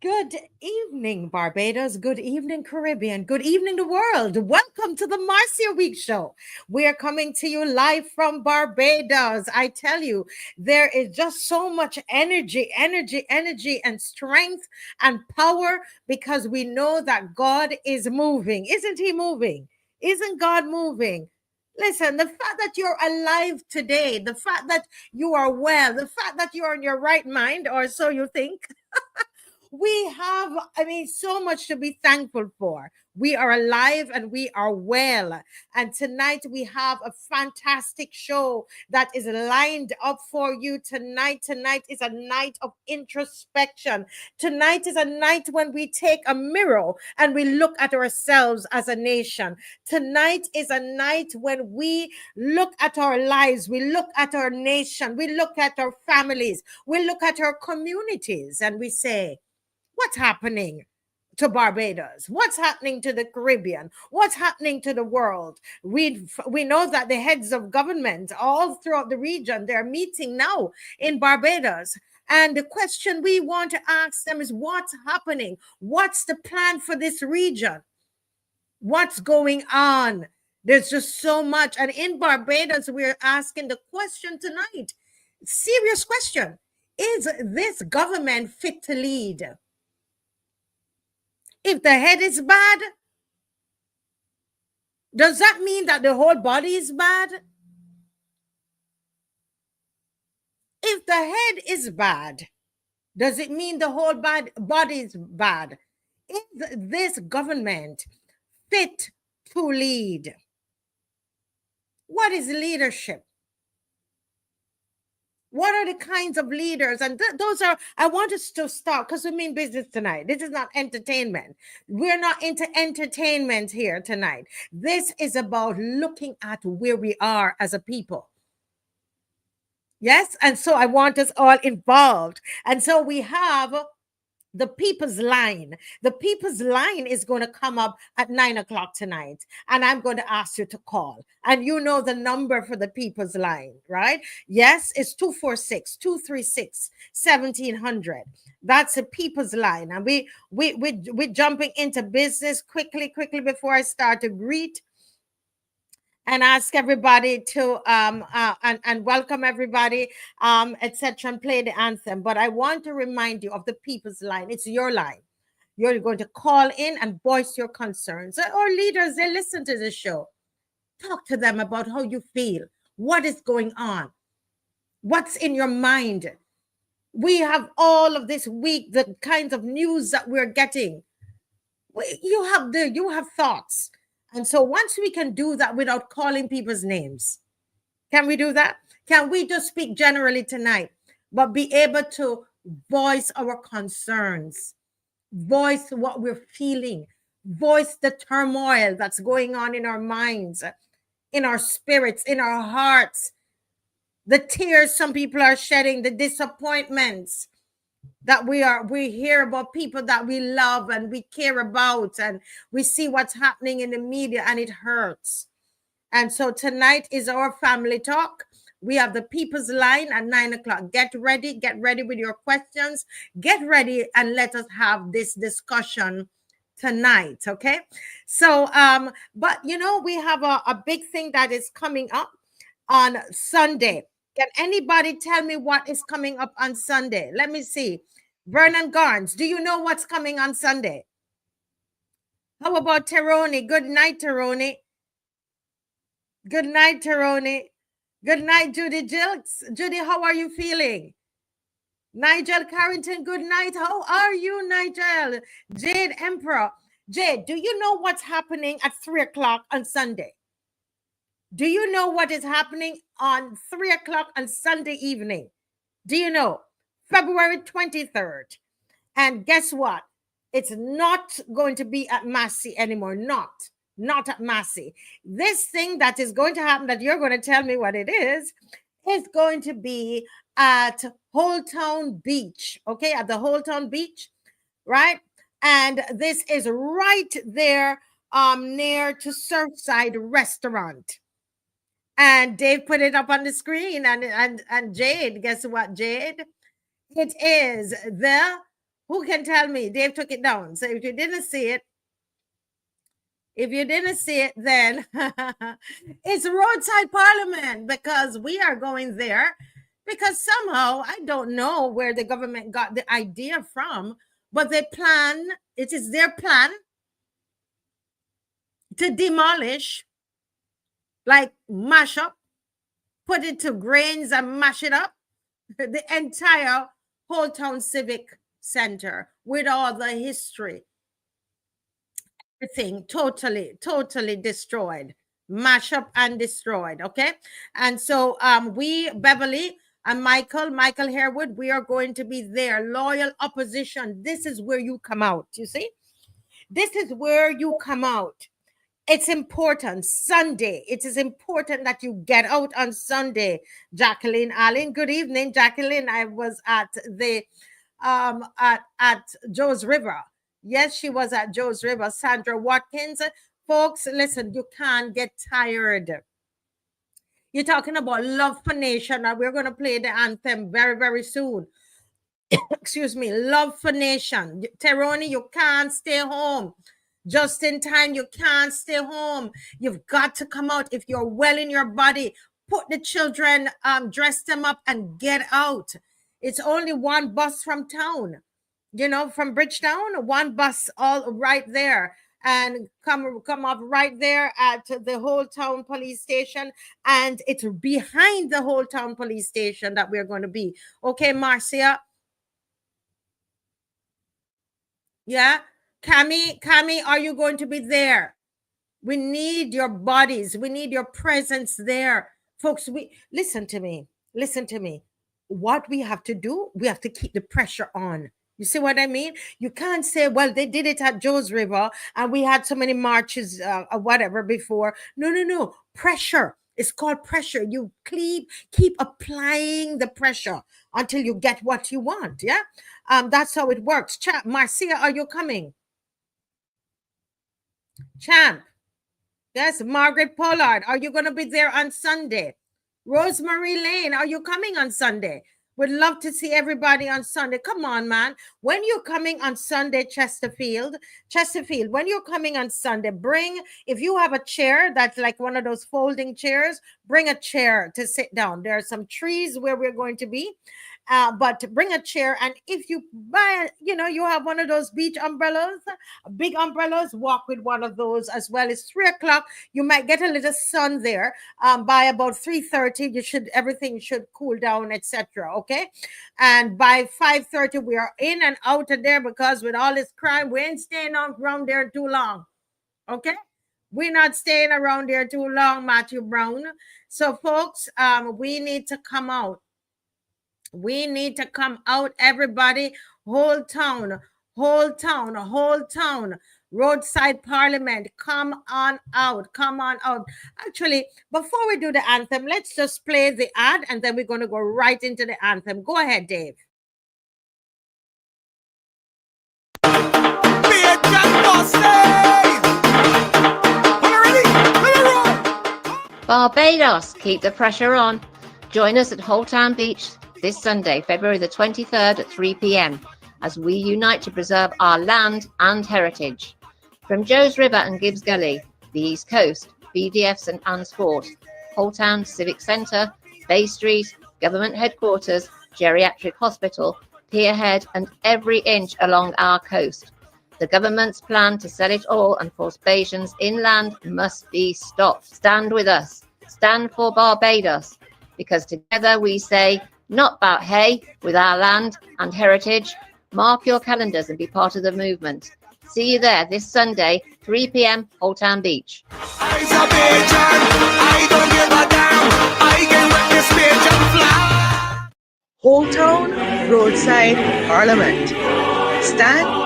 Good evening, Barbados. Good evening, Caribbean. Good evening, the world. Welcome to the Marcia Week Show. We are coming to you live from Barbados. I tell you, there is just so much energy, and strength and power because we know that God is moving. Isn't He moving? Isn't God moving? Listen, the fact that you're alive today, the fact that you are well, the fact that you're in your right mind, or so you think, we have, so much to be thankful for. We are alive and we are well. And tonight we have a fantastic show that is lined up for you tonight. Tonight is a night of introspection. Tonight is a night when we take a mirror and we look at ourselves as a nation. Tonight is a night when we look at our lives, we look at our nation, we look at our families, we look at our communities, and we say, what's happening to Barbados? What's happening to the Caribbean? What's happening to the world? We know that the heads of government all throughout the region, they're meeting now in Barbados. And the question we want to ask them is, what's happening? What's the plan for this region? What's going on? There's just so much. And in Barbados, we're asking the question tonight, serious question. Is this government fit to lead? If the head is bad, does that mean that the whole body is bad? If the head is bad, does it mean the whole body is bad? Is this government fit to lead? What is leadership? What are the kinds of leaders? And those are, I want us to start because we mean business tonight. This is not entertainment. We're not into entertainment here tonight. This is about looking at where we are as a people. Yes. And so I want us all involved. And so we have the People's Line. The People's Line is going to come up at 9 o'clock tonight. And I'm going to ask you to call. And you know the number for the People's Line, right? Yes, it's 246-236-1700. That's the People's Line. And we're jumping into business quickly before I start to greet and ask everybody to and welcome everybody, etc., and play the anthem. But I want to remind you of the People's Line. It's your line. You're going to call in and voice your concerns. Or leaders, they listen to the show. Talk to them about how you feel. What is going on? What's in your mind? We have all of this week the kinds of news that we're getting. You have thoughts. And so once we can do that without calling people's names, can we do that? Can we just speak generally tonight, but be able to voice our concerns, voice what we're feeling, voice the turmoil that's going on in our minds, in our spirits, in our hearts, the tears some people are shedding, the disappointments that we hear about people that we love and we care about, and we see what's happening in the media and it hurts. And so tonight is our family talk. We have the People's Line at 9 o'clock. Get ready with your questions. Get ready and let us have this discussion tonight. Okay. So but we have a big thing that is coming up on Sunday. Can anybody tell me what is coming up on Sunday? Let me see. Vernon Garnes, do you know what's coming on Sunday? How about Teroni? Good night, Teroni. Good night, Teroni. Good night, Judy Jilks. Judy, how are you feeling? Nigel Carrington, good night. How are you, Nigel? Jade Emperor. Jade, do you know what's happening at 3 o'clock on Sunday? Do you know what is happening on 3 o'clock on Sunday evening? Do you know? February 23rd. And guess what? It's not going to be at Massey anymore. Not at Massey. This thing that is going to happen, that you're going to tell me what it is going to be at Holetown Beach. Okay, at the Holetown Beach, right? And this is right there near to Surfside Restaurant. And Dave put it up on the screen. And Jade, guess what, Jade? It is the Who can tell me? Dave took it down. So if you didn't see it, then it's roadside parliament, because we are going there because somehow, I don't know where the government got the idea from, but it is their plan to demolish, like mash up, put it to grains and mash it up, the entire Holetown Civic Center with all the history. Everything totally destroyed, mash up and destroyed. Okay. And so we, Beverly and Michael Harewood, we are going to be there. Loyal opposition. This is where you come out. You see, this is where you come out. It's important. Sunday. It is important that you get out on Sunday. Jacqueline Allen. Good evening, Jacqueline. I was at the at Joe's River. Yes, she was at Joe's River. Sandra Watkins. Folks, listen, you can't get tired. You're talking about Love for Nation, and we're going to play the anthem very, very soon. Excuse me. Love for Nation. Teroni, you can't stay home. Just in time, you can't stay home. You've got to come out. If you're well in your body, put the children, dress them up and get out. It's only one bus from town, from Bridgetown, one bus all right there, and come up right there at the Holetown police station. And it's behind the Holetown police station that we're going to be. Okay, Marcia? Yeah? Cami, are you going to be there? We need your bodies. We need your presence there. Folks, listen to me. What we have to do, we have to keep the pressure on. You see what I mean? You can't say, well, they did it at Joe's River and we had so many marches or whatever before. No. Pressure. It's called pressure. You keep applying the pressure until you get what you want. Yeah? That's how it works. Marcia, are you coming? Champ. Yes, Margaret Pollard, are you going to be there on Sunday? Rosemary Lane, are you coming on Sunday? Would love to see everybody on Sunday. Come on, man. When you're coming on Sunday, Chesterfield, when you're coming on Sunday, if you have a chair that's like one of those folding chairs, bring a chair to sit down. There are some trees where we're going to be. But bring a chair, and if you buy, you have one of those beach umbrellas, big umbrellas, walk with one of those as well. It's 3:00. You might get a little sun there. By about 3:30, everything should cool down, etc. Okay, and by 5:30, we are in and out of there, because with all this crime, we ain't staying around there too long. Okay. We're not staying around there too long, Matthew Brown. So, folks, we need to come out. We need to come out, everybody. Holetown. Roadside Parliament. Come on out. Actually, before we do the anthem, let's just play the ad, and then we're going to go right into the anthem. Go ahead, Dave. Barbados, keep the pressure on. Join us at Holetown Beach this Sunday, February the 23rd at 3 p.m. as we unite to preserve our land and heritage. From Joe's River and Gibbs Gully, the East Coast, BDF St Anne's Fort, Holetown Civic Centre, Bay Street, Government Headquarters, Geriatric Hospital, Pierhead and every inch along our coast. The government's plan to sell it all and force Bajans inland must be stopped. Stand with us. Stand for Barbados. Because together we say, not bout hey, with our land and heritage. Mark your calendars and be part of the movement. See you there this Sunday, 3 p.m, Holetown Beach. Holetown Roadside Parliament. Stand.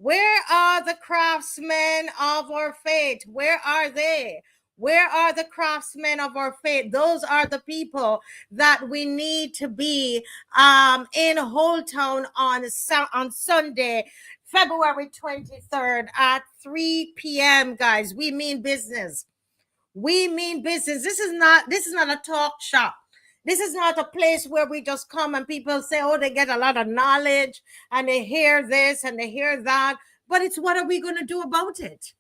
Where are the craftsmen of our faith? Where are they? Where are the craftsmen of our faith? Those are the people that we need to be in Holetown on Sunday, February 23rd at 3 p.m. Guys, we mean business. We mean business. This is not a talk shop. This is not a place where we just come and people say, oh, they get a lot of knowledge and they hear this and they hear that. But it's what are we going to do about it?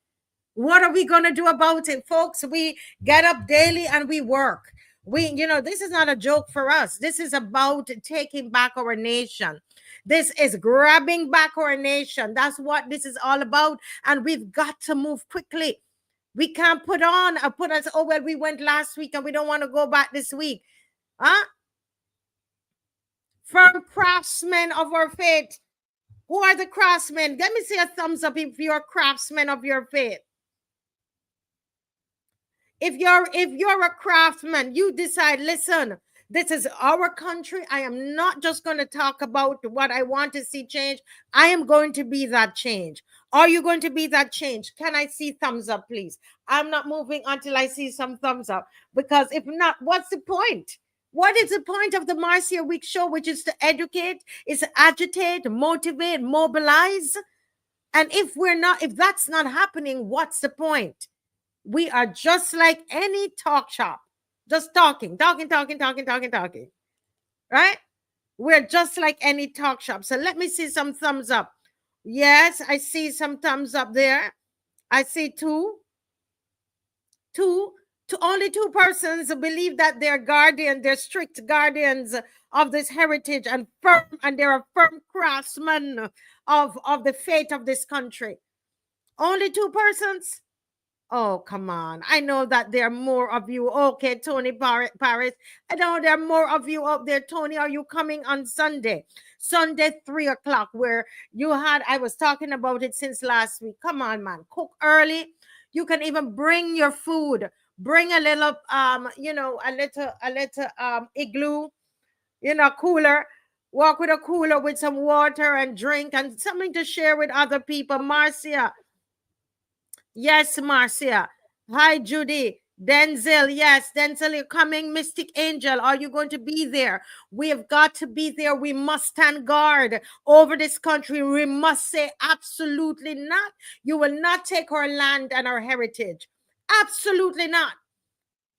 What are we going to do about it, folks? We get up daily and we work. This is not a joke for us. This is about taking back our nation. This is grabbing back our nation. That's what this is all about. And we've got to move quickly. We can't put us, oh, well, we went last week and we don't want to go back this week. Huh? From craftsmen of our faith. Who are the craftsmen? Let me see a thumbs up if you're craftsmen of your faith. If you're a craftsman, you decide, listen, this is our country. I am not just going to talk about what I want to see change. I am going to be that change. Are you going to be that change? Can I see thumbs up, please? I'm not moving until I see some thumbs up, because if not, what's the point? What is the point of the Marcia Week show, which is to educate, is to agitate, motivate, mobilize? And if that's not happening, what's the point? We are just like any talk shop, just talking. Right? We're just like any talk shop. So let me see some thumbs up. Yes, I see some thumbs up there. I see two. Only two persons believe that they're strict guardians of this heritage and they're a firm craftsman of the fate of this country. Only two persons? Oh, come on. I know that there are more of you. Okay, Tony Paris. I know there are more of you out there. Tony, are you coming on Sunday? Sunday, 3 o'clock, where I was talking about it since last week. Come on, man. Cook early. You can even bring your food. Bring a little, a little igloo, cooler. Walk with a cooler with some water and drink and something to share with other people. Marcia. Yes, Marcia. Hi, Judy. Denzel. Yes, Denzel, you're coming. Mystic Angel, are you going to be there? We have got to be there. We must stand guard over this country. We must say absolutely not. You will not take our land and our heritage. Absolutely not.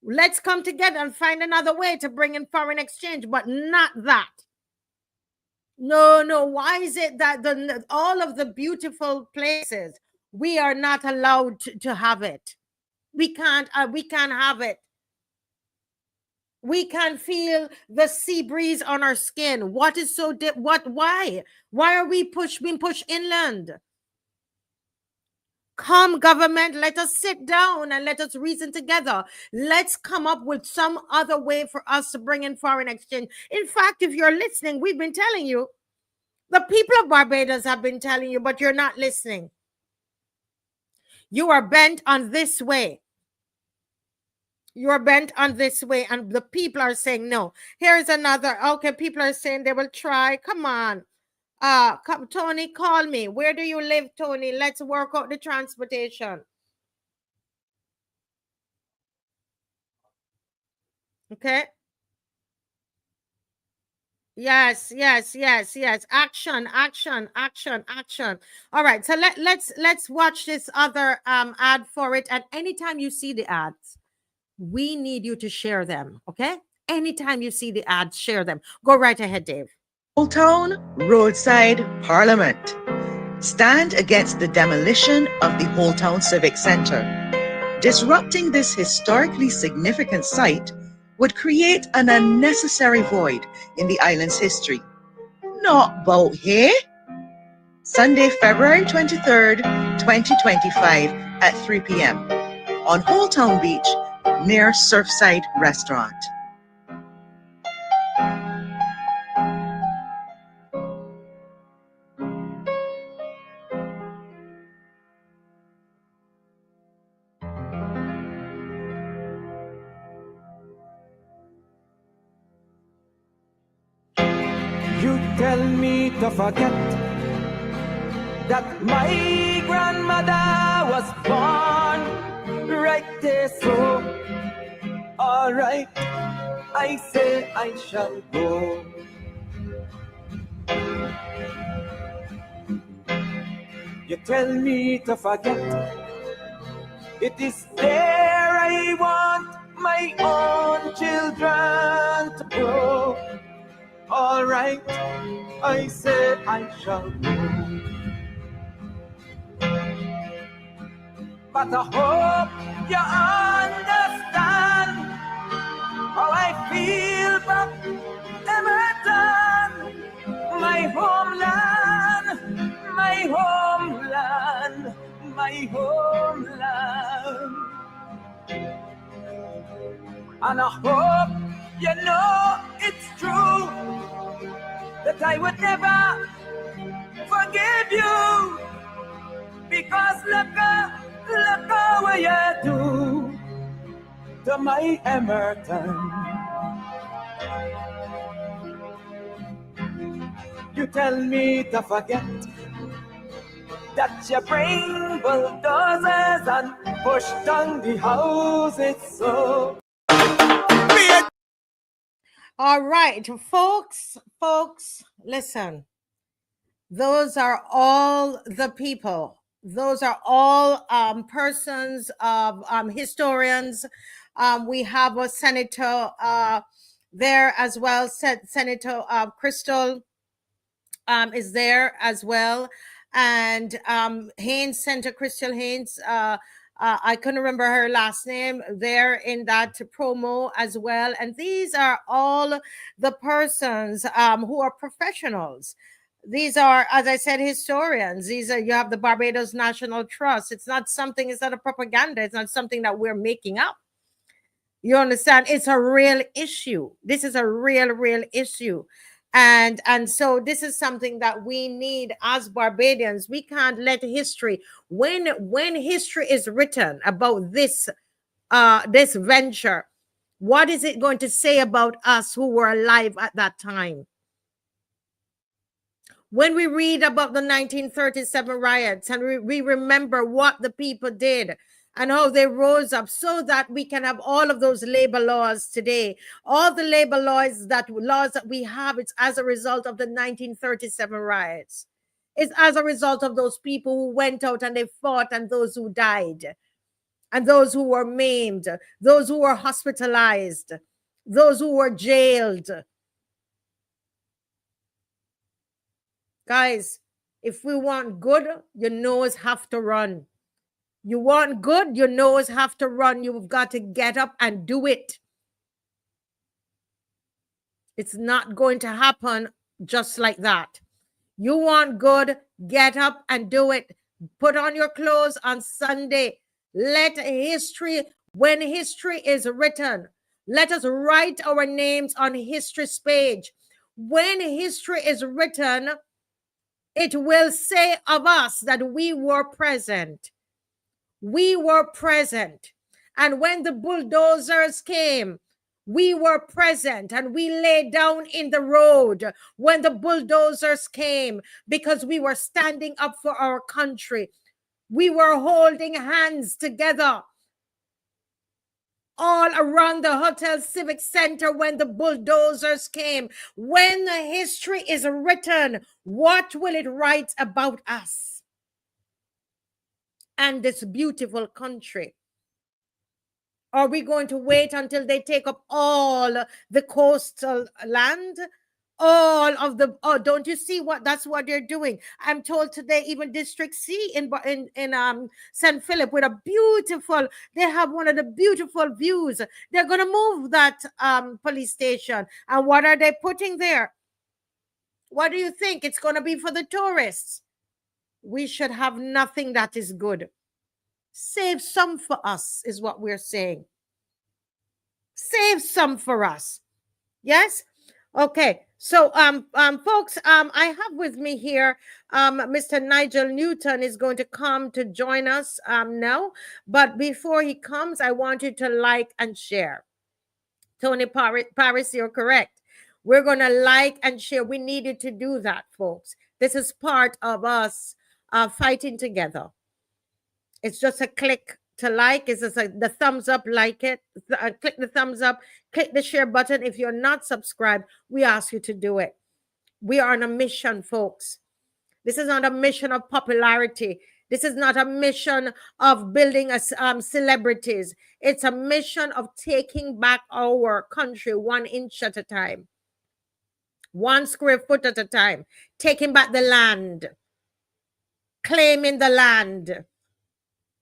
Let's come together and find another way to bring in foreign exchange, but not that. No. Why is it that all of the beautiful places, we are not allowed to have it? We can't have it. We can feel the sea breeze on our skin. What is so why? Why are we being pushed inland? Come, government, let us sit down and let us reason together. Let's come up with some other way for us to bring in foreign exchange. In fact, if you're listening, we've been telling you. The people of Barbados have been telling you, but you're not listening. You are bent on this way. You are bent on this way, and the people are saying no. Here's another. Okay, people are saying they will try. Come on. Come, Tony, call me. Where do you live, Tony? Let's work out the transportation. Okay. Yes. Action. All right. So let's watch this other ad for it. And anytime you see the ads, we need you to share them. Okay. Anytime you see the ads, share them. Go right ahead, Dave. Holetown Roadside Parliament. Stand against the demolition of the Holetown Civic Centre. Disrupting this historically significant site would create an unnecessary void in the island's history. Not BOUT here. Sunday, February 23rd, 2025 at 3 p.m. on Holetown Beach near Surfside Restaurant. You tell me to forget that my grandmother was born right there, so alright, I say I shall go. You tell me to forget, it is there I want my own children to grow. Alright, I say I shall go. But I hope you understand how I feel about Emerton, my homeland, my homeland, my homeland. And I hope you know it's true that I would never forgive you, because look what you do to my Emerton. You tell me to forget that you bring bulldozers and push down the houses, so. All right, folks, listen. Those are all the people. Those are all persons of historians. We have a senator there as well. Senator Crystal is there as well. And Haynes, Senator Crystal Haynes, I couldn't remember her last name, there in that promo as well. And these are all the persons who are professionals. These are, as I said, historians. These are, you have the Barbados National Trust. It's not a propaganda. It's not something that we're making up. You understand? It's a real issue. This is a real issue. And so this is something that we need as Barbadians. We can't let history, when history is written about this venture, what is it going to say about us who were alive at that time? When we read about the 1937 riots and we remember what the people did and how they rose up so that we can have all of those labor laws today. All the labor laws that we have, it's as a result of the 1937 riots. It's as a result of those people who went out and they fought, and those who died, and those who were maimed, those who were hospitalized, those who were jailed. Guys, if we want good, your nose have to run. You want good, your nose have to run. You've got to get up and do it. It's not going to happen just like that. You want good, get up and do it. Put on your clothes on Sunday. Let history, when history is written, let us write our names on history's page. When history is written, it will say of us that we were present. We were present. And when the bulldozers came, we were present and we lay down in the road when the bulldozers came, because we were standing up for our country. We were holding hands together all around the Hotel Civic Center when the bulldozers came. When the history is written, what will it write about us and this beautiful country? Are we going to wait until they take up all the coastal land? All of the, oh, don't you see that's what they're doing? I'm told today, even District C in St. Philip, with a beautiful, they have one of the beautiful views. They're going to move that police station. And what are they putting there? What do you think? It's going to be for the tourists. we should have nothing that is good. Save some for us, is what we're saying. Save some for us. Yes? Okay. So, folks, I have with me here, Mr. Nigel Newton is going to come to join us now. But before he comes, I want you to like and share. Tony Paris, you're correct. We're going to like and share. We needed to do that, folks. This is part of us fighting together. It's just a click to like. It's just the thumbs up, like it. Click the thumbs up, click the share button. If you're not subscribed, we ask you to do it. We are on a mission, folks. This is not a mission of popularity. This is not a mission of building celebrities. It's a mission of taking back our country 1 inch at a time, 1 square foot at a time, taking back the land, claiming the land,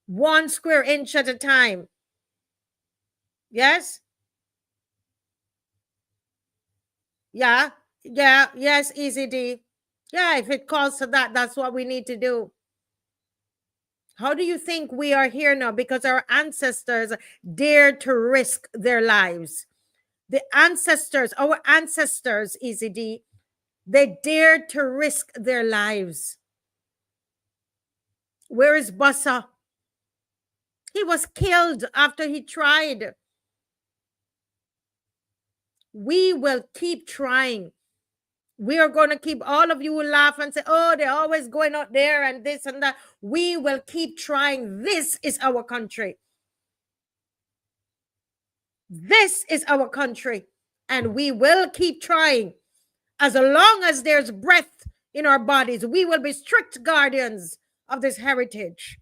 1 square inch at a time. Yes? Yeah. Yes, Easy D. Yeah, if it calls to that, that's what we need to do. How do you think we are here now? Because our ancestors dared to risk their lives. The ancestors, our ancestors, Easy D, they dared to risk their lives. Where is Bossa? He was killed after he tried. We will keep trying. We are going to keep, all of you will laugh and say, oh, they're always going out there and this and that. We will keep trying. This is our country. This is our country. And we will keep trying. As long as there's breath in our bodies, we will be strict guardians of this heritage.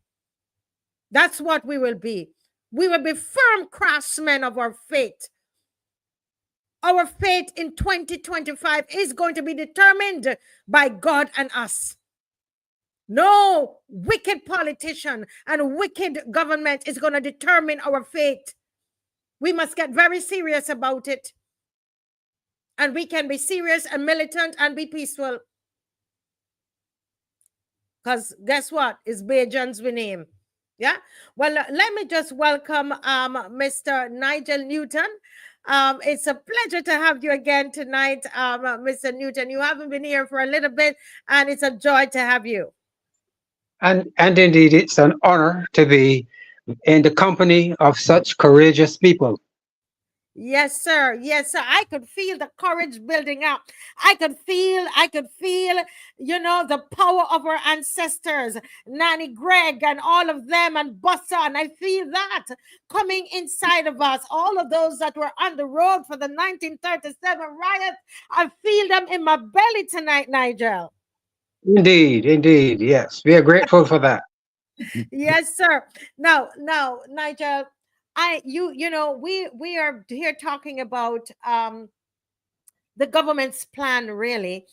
That's what we will be. We will be firm craftsmen of our fate. Our fate in 2025 is going to be determined by God and us. No wicked politician and wicked government is going to determine our fate. We must get very serious about it. And we can be serious and militant and be peaceful. Because guess what? It's Bajan's name. Yeah. Well, let me just welcome Mr. Nigel Newton. It's a pleasure to have you again tonight, Mr. Newton. You haven't been here for a little bit, and it's a joy to have you. And indeed, it's an honor to be in the company of such courageous people. Yes, sir. Yes, sir. I could feel the courage building up. I could feel, you know, the power of our ancestors, Nanny Greg and all of them and Bossa. And I feel that coming inside of us. All of those that were on the road for the 1937 riot, I feel them in my belly tonight, Nigel. Indeed. Yes, we are grateful for that. Yes, sir. Now, Nigel, you know, we are here talking about the government's plan really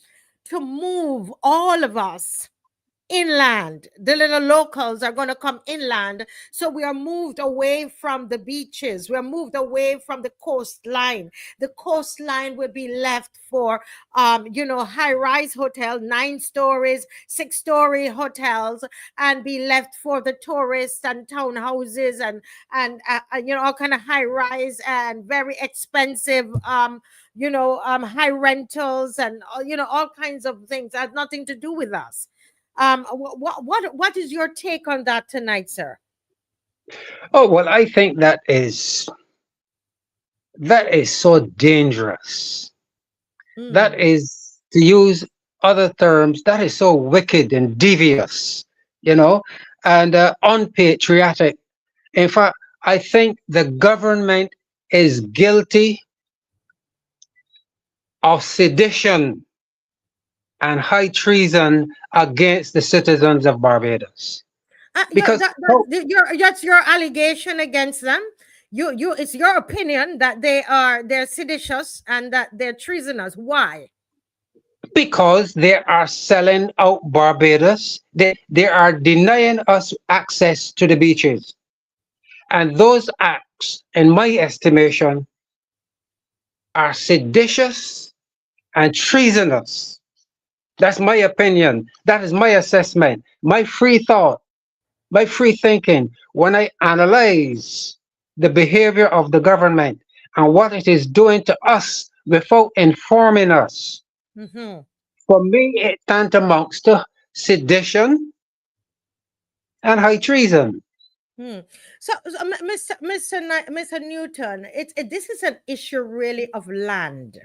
to move all of us inland. The little locals are going to come inland. So we are moved away from the beaches. We are moved away from the coastline. The coastline will be left for, you know, high-rise hotel, 9 stories, 6-story hotels, and be left for the tourists and townhouses and you know, all kind of high-rise and very expensive, you know, high rentals and, you know, all kinds of things that have nothing to do with us. What is your take on that tonight, sir? Oh, well, I think that is so dangerous. That is, to use other terms, that is so wicked and devious, you know, and unpatriotic. In fact, I think the government is guilty of sedition and high treason against the citizens of Barbados. Because that's your allegation against them. It's your opinion that they're seditious and that they're treasonous. Why? Because they are selling out Barbados. They are denying us access to the beaches. And those acts, in my estimation, are seditious and treasonous. That's my opinion. That is my assessment, my free thought, my free thinking. When I analyze the behavior of the government and what it is doing to us without informing us, Mm-hmm. for me, it tantamounts to sedition and high treason. Hmm. So, Mr. Newton, this is an issue really of land.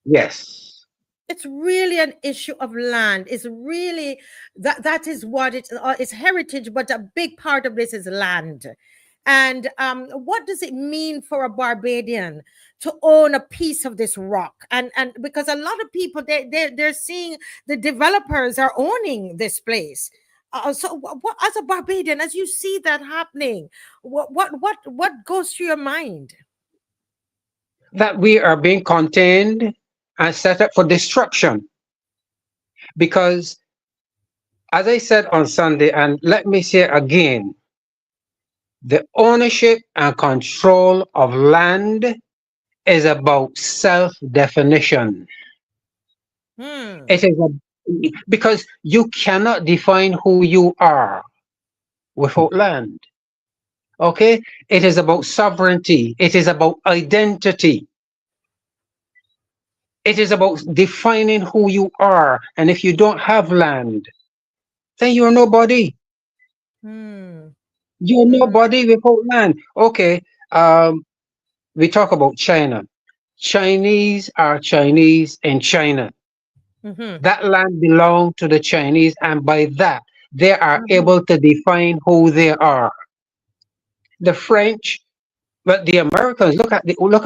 Yes. It's really an issue of land. It's really that is what it's heritage, but a big part of this is land. And what does it mean for a Barbadian to own a piece of this rock? And because a lot of people they're seeing the developers are owning this place. So, what, as a Barbadian, as you see that happening, what goes through your mind? That we are being contained and set up for destruction. Because, as I said on Sunday, and let me say again, the ownership and control of land is about self-definition. It is because you cannot define who you are without land. Okay? It is about sovereignty. It is about identity. It is about defining who you are. And if you don't have land, then you're nobody. You're nobody without land. Okay. We talk about China. Chinese are Chinese in China. That land belongs to the Chinese, and by that, they are able to define who they are. The French, but the Americans, look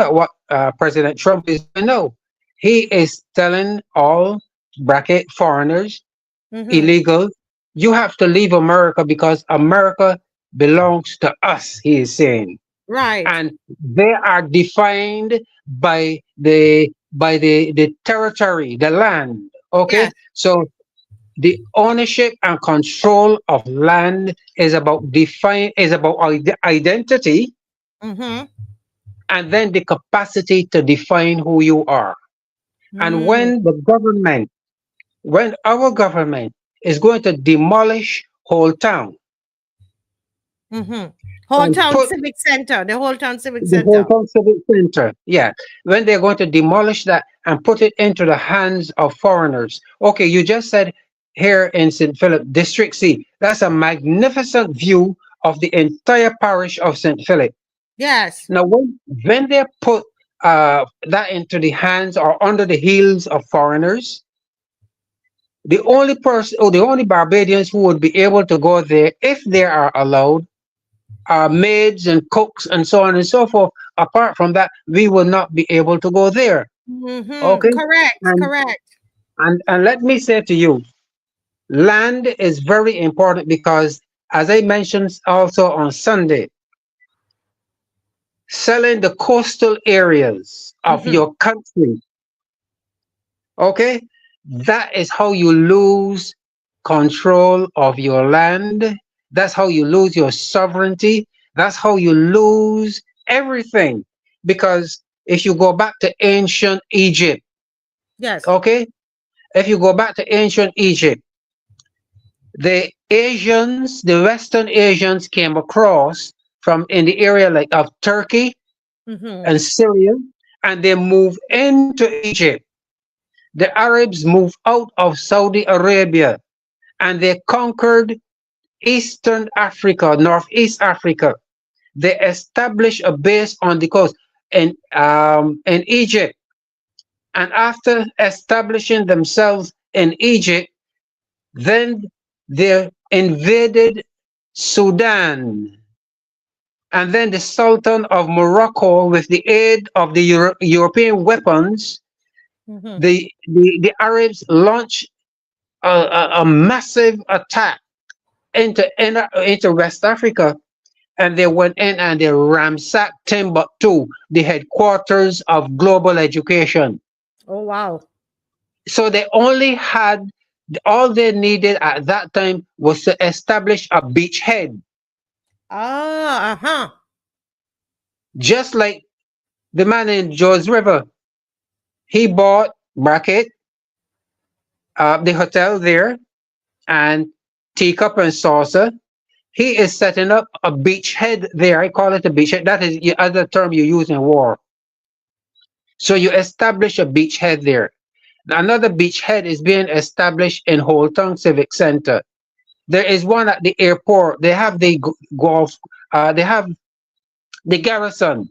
at what President Trump is doing now. He is telling all bracket foreigners, illegal, you have to leave America because America belongs to us, he is saying. Right. And they are defined by the territory, the land. Okay. Yes. So the ownership and control of land is about identity, and then the capacity to define who you are. And when our government is going to demolish Holetown, Holetown Civic Center, the Holetown Civic the Center. Holetown Civic Center, yeah, when they're going to demolish that and put it into the hands of foreigners. Okay, you just said here in St. Philip, District C, that's a magnificent view of the entire parish of St. Philip. Yes. Now, when they put that into the hands or under the heels of foreigners, the only person or the only Barbadians who would be able to go there, if they are allowed, are maids and cooks and so on and so forth. Apart from that, we will not be able to go there. Okay? Correct. And let me say to you, land is very important because, as I mentioned also on Sunday, selling the coastal areas of your country, okay, that is how you lose control of your land. That's how you lose your sovereignty. That's how you lose everything. Because if you go back to ancient Egypt, yes, okay, if you go back to ancient Egypt, the Asians, the Western Asians came across from in the area like of Turkey and Syria, and they moved into Egypt. The Arabs moved out of Saudi Arabia, and they conquered Eastern Africa, Northeast Africa. They established a base on the coast in Egypt. And after establishing themselves in Egypt, then they invaded Sudan. And then the Sultan of Morocco, with the aid of the European weapons, the Arabs launched a massive attack into West Africa, and they went in and they ransacked Timbuktu, the headquarters of global education. Oh wow! So they only had, all they needed at that time was to establish a beachhead. Just like the man in Joe's River, he bought bracket the hotel there, and Teacup and Saucer. He is setting up a beachhead there. I call it a beachhead. That is the other term you use in war. So you establish a beachhead there. Another beachhead is being established in Holetown Civic Center. There is one at the airport. They have the golf. They have the garrison.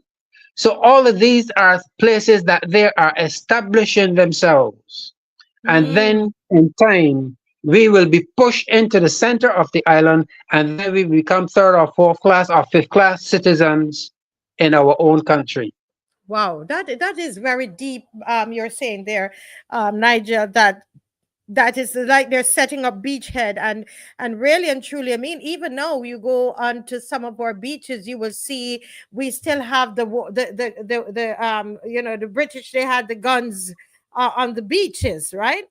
So all of these are places that they are establishing themselves. And then in time, we will be pushed into the center of the island, and then we become third or fourth class or fifth class citizens in our own country. Wow, that is very deep. You're saying there, Nigel, that is like they're setting up beachhead, and really and truly, I mean, even now you go onto some of our beaches, you will see we still have the British, they had the guns on the beaches, right?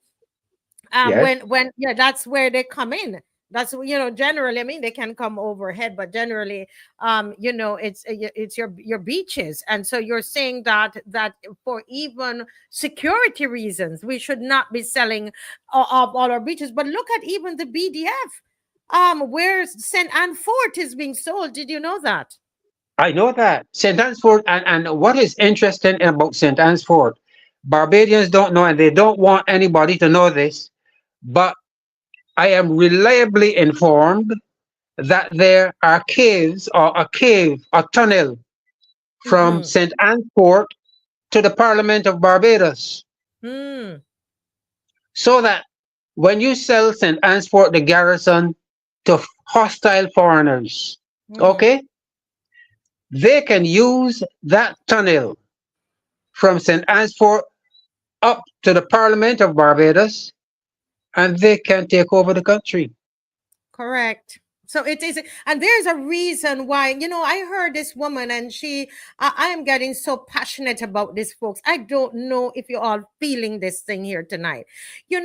Yes. When yeah, that's where they come in. That's, generally, I mean, they can come overhead, but generally, it's your beaches. And so you're saying that for even security reasons, we should not be selling all our beaches. But look at even the BDF, where St. Anne Fort is being sold. Did you know that? I know that. St. Anne's Fort, and what is interesting about St. Anne's Fort, Barbadians don't know, and they don't want anybody to know this, but I am reliably informed that there are caves, or a cave, a tunnel from St. Anne's Fort to the Parliament of Barbados. So that when you sell St. Anne's Fort, the garrison, to hostile foreigners, okay, they can use that tunnel from St. Anne's Fort up to the Parliament of Barbados, and they can take over the country. Correct. So it is, and there's a reason why, I heard this woman, and I am getting so passionate about this, folks. I don't know if you're all feeling this thing here tonight. There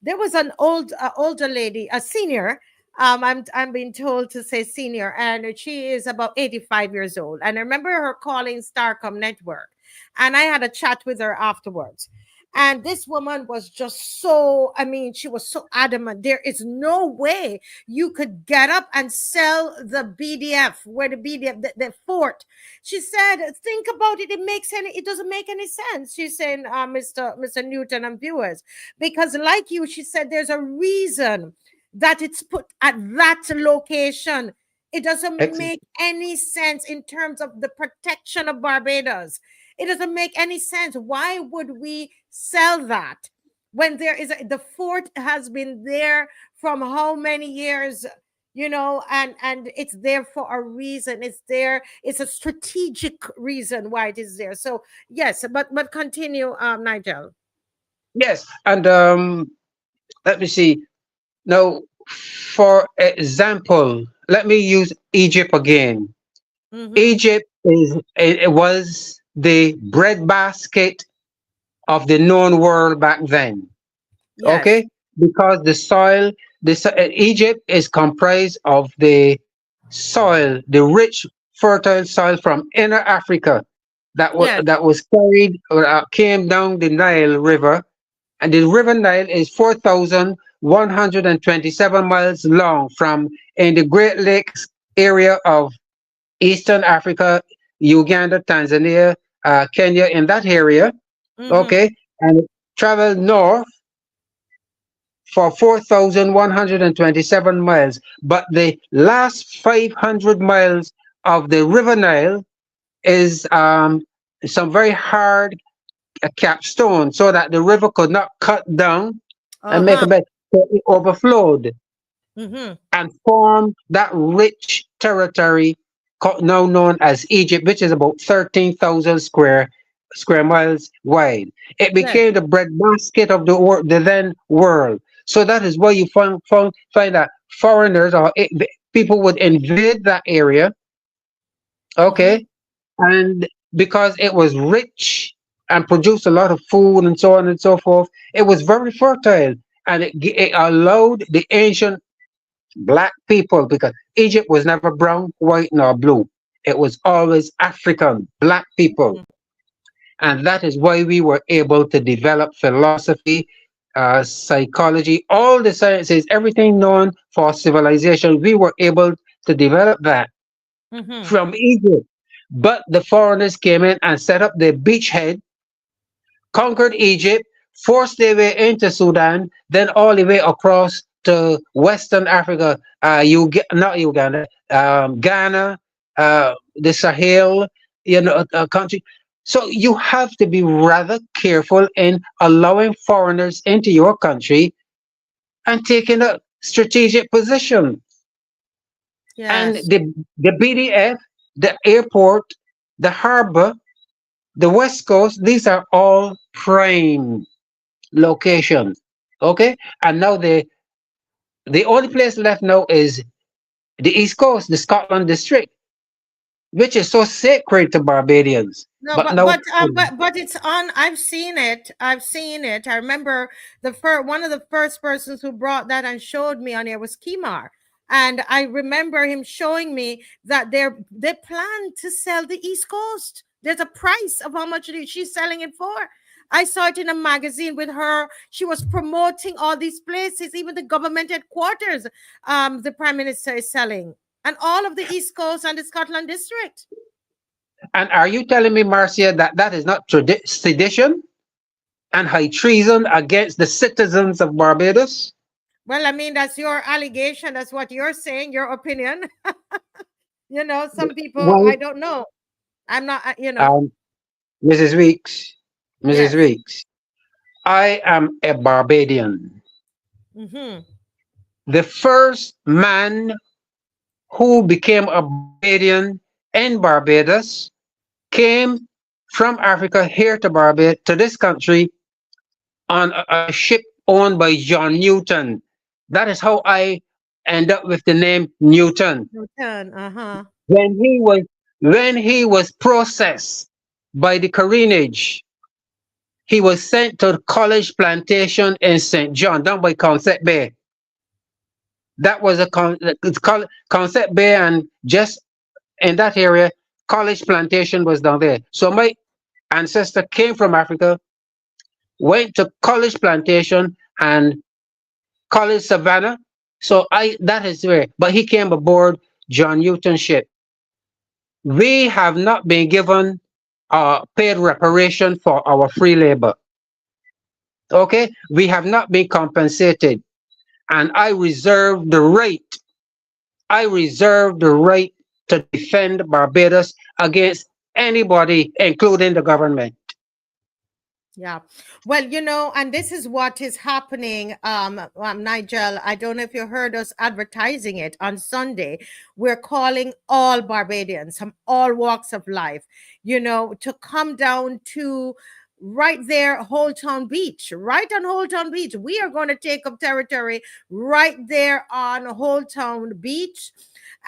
was an older lady, a senior. I'm being told to say senior, and she is about 85 years old. And I remember her calling Starcom Network, and I had a chat with her afterwards. And this woman was just so, I mean, she was so adamant. There is no way you could get up and sell the BDF, where the BDF, the fort. She said, think about it. It doesn't make any sense. She's saying, Mr. Newton and viewers, because like you, she said, there's a reason that it's put at that location. It doesn't make any sense in terms of the protection of Barbados. It doesn't make any sense. Why would we sell that when the fort has been there from how many years, and it's there for a reason. It's there. It's a strategic reason why it is there. So yes, but continue, Nigel. Yes, and let me see. Now, for example, let me use Egypt again. Egypt it was the breadbasket of the known world back then. Yes. Okay, because the soil, Egypt is comprised of the soil, the rich, fertile soil from inner Africa that was carried came down the Nile River, and the River Nile is 4,127 miles long from in the Great Lakes area of Eastern Africa, Uganda, Tanzania, Kenya, in that area, okay, and it traveled north for 4,127 miles. But the last 500 miles of the River Nile is some very hard capstone, so that the river could not cut down and make a bed. So it overflowed and formed that rich territory now known as Egypt, which is about 13,000 square miles wide. It became the breadbasket of the then world. So that is why you find that foreigners or people would invade that area, okay, and because it was rich and produced a lot of food and so on and so forth, it was very fertile, and it allowed the ancient black people, because Egypt was never brown, white, nor blue. It was always African, black people. And that is why we were able to develop philosophy, psychology, all the sciences, everything known for civilization, we were able to develop that from Egypt. But the foreigners came in and set up their beachhead, conquered Egypt, forced their way into Sudan, then all the way across to Western Africa, not Uganda, Ghana, the Sahel, country. So you have to be rather careful in allowing foreigners into your country and taking a strategic position. And Yes. the BDF, the airport, the harbor, the West Coast, these are all prime locations. Okay? And now the only place left now is the East Coast, the Scotland district, which is so sacred to Barbadians. No, But now, but it's on. I've seen it. I've seen it. I remember the first one of the first persons who brought that and showed me on it was Kimar, and I remember him showing me that they plan to sell the East Coast. There's a price of how much she's selling it for. I saw it in a magazine with her. She was promoting all these places, even the government headquarters. The prime minister is selling, and all of the East Coast and the Scotland district. and are you telling me, Marcia, that that is not sedition and high treason against the citizens of Barbados? Well, I mean, that's your allegation. That's what you're saying, your opinion. Some people, Well, I don't know. I'm not, um, Mrs. Weeks, Mrs. yes. Weeks, I am a Barbadian. Mm-hmm. The first man who became a Barbadian in Barbados came from Africa here to Barbados, to this country, on a ship owned by John Newton. That is how I end up with the name Newton. Newton, uh-huh. When he was processed by the careenage, he was sent to the college plantation in St. John, down by Concept Bay. That was Concept Bay, and just in that area, college plantation was down there. So my ancestor came from Africa, went to college plantation and college Savannah. So that is where, but he came aboard John Newton ship. We have not been given paid reparation for our free labor. Okay, we have not been compensated, and I reserve the right. I reserve the right to defend Barbados against anybody, including the government. Yeah. Well, and this is what is happening, Nigel. I don't know if you heard us advertising it on Sunday. We're calling all Barbadians from all walks of life, to come down to right there, Holetown Beach, right on Holetown Beach. We are going to take up territory right there on Holetown Beach,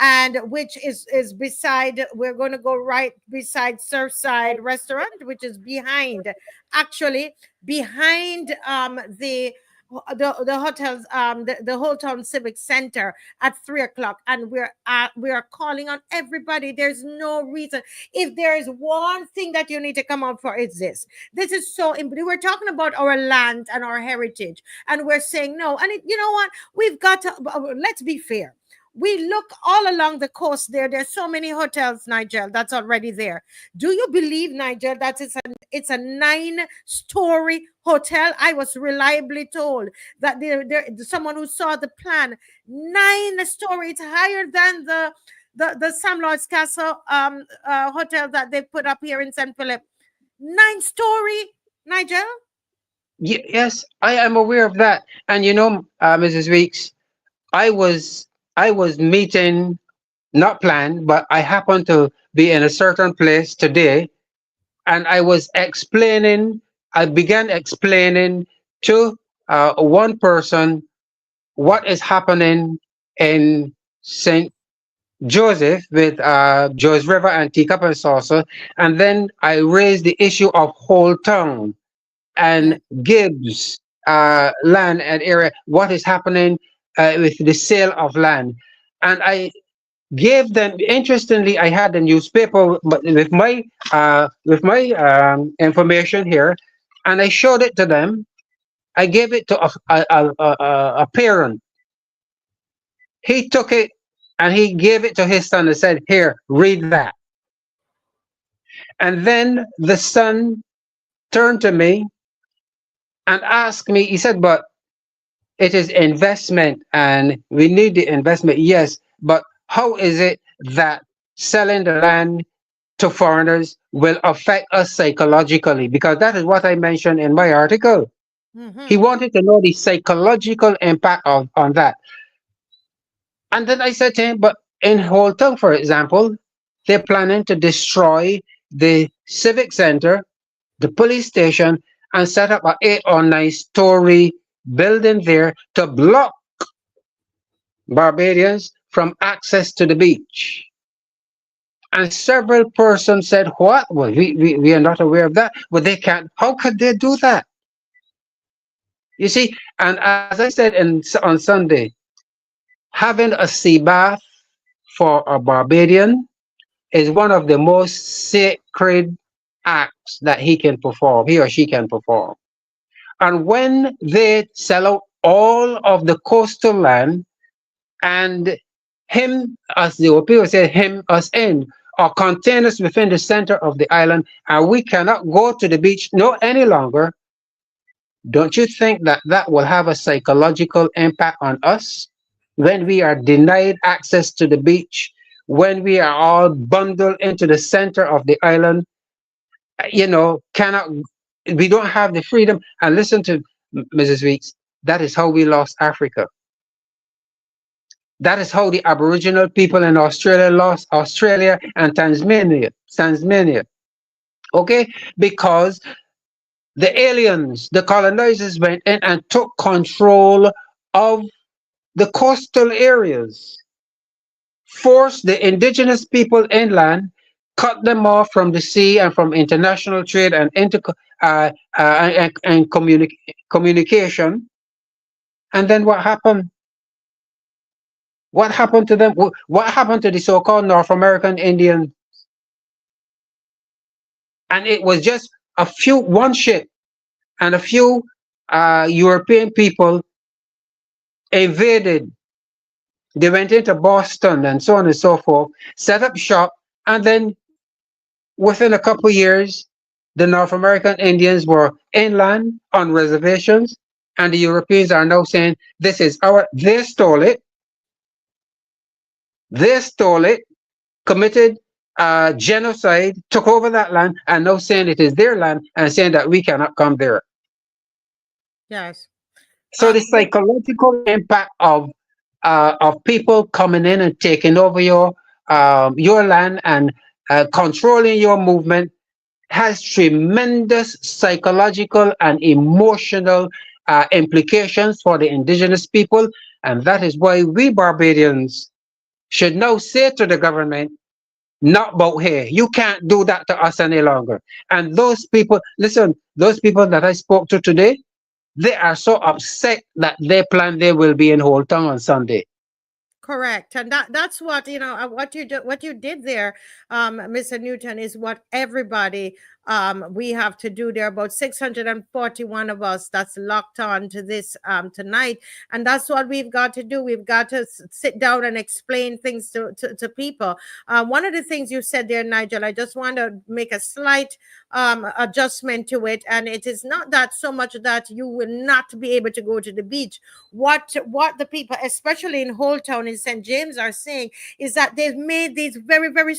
and which is beside, we're going to go right beside Surfside Restaurant, which is behind the hotels, the Holetown Civic Center at 3:00, and we are calling on everybody. There's no reason. If there is one thing that you need to come out for, it's this. This is so important. We're talking about our land and our heritage, and we're saying no. And you know what? We've got to. Let's be fair. We look all along the coast there. There's so many hotels, Nigel, that's already there. Do you believe, Nigel, that it's a 9-story hotel? I was reliably told that there's someone who saw the plan. 9-story. It's higher than the Sam Lord's Castle hotel that they put up here in St. Philip. 9-story, Nigel? Yes, I am aware of that. And Mrs. Weeks, I was meeting, not planned, but I happened to be in a certain place today, and I began explaining to one person what is happening in St. Joseph with Joe's River and Teacup and Saucer, and then I raised the issue of Holetown and Gibbs land and area, what is happening with the sale of land. And I gave them, interestingly, I had a newspaper but with my information here, and I showed it to them, I gave it to a parent. He took it and he gave it to his son and said, "Here, read that." And then the son turned to me and asked me, he said, "But it is investment and we need the investment." Yes, but how is it that selling the land to foreigners will affect us psychologically? Because that is what I mentioned in my article. He wanted to know the psychological impact on that. And then I said to him, but in Holetown, for example, they're planning to destroy the civic center, the police station, and set up an 8 or 9-story building there to block Barbadians from access to the beach. And several persons said, "What? Well, we are not aware of that." But they can't. How could they do that? You see, and as I said on Sunday, having a sea bath for a Barbadian is one of the most sacred acts that he or she can perform. And when they sell out all of the coastal land and him, as the people say, him us in, or contain us within the center of the island, and we cannot go to the beach no any longer, don't you think that that will have a psychological impact on us when we are denied access to the beach, when we are all bundled into the center of the island, we don't have the freedom? And listen to Mrs. Weeks, that is how we lost Africa. That is how the Aboriginal people in Australia lost Australia and Tasmania. Okay? Because the aliens, the colonizers went in and took control of the coastal areas, forced the indigenous people inland, cut them off from the sea and from international trade and communication. And then what happened? What happened to them? What happened to the so-called North American Indians? And it was just one ship and a few European people invaded. They went into Boston and so on and so forth, set up shop, and then within a couple of years, the North American Indians were inland on reservations, and the Europeans are now saying, this is they stole it. They stole it, committed genocide, took over that land, and now saying it is their land and saying that we cannot come there. Yes. So the psychological impact of people coming in and taking over your land and controlling your movement has tremendous psychological and emotional implications for the indigenous people. And that is why we Barbadians should now say to the government, not bout here. You can't do that to us any longer. And those people, listen, those people that I spoke to today, they are so upset that they plan they will be in Holetown on Sunday. Correct. And that's what, what you did there, Mr. Newton, is what everybody we have to do. There are about 641 of us that's locked on to this tonight. And that's what we've got to do. We've got to sit down and explain things to people. One of the things you said there, Nigel, I just want to make a slight adjustment to it. And it is not that so much that you will not be able to go to the beach. What the people, especially in Holetown in St. James, are saying is that they've made these very, very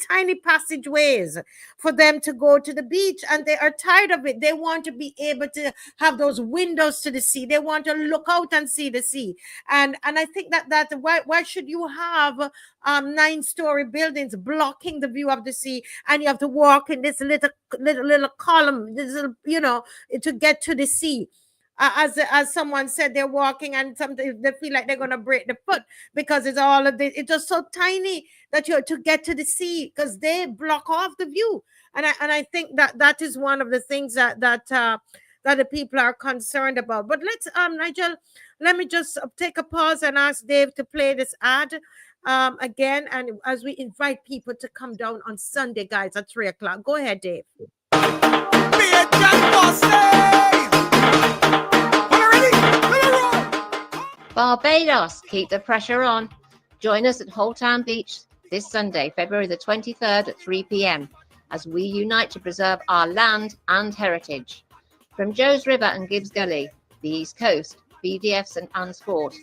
tiny passageways for them to go to the beach, and they are tired of it. They want to be able to have those windows to the sea. They want to look out and see the sea. And I think that why should you have 9-story buildings blocking the view of the sea, and you have to walk in this little column, this little, to get to the sea? As someone said, they're walking and sometimes they feel like they're going to break the foot because it's all of this. It's just so tiny that you have to get to the sea because they block off the view. And I think that is one of the things that the people are concerned about. But let's, Nigel, let me just take a pause and ask Dave to play this ad again. And as we invite people to come down on Sunday, guys, at 3:00. Go ahead, Dave. Barbados, keep the pressure on. Join us at Holetown Beach this Sunday, February the 23rd at 3 p.m. as we unite to preserve our land and heritage. From Joe's River and Gibbs Gully, the East Coast, BDF St Anne's Fort,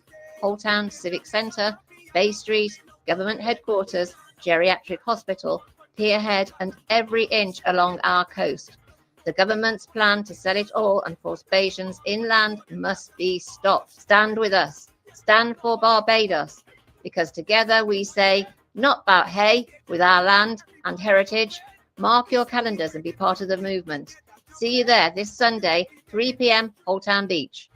Holetown Civic Centre, Bay Street, Government Headquarters, Geriatric Hospital, Pierhead and every inch along our coast. The government's plan to sell it all and force Bajans inland must be stopped. Stand with us. Stand for Barbados. Because together we say, not BOUT hey, with our land and heritage. Mark your calendars and be part of the movement. See you there this Sunday, 3 p.m, Holetown Beach.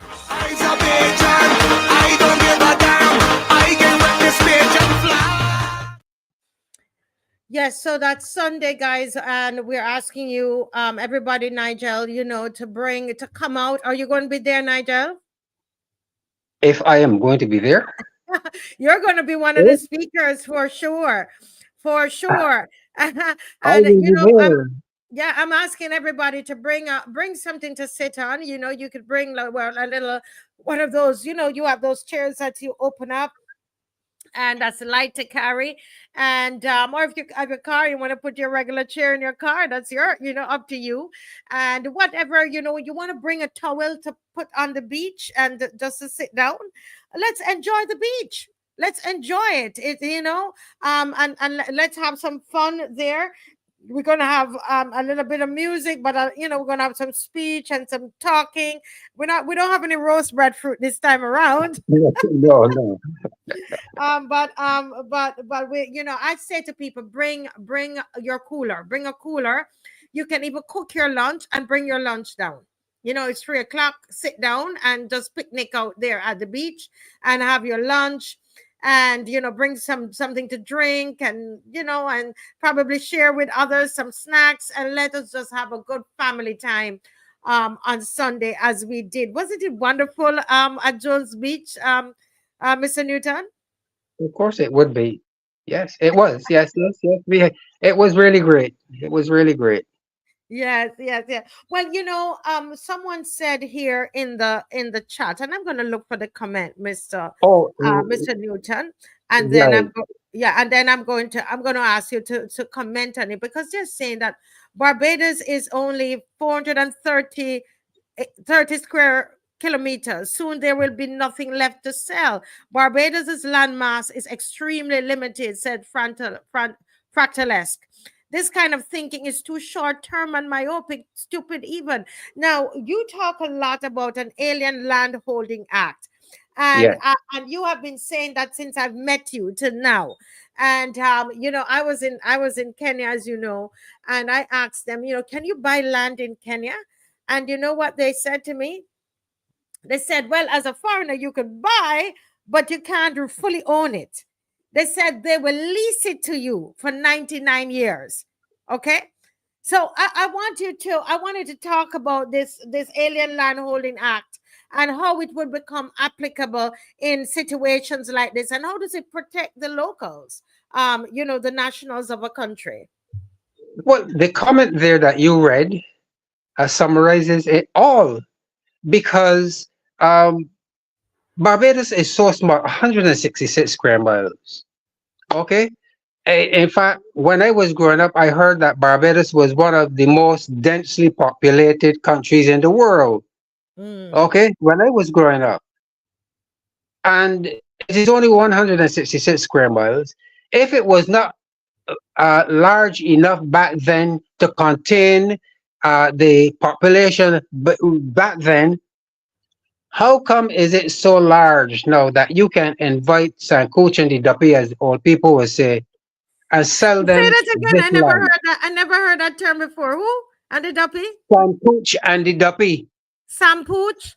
Yes, so that's Sunday, guys, and we're asking you, everybody, Nigel, to come out. Are you going to be there, Nigel? If I am going to be there, you're going to be one of the speakers for sure, and I'm asking everybody to bring something to sit on. You could bring a little one of those. You have those chairs that you open up. And that's light to carry, and or if you have your car, you want to put your regular chair in your car, that's up to you. And whatever, you want to bring a towel to put on the beach and just to sit down. Let's enjoy the beach. Let's enjoy it. And let's have some fun there. We're going to have a little bit of music, but we're going to have some speech and some talking. We don't have any roast breadfruit this time around. No. But we, I say to people, bring your cooler, bring a cooler. You can even cook your lunch and bring your lunch down. It's 3 o'clock. Sit down and just picnic out there at the beach and have your lunch. And bring something to drink, and and probably share with others some snacks, and let us just have a good family time on Sunday, as we did. Wasn't it wonderful at Jones Beach, Mr. Newton? Of course it would be. Yes, it was. Yes. It was really great. It was really great. Yes. Well, someone said here in the chat, and I'm going to look for the comment, Mr. Newton, and then I'm going to ask you to comment on it, because they're saying that Barbados is only 430 square kilometers. Soon there will be nothing left to sell. Barbados's landmass is extremely limited, said Fractalesque. This kind of thinking is too short-term and myopic, stupid even. Now, you talk a lot about an Alien Land Holding Act. And you have been saying that since I've met you till now. And, I was in Kenya, as you know, and I asked them, can you buy land in Kenya? And you know what they said to me? They said, well, as a foreigner, you could buy, but you can't fully own it. They said they will lease it to you for 99 years. Okay. So I wanted to talk about this Alien Land Holding Act and how it will become applicable in situations like this, and how does it protect the locals, the nationals of a country. Well, the comment there that you read summarizes it all, because Barbados is so small, 166 square miles. Okay. In fact, when I was growing up, I heard that Barbados was one of the most densely populated countries in the world. Okay. When I was growing up, and it is only 166 square miles. If it was not large enough back then to contain the population back then, how come is it so large now that you can invite Sankuch and the Duppy, as old people will say, and sell them? Say that again. I never heard that term before. Who? And the Duppy? Sankuch and the Duppy. Samkuch?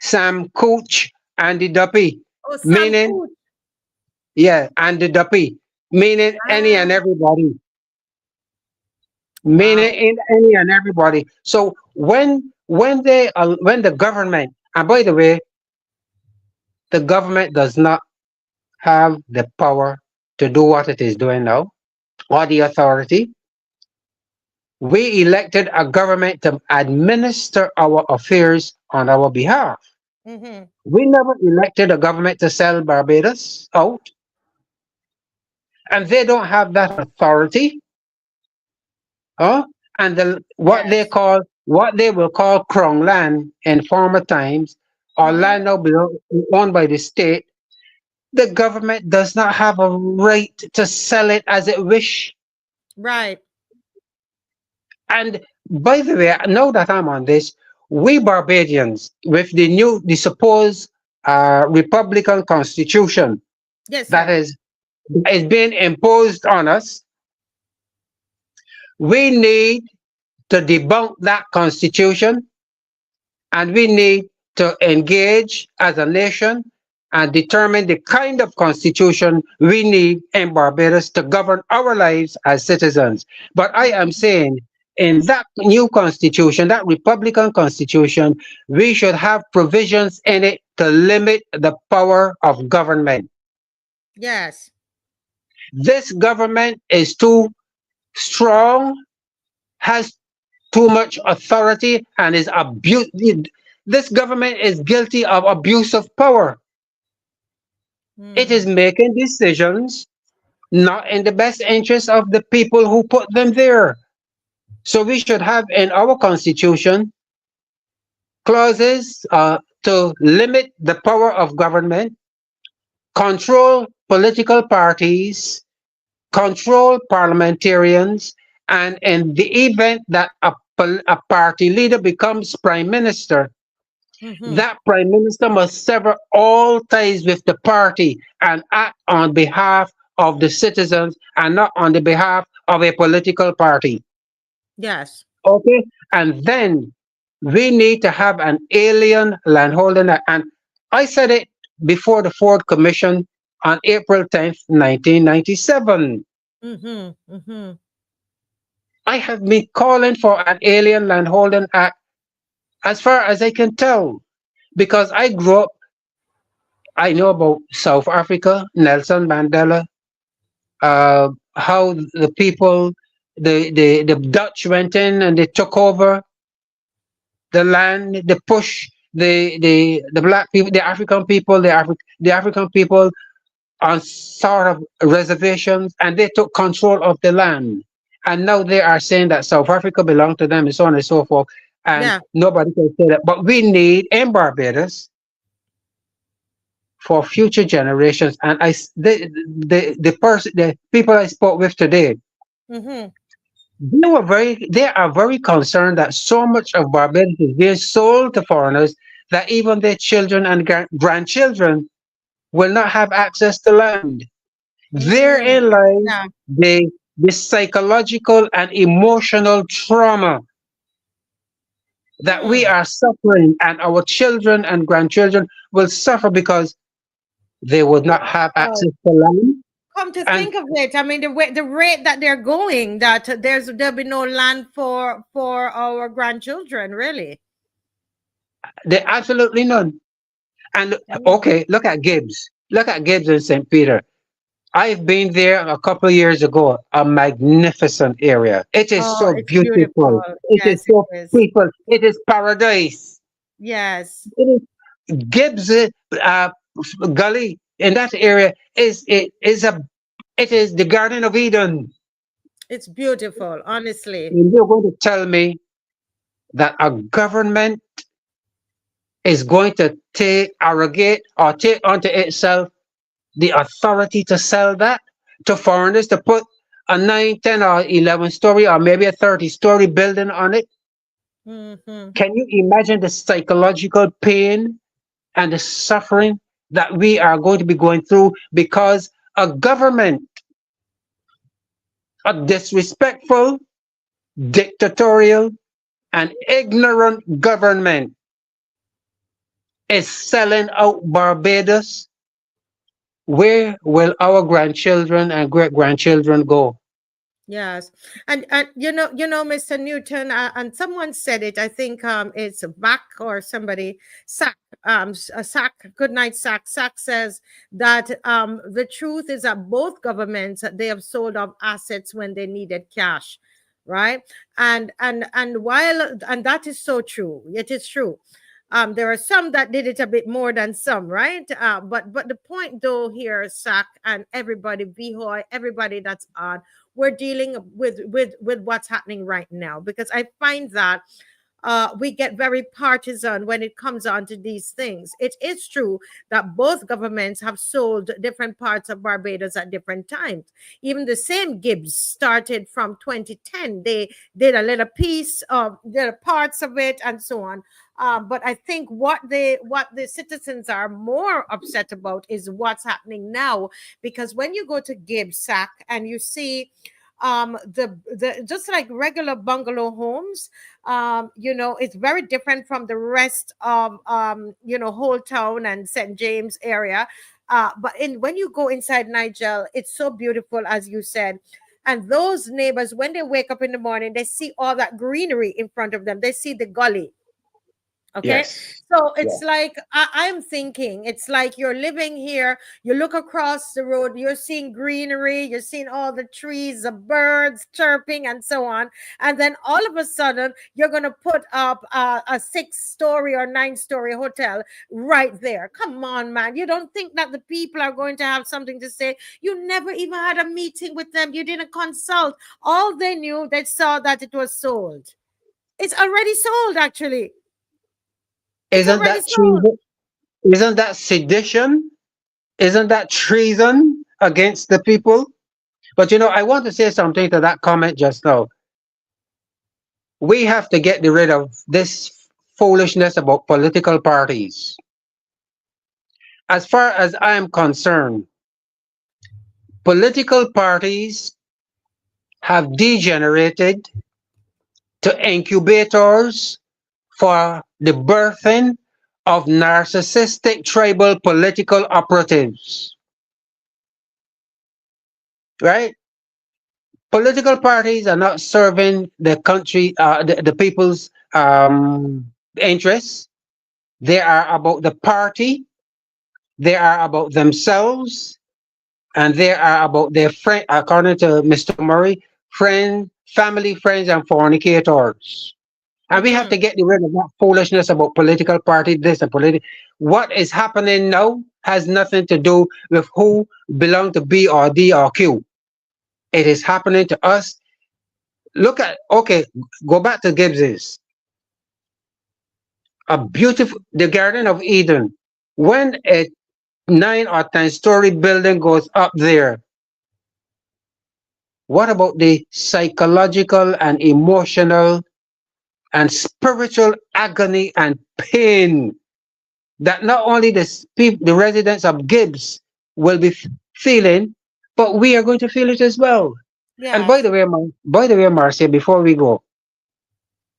Samkuch and the Duppy. Oh, meaning, yeah, and the Duppy. Meaning any and everybody. Meaning any and everybody. So when the government, and by the way, the government does not have the power to do what it is doing now, or the authority. We elected a government to administer our affairs on our behalf. Mm-hmm. We never elected a government to sell Barbados out, and they don't have that authority. Huh? And Yes. what they will call crown land in former times, or Mm-hmm. land now owned by the state, the government does not have a right to sell it as it wish. Right. And by the way, now that I'm on this, we Barbadians, with the supposed Republican Constitution Yes, that sir. is being imposed on us, we need to debunk that Constitution, and we need to engage as a nation and determine the kind of constitution we need in Barbados to govern our lives as citizens. But I am saying, in that new constitution, that Republican constitution, we should have provisions in it to limit the power of government. Yes. This government is too strong, has too much authority, and is abuse. This government is guilty of abuse of power. It is making decisions not in the best interest of the people who put them there. So we should have in our constitution clauses to limit the power of government, control political parties, control parliamentarians, and in the event that a party leader becomes prime minister, Mm-hmm. that prime minister must sever all ties with the party and act on behalf of the citizens and not on the behalf of a political party. Yes. Okay? And then we need to have an alien landholding act. And I said it before the Ford Commission on April 10th, 1997. Mm-hmm. Mm-hmm. I have been calling for an alien landholding act as far as I can tell, because I grew up, I know about South Africa, Nelson Mandela, how the people, the Dutch went in and they took over the land, they pushed the black people, the African people, the African people on sort of reservations, and they took control of the land. And now they are saying that South Africa belonged to them and so on and so forth. And Yeah. nobody can say that. But we need in Barbados for future generations. And the people I spoke with today, Mm-hmm. they are very concerned that so much of Barbados is being sold to foreigners that even their children and grandchildren will not have access to land. Therein lies Yeah. the psychological and emotional trauma that we are suffering, and our children and grandchildren will suffer because they would not have access to land. Come to And think of it, I mean, the rate that they're going, that there'll be no land for our grandchildren, really. they absolutely none. And okay, look at Gibbs. Look at Gibbs in St. Peter. I've been there a couple of years ago. A magnificent area. It is Oh, so it's beautiful. beautiful. It is Yes, it so is. peaceful. It is paradise. Yes. It is Gibbs Gully in that area it is the Garden of Eden. It's beautiful, honestly. And you're going to tell me that a government is going to arrogate or take unto itself the authority to sell that to foreigners, to put a 9, 10, or 11-story or maybe a 30-story building on it? Mm-hmm. Can you imagine the psychological pain and the suffering that we are going to be going through because a government, a disrespectful, dictatorial, and ignorant government is selling out Barbados? Where will our grandchildren and great grandchildren go? Yes, and Mr. Newton, and someone said it. I think it's Back or somebody. Sack, Sack. Good night, Sack. Sack says that the truth is that both governments, they have sold off assets when they needed cash, right? And while, and that is so true. It is true. There are some that did it a bit more than some, right? But the point though here, Sack and everybody, Vihoy, everybody that's on, we're dealing with what's happening right now, because I find that we get very partisan when it comes on to these things. It is true that both governments have sold different parts of Barbados at different times. Even the same Gibbs started from 2010. They did a little piece of the parts of it and so on. But I think what the citizens are more upset about is what's happening now, because when you go to Gibbs, Sack, and you see the just like regular bungalow homes, it's very different from the rest of Holetown and St. James area. But when you go inside Nigel, it's so beautiful, as you said. And those neighbors, when they wake up in the morning, they see all that greenery in front of them. They see the gully. Okay. Yes. So it's like I'm thinking, it's like you're living here, you look across the road, you're seeing greenery, you're seeing all the trees, the birds chirping, and so on. And then all of a sudden, you're going to put up a 6-story or 9-story hotel right there. Come on, man. You don't think that the people are going to have something to say? You never even had a meeting with them. You didn't consult. All they knew, they saw that it was sold. It's already sold, actually. Isn't that treason? Isn't that sedition? Isn't that treason against the people? But I want to say something to that comment just now. We have to get rid of this foolishness about political parties. As far as I am concerned, political parties have degenerated to incubators for the birthing of narcissistic tribal political operatives. Right? Political parties are not serving the country, the people's interests. They are about the party. They are about themselves. And they are about their friend, according to Mr. Murray, family, friends, and fornicators. And we have to get rid of that foolishness about political party, this and political. What is happening now has nothing to do with who belong to B or D or Q. It is happening to us. Go back to Gibbs's. The Garden of Eden. When a 9 or 10-story building goes up there, what about the psychological and emotional and spiritual agony and pain that not only the residents of Gibbs will be feeling, but we are going to feel it as well. Yes. And by the way, Marcia, before we go.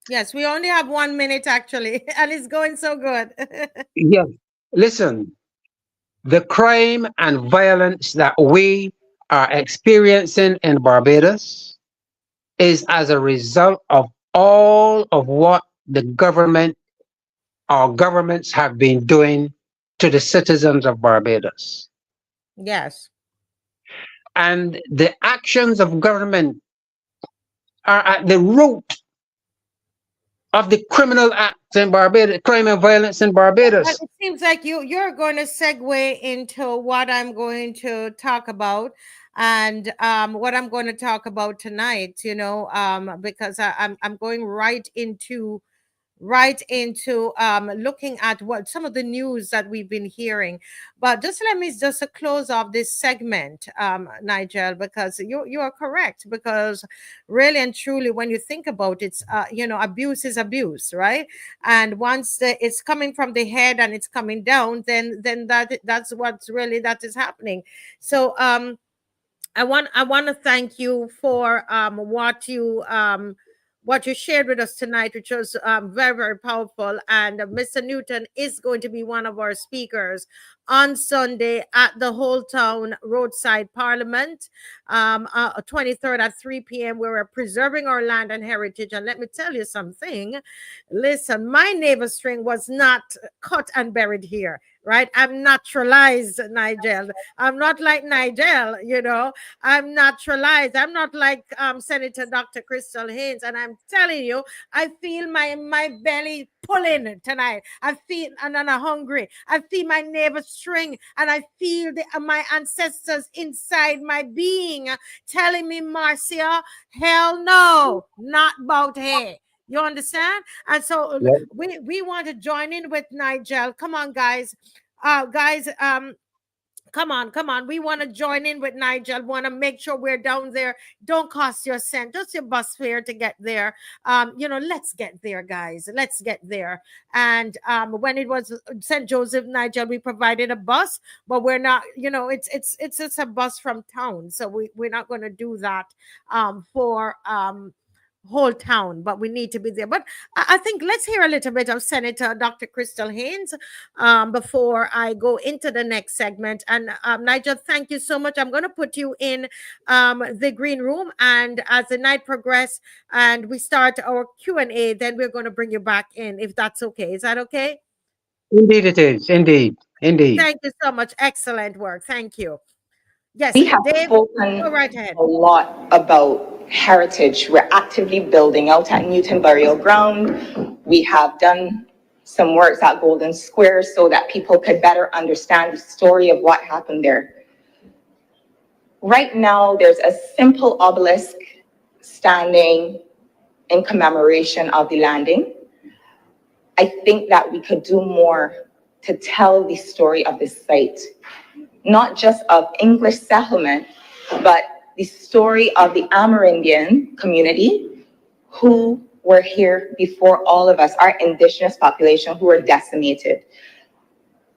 Yes, we only have 1 minute actually, and it's going so good. Yes. Listen, the crime and violence that we are experiencing in Barbados is as a result of all of what the government or governments have been doing to the citizens of Barbados. Yes. And the actions of government are at the root of the criminal acts in Barbados, crime and violence in Barbados. It seems like you're going to segue into what I'm going to talk about. And what I'm going to talk about tonight, because I'm going right into looking at what some of the news that we've been hearing. But let me close off this segment, Nigel, because you are correct, because really and truly, when you think about it, abuse is abuse, right? And once it's coming from the head and it's coming down, then that's what's really that is happening. So I want to thank you for what you shared with us tonight, which was very, very powerful. And Mr. Newton is going to be one of our speakers on Sunday at the Holetown Roadside Parliament, 23rd at 3 p.m. We're preserving our land and heritage. And let me tell you something. Listen, my navel string was not cut and buried here, right? I'm naturalized, Nigel. I'm not like Nigel, you know. I'm naturalized. I'm not like Senator Dr. Crystal Haynes. And I'm telling you, I feel my belly pulling tonight. I feel, and I'm hungry. I feel my navel string, and I feel my ancestors inside my being telling me, Marcia, hell no, not BOUT here. You understand? And so Yeah. we want to join in with Nigel. Come on, guys. Come on. We want to join in with Nigel. Want to make sure we're down there. Don't cost your cent. Just your bus fare to get there. Let's get there, guys. Let's get there. And when it was St. Joseph, Nigel, we provided a bus, but we're not, it's just a bus from town. So we're not going to do that for Holetown, but we need to be there. But I think let's hear a little bit of Senator Dr. Crystal Haynes before I go into the next segment. And Nigel, thank you so much. I'm going to put you in the green room, and as the night progresses and we start our Q&A, then we're going to bring you back in, if that's okay. Is that okay? Indeed it is. Indeed. Thank you so much. Excellent work. Thank you. Yes, we have Dave, spoken go right ahead. a lot about heritage. We're actively building out at Newton Burial Ground. We have done some works at Golden Square so that people could better understand the story of what happened there. Right now, there's a simple obelisk standing in commemoration of the landing. I think that we could do more to tell the story of this site, not just of English settlement, but the story of the Amerindian community who were here before all of us, our indigenous population who were decimated.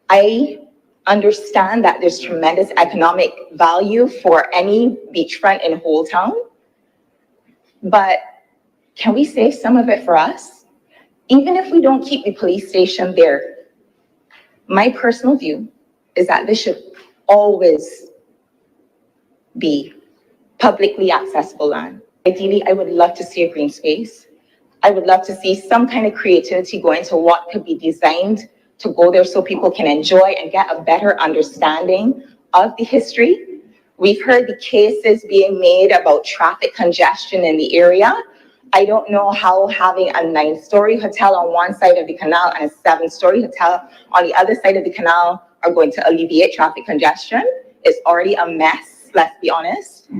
I understand that there's tremendous economic value for any beachfront in Holetown, but can we save some of it for us? Even if we don't keep the police station there, my personal view is that this should always be publicly accessible land. Ideally, I would love to see a green space. I would love to see some kind of creativity go into what could be designed to go there so people can enjoy and get a better understanding of the history. We've heard the cases being made about traffic congestion in the area. I don't know how having a 9-story hotel on one side of the canal and a 7-story hotel on the other side of the canal are going to alleviate traffic congestion. It's already a mess, let's be honest.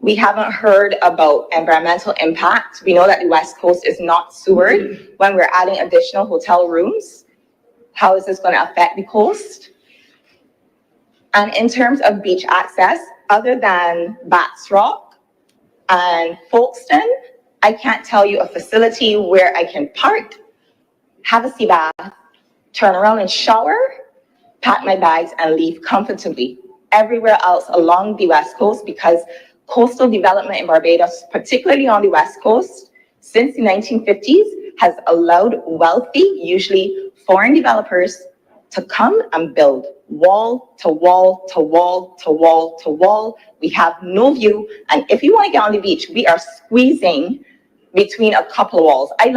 We haven't heard about environmental impact. We know that the West Coast is not sewered. When we're adding additional hotel rooms, how is this going to affect the coast? And in terms of beach access, other than Bats Rock and Folkestone, I can't tell you a facility where I can park, have a sea bath, turn around and shower, pack my bags, and leave comfortably. Everywhere else along the West Coast, because coastal development in Barbados, particularly on the West Coast, since the 1950s, has allowed wealthy, usually foreign developers, to come and build wall to wall to wall to wall to wall. We have no view, and if you want to get on the beach, we are squeezing between a couple of walls. I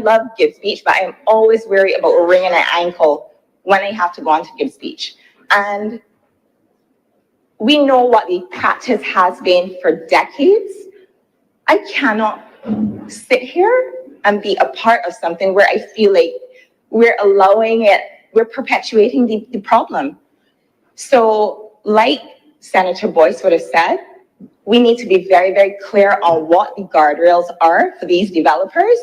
love Gibbs Beach, but I am always wary about wringing an ankle when I have to go on to Gibbs Beach. And we know what the practice has been for decades. I cannot sit here and be a part of something where I feel like we're allowing it, we're perpetuating the problem. So like Senator Boyce would have said, we need to be very, very clear on what the guardrails are for these developers.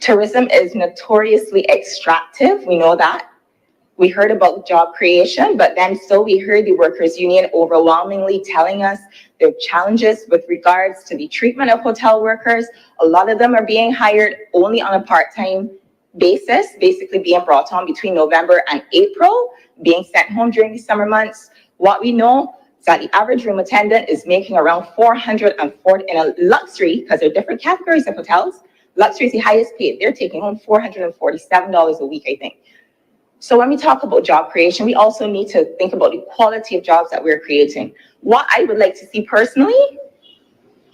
Tourism is notoriously extractive, we know that. We heard about job creation, but then still we heard the workers' union overwhelmingly telling us their challenges with regards to the treatment of hotel workers. A lot of them are being hired only on a part-time basis, basically being brought on between November and April, being sent home during the summer months. What we know is that the average room attendant is making around $440 in a luxury, because there are different categories of hotels. Luxury is the highest paid. They're taking home $447 a week, I think. So when we talk about job creation, we also need to think about the quality of jobs that we're creating. What I would like to see personally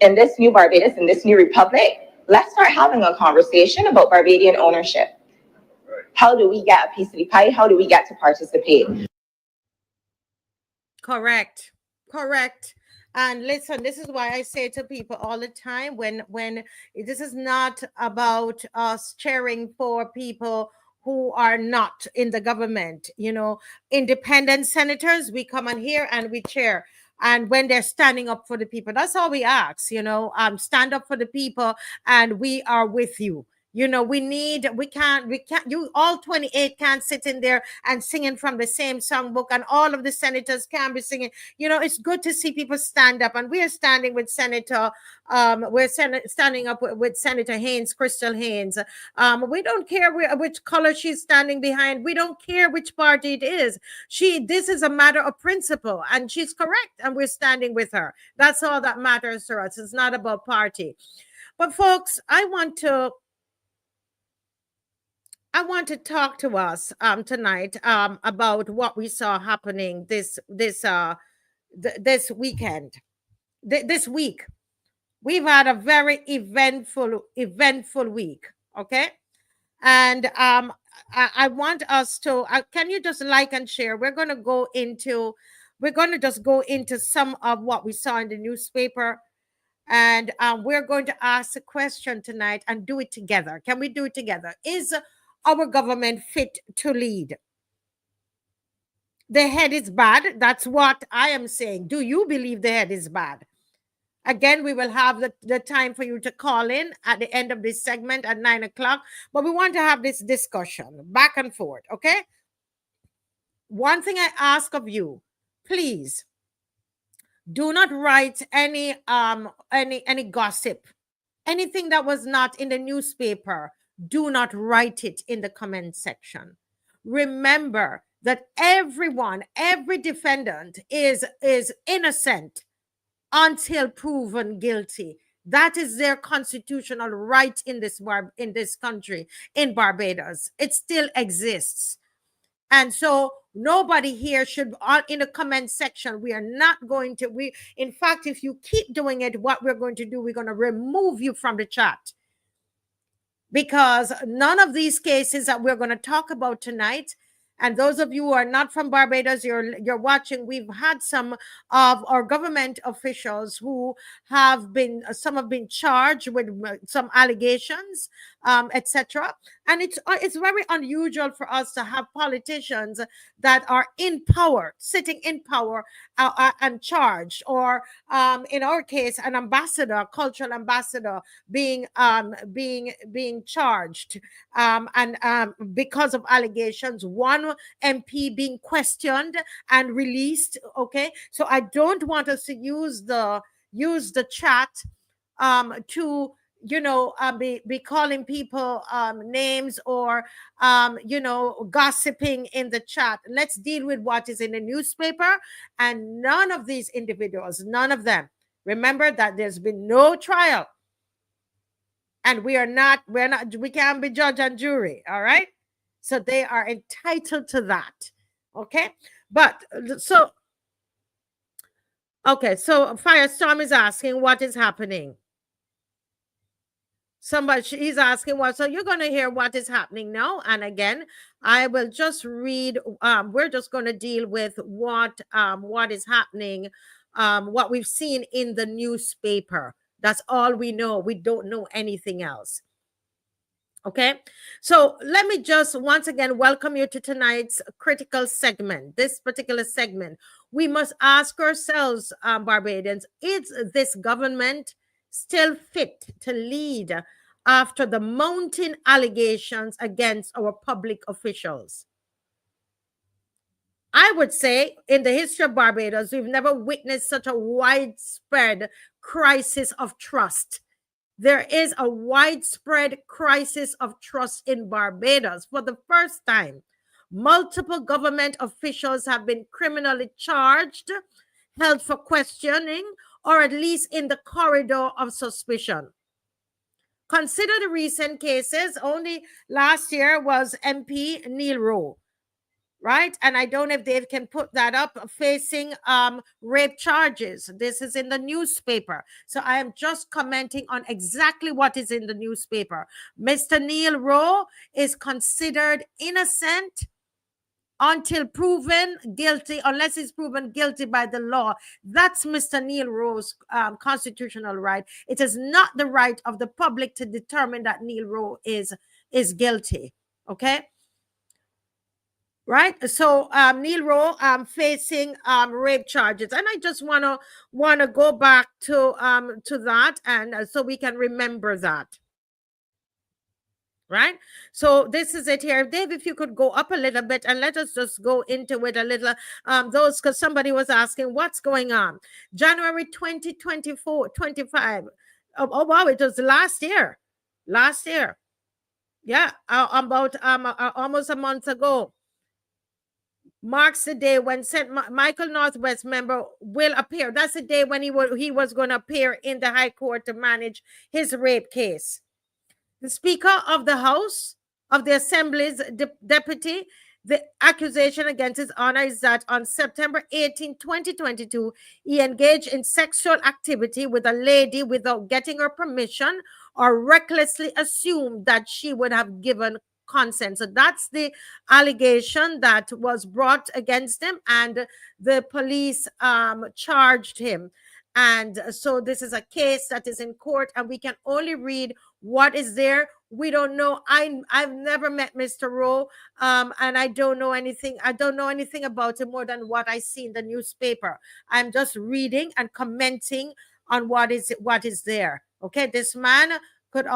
in this new Barbados, in this new republic, let's start having a conversation about Barbadian ownership. How do we get a piece of the pie? How do we get to participate? Correct. Correct. And listen, this is why I say to people all the time, when this is not about us cheering for people who are not in the government, you know, independent senators, we come on here and we cheer. And when they're standing up for the people, that's all we ask, you know, stand up for the people and we are with you. You know, we can't, you all 28 can't sit in there and singing from the same songbook, and all of the senators can be singing. You know, it's good to see people stand up, and we are standing with Senator, standing up with Senator Haynes, Crystal Haynes. We don't care which color she's standing behind. We don't care which party it is. This is a matter of principle, and she's correct, and we're standing with her. That's all that matters to us. It's not about party. But folks, I want to talk to us tonight about what we saw happening this weekend. This week, we've had a very eventful week. Okay, and I want us to. Can you just like and share? We're going to just go into some of what we saw in the newspaper. And we're going to ask a question tonight and do it together. Can we do it together? Is our government fit to lead? The head is bad. That's what I am saying. Do you believe the head is bad? Again, we will have the time for you to call in at the end of this segment at 9 o'clock. But we want to have this discussion back and forth, okay? One thing I ask of you, please, do not write any gossip. Anything that was not in the newspaper, do not write it in the comment section. Remember that every defendant is innocent until proven guilty. That is their constitutional right in this country, in Barbados. It still exists. And so nobody here should, in the comment section, we are not going to, in fact, if you keep doing it, what we're going to do, we're going to remove you from the chat. Because none of these cases that we're going to talk about tonight, and those of you who are not from Barbados, you're watching, we've had some of our government officials who have been charged with some allegations, etc. And it's very unusual for us to have politicians that are in power, sitting in power and charged, or in our case, an ambassador, cultural ambassador, being charged, and because of allegations, one MP being questioned and released. Okay, so I don't want us to use the chat to be calling people names, or gossiping in the chat. Let's deal with what is in the newspaper, and none of these individuals, none of them, remember that there's been no trial, and we can't be judge and jury. All right, so they are entitled to that. Okay, but so Firestorm is asking what is happening. He's asking what. So you're going to hear what is happening now. And again, I will just read. We're just going to deal with what is happening, what we've seen in the newspaper. That's all we know. We don't know anything else. Okay, so let me just once again welcome you to tonight's critical segment. This particular segment, we must ask ourselves, Barbadians, is this government still fit to lead after the mounting allegations against our public officials? I would say in the history of Barbados, we've never witnessed such a widespread crisis of trust. There is a widespread crisis of trust in Barbados. For the first time, multiple government officials have been criminally charged, held for questioning, or at least in the corridor of suspicion. Consider the recent cases. Only last year was MP Neil Rowe. right? And I don't know if Dave can put that up, facing rape charges. This is in the newspaper. So I am just commenting on exactly what is in the newspaper. Mr. Neil Rowe is considered innocent until proven guilty, unless he's proven guilty by the law. That's Mr. Neil Rowe's constitutional right. It is not the right of the public to determine that Neil Rowe is guilty. Okay. Right. So Neil Rowe facing rape charges, and I just wanna go back to that, and so we can remember that. Right. So this is it here. Dave, if you could go up a little bit and let us just go into it a little. Those, because somebody was asking what's going on. January 2024, 25. Oh wow, it was last year. Last year. Yeah, about almost a month ago. Marks the day when St. Michael Northwest member will appear. That's the day when he was going to appear in the High Court to manage his rape case. The Speaker of the House of the Assembly's deputy, the accusation against His Honor is that on September 18, 2022, he engaged in sexual activity with a lady without getting her permission or recklessly assumed that she would have given consent. So that's the allegation that was brought against him, and the police charged him. And so this is a case that is in court, and we can only read what is there. We don't know. I've never met Mr. Rowe, and I don't know anything. I don't know anything about him more than what I see in the newspaper. I'm just reading and commenting on what is there. Okay, this man could,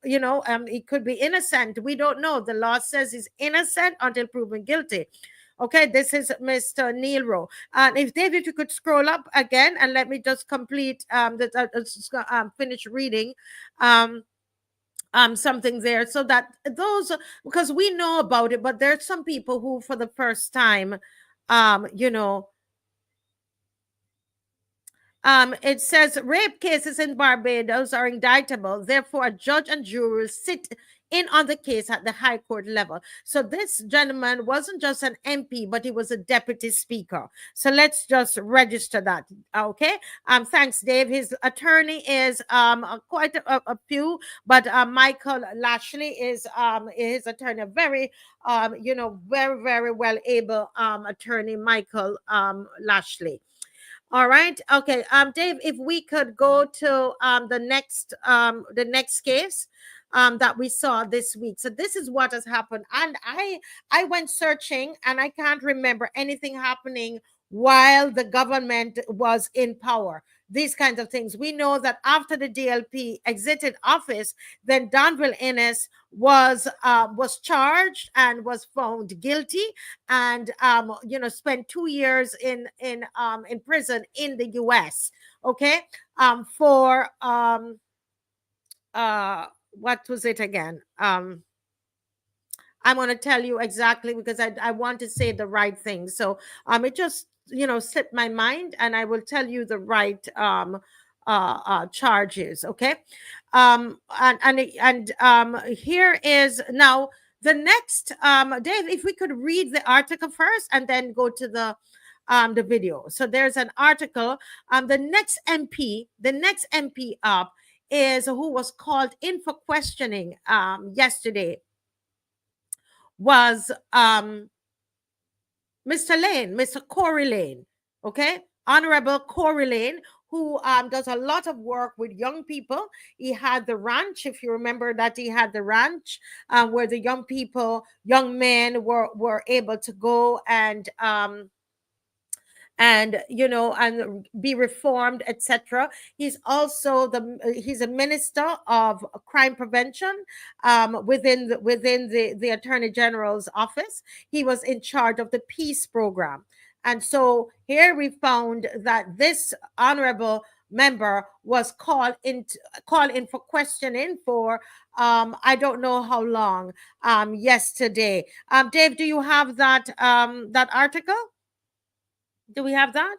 he could be innocent. We don't know. The law says he's innocent until proven guilty. Okay, this is Mr. Neil Rowe. And if David, you could scroll up again and let me just complete finish reading something there, so that those, because we know about it, but there's some people who for the first time, it says rape cases in Barbados are indictable. Therefore, a judge and jury will sit in on the case at the High Court level. So this gentleman wasn't just an MP, but he was a deputy speaker. So let's just register that. Okay. Thanks, Dave. His attorney is quite a few, but Michael Lashley is his attorney. Very very, very well able attorney, Michael Lashley. All right. Okay. Dave, if we could go to the next case that we saw this week. So this is what has happened. And I went searching and I can't remember anything happening while the government was in power. These kinds of things. We know that after the DLP exited office, then Donville Innes was charged and was found guilty, and spent 2 years in prison in the US. Okay, for what was it again? I'm going to tell you exactly, because I want to say the right thing. So it just slipped my mind, and I will tell you the right charges. Okay, and here is now the next. Dave, if we could read the article first and then go to the video. So there's an article. The next MP up is who was called in for questioning yesterday was Mr. Lane, Mr. Corey Lane, okay? Honorable Corey Lane, who does a lot of work with young people. He had the ranch, if you remember that he had the ranch where the young men were able to go and be reformed, etc. He's also he's a minister of crime prevention within the Attorney General's office. He was in charge of the peace program, and so here we found that this honorable member was called in for questioning for I don't know how long yesterday. Dave, do you have that article? Do we have that?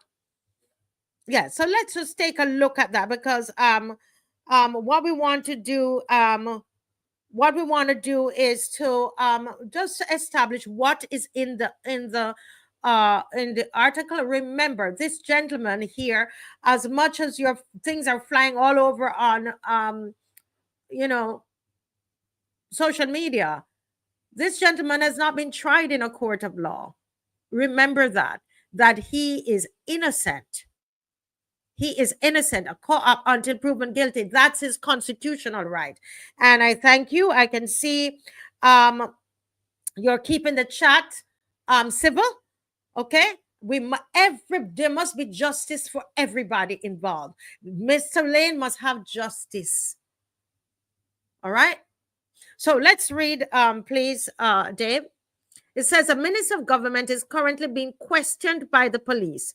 Yeah, so let's just take a look at that, because what we want to do what we want to do is to just establish what is in the article. Remember, this gentleman here, as much as your things are flying all over on social media, this gentleman has not been tried in a court of law. Remember that he is innocent. He is innocent until proven guilty. That's his constitutional right. And I thank you. I can see you're keeping the chat civil. Okay. There must be justice for everybody involved. Mr. Lane must have justice. All right. So let's read, please, Dave. It says a minister of government is currently being questioned by the police.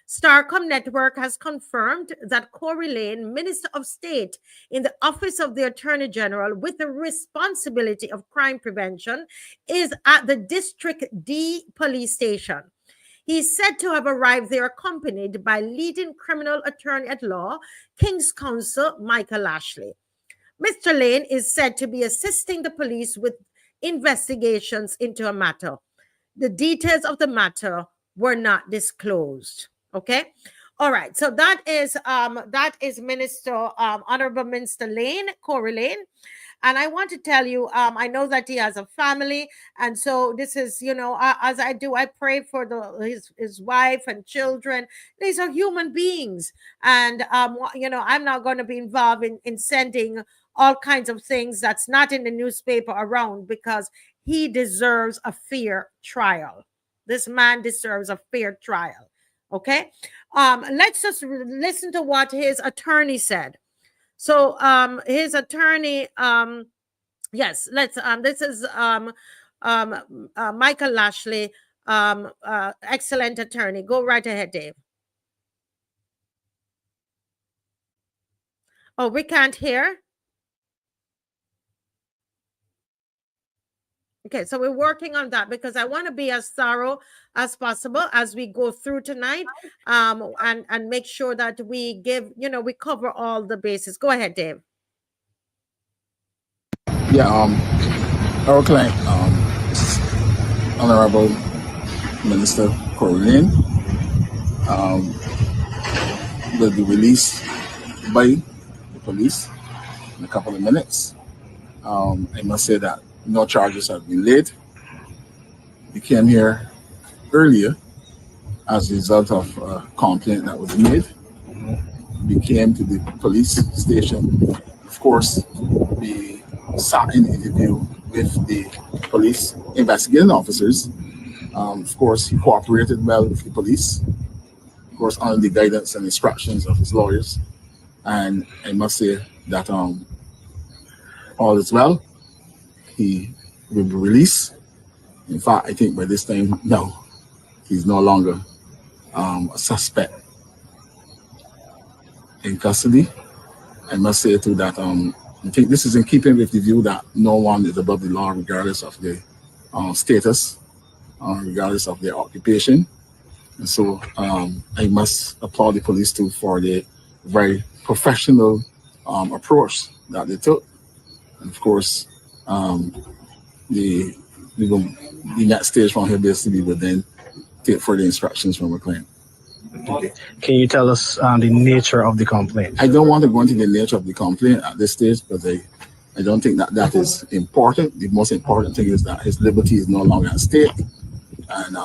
Starcom Network has confirmed that Corey Lane, Minister of State in the Office of the Attorney General with the responsibility of crime prevention, is at the District D police station. He's said to have arrived there accompanied by leading criminal attorney at law, King's Counsel Michael Ashley. Mr. Lane is said to be assisting the police with investigations into a matter. The details of the matter were not disclosed. Okay. All right. So that is Minister, Honorable Minister Lane, Corey Lane. And I want to tell you, I know that he has a family. And so this is, as I do, I pray for his wife and children. These are human beings. And, I'm not going to be involved in sending all kinds of things that's not in the newspaper around, because he deserves a fair trial. This man deserves a fair trial. Okay. Let's just listen to what his attorney said. So his attorney, yes, let's this is Michael Ashley, excellent attorney. Go right ahead, Dave. Oh, we can't hear. Okay, so we're working on that, because I want to be as thorough as possible as we go through tonight, and make sure that we we cover all the bases. Go ahead, Dave. Yeah, our client, Honorable Minister Corey Lane, will be released by the police in a couple of minutes. I must say that no charges have been laid. He came here earlier as a result of a complaint that was made. We came to the police station. Of course, we sat in interview with the police investigating officers. Of course, he cooperated well with the police, of course, under the guidance and instructions of his lawyers. And I must say that all is well. He will be released. In fact, I think by this time now, he's no longer a suspect in custody. I must say too that I think this is in keeping with the view that no one is above the law, regardless of their status, regardless of their occupation. And so I must applaud the police too for the very professional approach that they took. And of course, the next stage from here basically would then take further instructions from a client. Okay. Can you tell us the nature of the complaint? I don't want to go into the nature of the complaint at this stage, because I don't think that is important. The most important thing is that his liberty is no longer at stake, and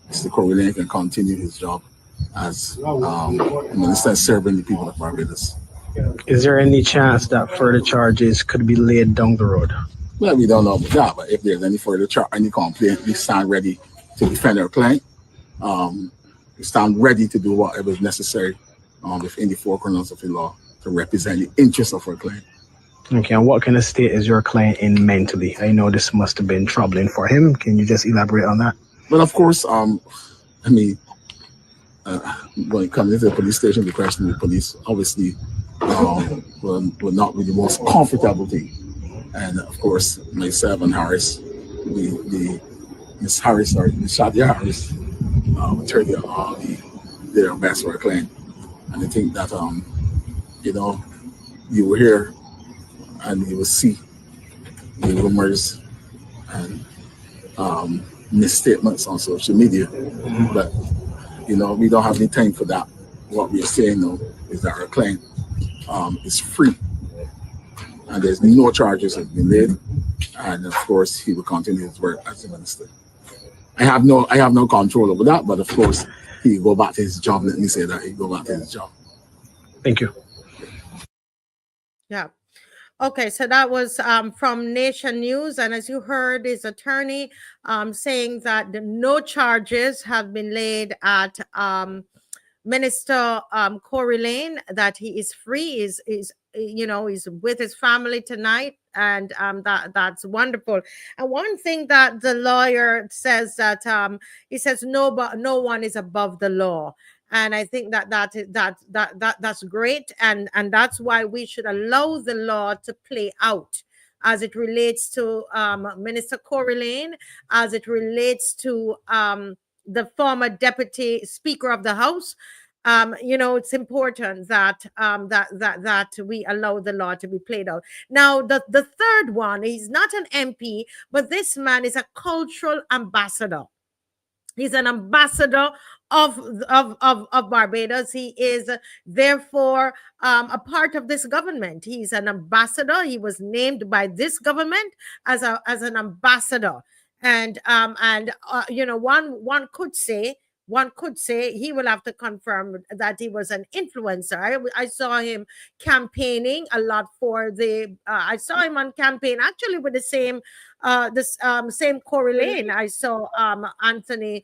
Mr. Corey Lane can continue his job as minister serving the people of Barbados. Is there any chance that further charges could be laid down the road? Well, we don't know about that, but if there's any further any complaint, we stand ready to defend our client. We stand ready to do whatever is necessary within the four corners of the law to represent the interests of our client. Okay, and what kind of state is your client in mentally? I know this must have been troubling for him. Can you just elaborate on that? Well, of course, when it comes into the police station, the question of the police obviously will not be the most comfortable thing. And of course, myself and Harris, Miss Harris or Miss Shadia Harris, attorney, did our best for our client. And I think that you will hear and you will see the rumors and misstatements on social media. But we don't have any time for that. What we're saying now is that our client is free, and there's no charges have been laid, and of course he will continue his work as a minister. I have no control over that, but of course he go back to his job. Let me say that he go back to his job. Thank you. Yeah. Okay, so that was from Nation News, and as you heard, his attorney saying that no charges have been laid at Minister Corey Lane, that he is free, is he's with his family tonight, and that's wonderful. And one thing that the lawyer says that he says no one is above the law. And I think that's great, and that's why we should allow the law to play out as it relates to Minister Corey Lane, as it relates to the former Deputy Speaker of the House. It's important that that we allow the law to be played out. Now, the third one, he's not an MP, but this man is a cultural ambassador. He's an ambassador of Barbados. He is therefore a part of this government. He's an ambassador. He was named by this government as an ambassador. And one could say he will have to confirm that he was an influencer. I saw him campaigning a lot for I saw him on campaign actually with the same same Corey Lane. I saw Anthony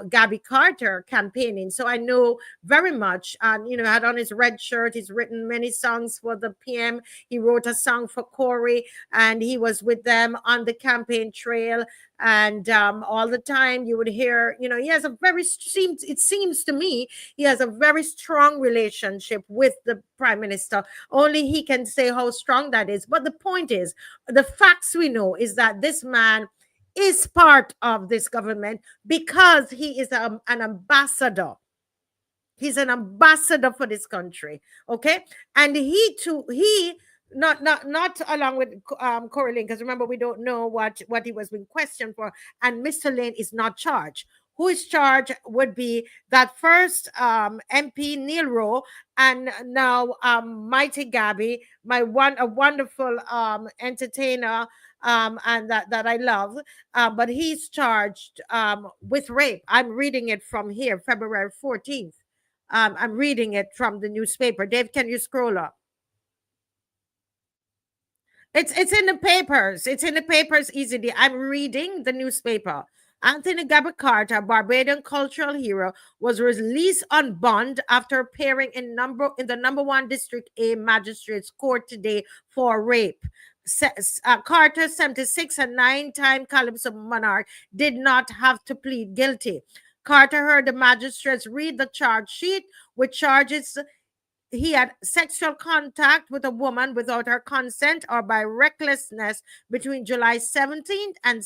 Gabby Carter campaigning. So I know very much, had on his red shirt. He's written many songs for the PM. He wrote a song for Corey, and he was with them on the campaign trail. And all the time you would hear, he has it seems to me, he has a very strong relationship with the Prime Minister. Only he can say how strong that is. But the point is, the facts we know is that this man is part of this government because he is an ambassador. He's an ambassador for this country. Okay. And he not along with Corey Lane, because remember, we don't know what he was being questioned for, and Mr. Lane is not charged. Who is charged would be that first MP Neil Rowe, and now Mighty Gabby, a wonderful entertainer, and that I love, but he's charged with rape. I'm reading it from here, February 14th. I'm reading it from the newspaper. Dave, can you scroll up? It's in the papers. It's in the papers easily. I'm reading the newspaper. Anthony Gabby Carter, Barbadian cultural hero, was released on bond after appearing in the number 1 District A Magistrates Court today for rape. Carter, 76 and 9-time Calypso monarch, did not have to plead guilty. Carter heard the magistrates read the charge sheet, with charges he had sexual contact with a woman without her consent or by recklessness between July 17th and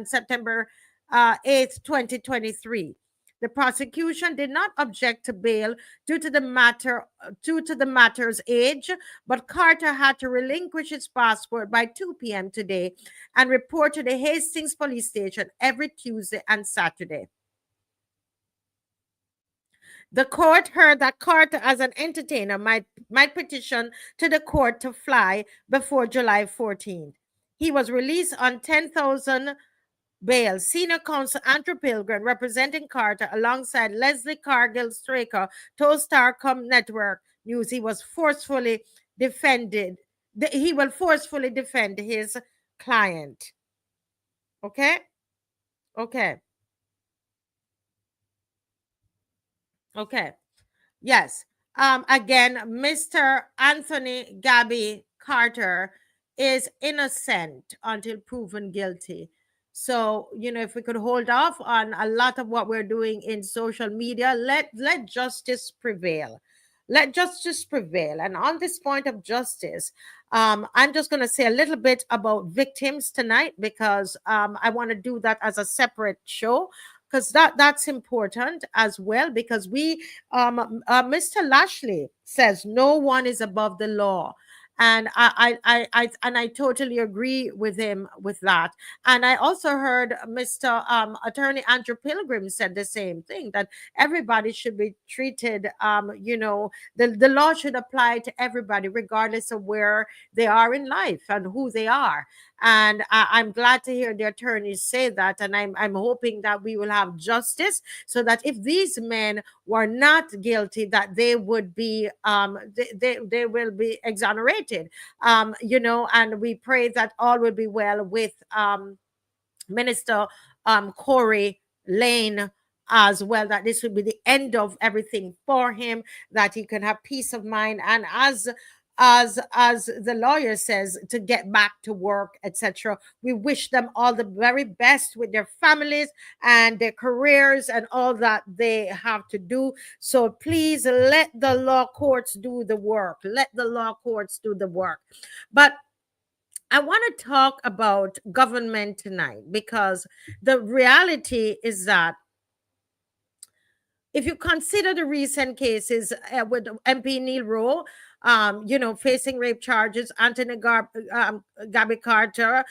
September 8th, 2023. The prosecution did not object to bail due to the matter's age, but Carter had to relinquish his passport by 2 p.m. today and report to the Hastings police station every Tuesday and Saturday. The court heard that Carter, as an entertainer, might petition to the court to fly before July 14th. He was released on $10,000 bail. Senior counsel Andrew Pilgrim, representing Carter alongside Leslie Cargill-Straker, told Starcom Network News he was forcefully defended. He will forcefully defend his client. Okay? Okay. Okay. Yes. Again, Mr. Anthony Gabby Carter is innocent until proven guilty. So, if we could hold off on a lot of what we're doing in social media, let justice prevail. Let justice prevail. And on this point of justice, I'm just going to say a little bit about victims tonight, because I want to do that as a separate show, because that's important as well, because we Mr. Lashley says no one is above the law. And I totally agree with him with that. And I also heard Mr. Attorney Andrew Pilgrim said the same thing, that everybody should be treated, the law should apply to everybody regardless of where they are in life and who they are. And I'm glad to hear the attorneys say that, and I'm hoping that we will have justice, so that if these men were not guilty, that they would be they will be exonerated. And we pray that all will be well with Minister Corey Lane as well, that this will be the end of everything for him, that he can have peace of mind, and as the lawyer says, to get back to work, etc. We wish them all the very best with their families and their careers and all that they have to do. So please let the law courts do the work. Let the law courts do the work. But I want to talk about government tonight, because the reality is that if you consider the recent cases with MP Neil Rowe, facing rape charges, Anthony Gabby Carter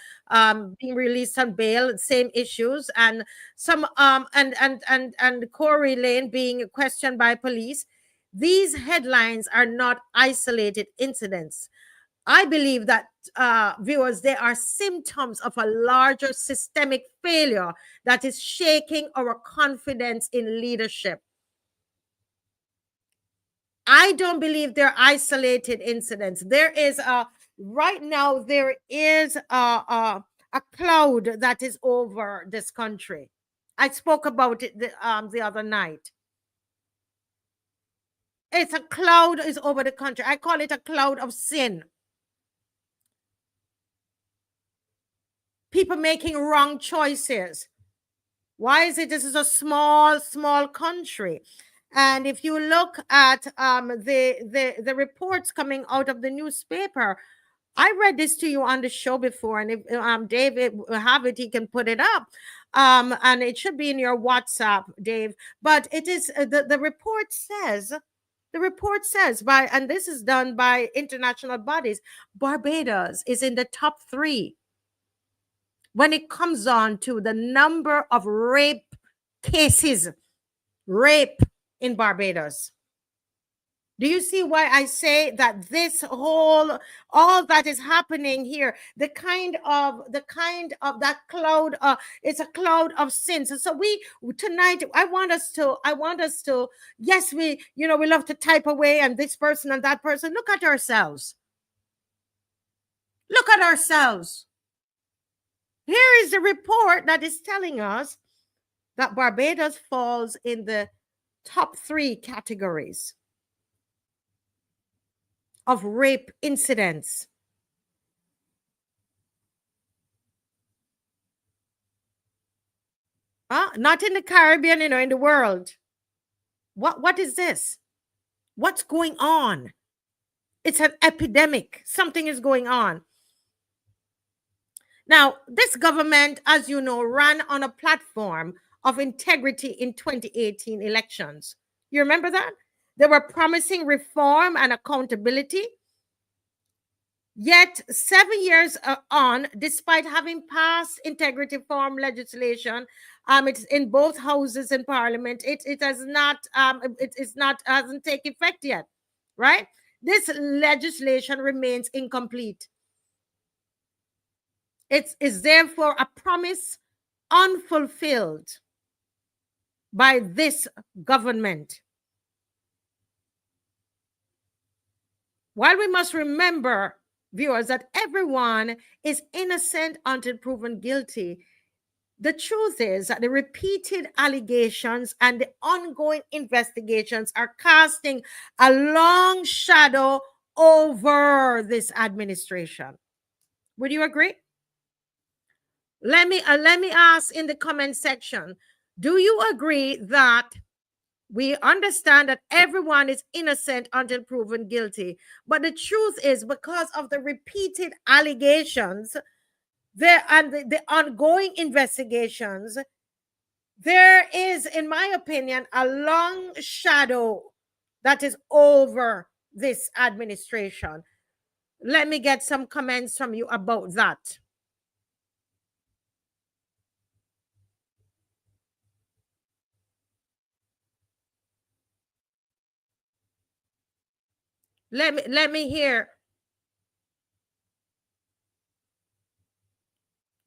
being released on bail, same issues, and some and Corey Lane being questioned by police. These headlines are not isolated incidents. I believe that, viewers, they are symptoms of a larger systemic failure that is shaking our confidence in leadership. I don't believe they're isolated incidents. There is right now there is a cloud that is over this country. I spoke about it the other night. It's a cloud is over the country. I call it a cloud of sin. People making wrong choices. Why is it? This is a small country. And if you look at the reports coming out of the newspaper, I read this to you on the show before, and if David will have it, he can put it up. And it should be in your WhatsApp, Dave. But it is the report says. The report says, and this is done by international bodies, Barbados is in the top 3 when it comes on to the number of rape cases, rape in Barbados. Do you see why I say that this all that is happening here, the kind of that cloud, it's a cloud of sins. And so tonight, I want us to, yes, we love to type away and this person and that person. Look at ourselves. Look at ourselves. Here is the report that is telling us that Barbados falls in the top 3 categories of rape incidents. Not in the Caribbean, in the world. What is this? What's going on? It's an epidemic. Something is going on. Now, this government, as you know, ran on a platform of integrity in 2018 elections. You remember that? They were promising reform and accountability. Yet 7 years on, despite having passed integrity reform legislation, it's in both houses in Parliament, it has not hasn't taken effect yet, right? This legislation remains incomplete. It is therefore a promise unfulfilled by this government. While we must remember, viewers, that everyone is innocent until proven guilty, the truth is that the repeated allegations and the ongoing investigations are casting a long shadow over this administration. Would you agree? Let me ask in the comment section, do you agree that we understand that everyone is innocent until proven guilty, but the truth is, because of the repeated allegations and the ongoing investigations, there is, in my opinion, a long shadow that is over this administration. Let me get some comments from you about that. Let me hear.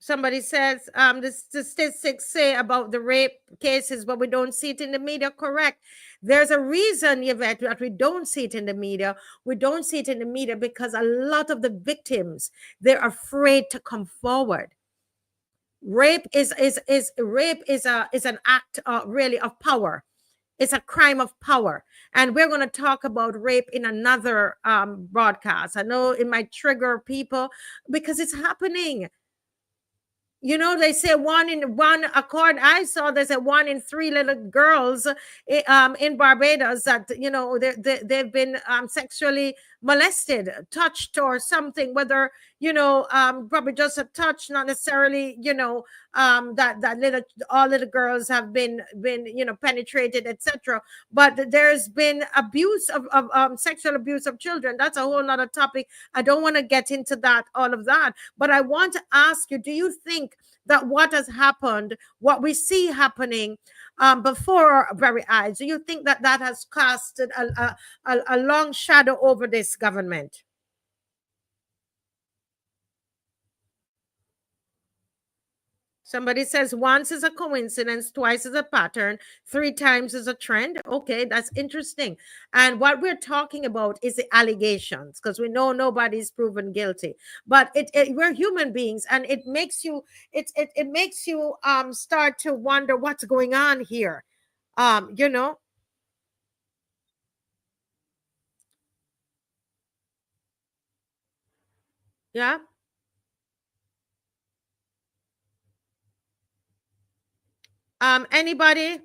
Somebody says the statistics say about the rape cases, but we don't see it in the media. Correct. There's a reason, Yvette, that we don't see it in the media. We don't see it in the media because a lot of the victims, they're afraid to come forward. Rape is an act really of power. It's a crime of power. And we're going to talk about rape in another broadcast. I know it might trigger people because it's happening. You know, they say according I saw, there's a 1 in 3 little girls in Barbados that, you know, they've been sexually molested, touched or something, whether, you know, probably just a touch, not necessarily, you know, that all little girls have been, you know, penetrated, etc. But there's been abuse of sexual abuse of children. That's a whole other topic. I don't want to get into that, all of that. But I want to ask you, do you think that what has happened, what we see happening before our very eyes, do you think that that has casted a long shadow over this government? Somebody says once is a coincidence, twice is a pattern, 3 times is a trend. Okay, that's interesting. And what we're talking about is the allegations, because we know nobody's proven guilty. But we're human beings, and it makes you it makes you start to wonder what's going on here. You know. Yeah. Anybody?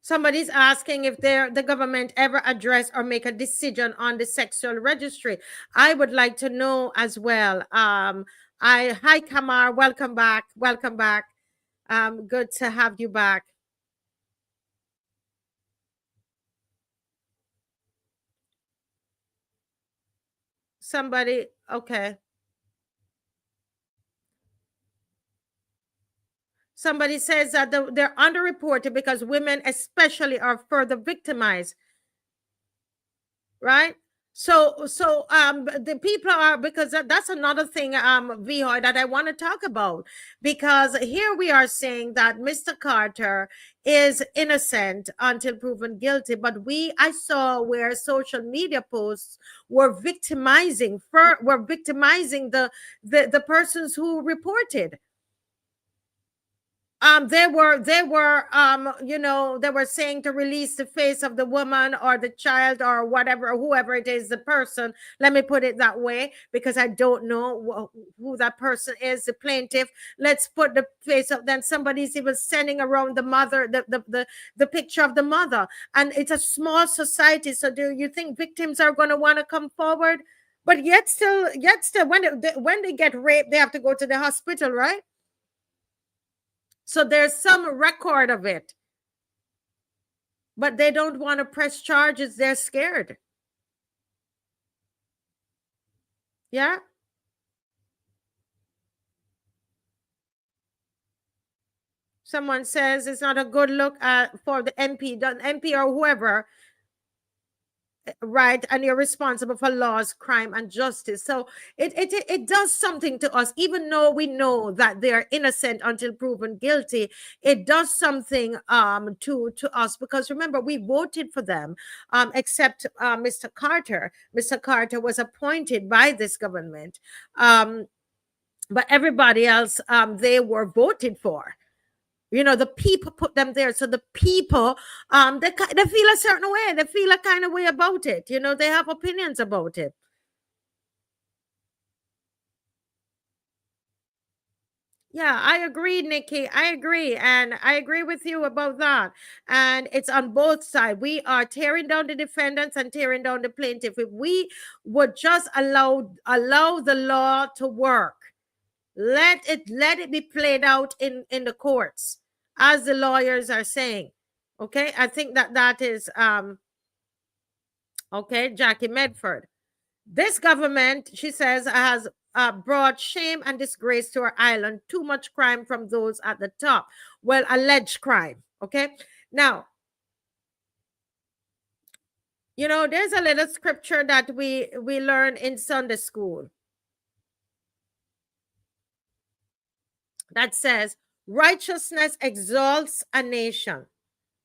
Somebody's asking if the government ever address or make a decision on the sexual registry. I would like to know as well. Hi Kamar, welcome back. Welcome back. Good to have you back. Somebody, okay. Somebody says that they're underreported because women especially are further victimized, right? So the people are, because that's another thing, Vihoy, that I want to talk about, because here we are saying that Mr. Carter is innocent until proven guilty, but I saw where social media posts were victimizing the persons who reported. They were you know, they were saying to release the face of the woman or the child or whatever, whoever it is, the person. Let me put it that way, because I don't know who that person is, the plaintiff. Let's put the face of. Then somebody's even sending around the mother, the picture of the mother, and it's a small society. So do you think victims are going to want to come forward? But yet still, when they get raped, they have to go to the hospital, right? So there's some record of it, but they don't want to press charges. They're scared. Yeah. Someone says it's not a good look for the MP or whoever, right? And you're responsible for laws, crime, and justice. So it does something to us, even though we know that they're innocent until proven guilty. It does something to us, because remember, we voted for them, except Mr. Carter. Mr. Carter was appointed by this government, but everybody else they were voted for. You know, the people put them there. So the people, they feel a certain way. They feel a kind of way about it. You know, they have opinions about it. Yeah, I agree, Nikki. I agree. And I agree with you about that. And it's on both sides. We are tearing down the defendants and tearing down the plaintiff. If we would just allow the law to work, let it be played out in the courts, as the lawyers are saying. Okay, I think that is Okay, Jackie Medford. This government, she says, has brought shame and disgrace to our island. Too much crime from those at the top. Well, alleged crime. Okay. Now, you know, there's a little scripture that we learn in Sunday school that says, righteousness exalts a nation,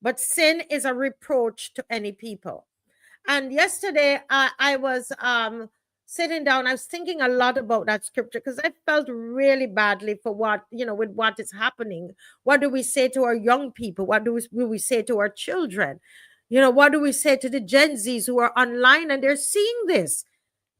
but sin is a reproach to any people. And yesterday I was sitting down, I was thinking a lot about that scripture because I felt really badly for what, you know, with what is happening. What do we say to our young people? What do we say to our children? You know, what do we say to the Gen Zs who are online and they're seeing this?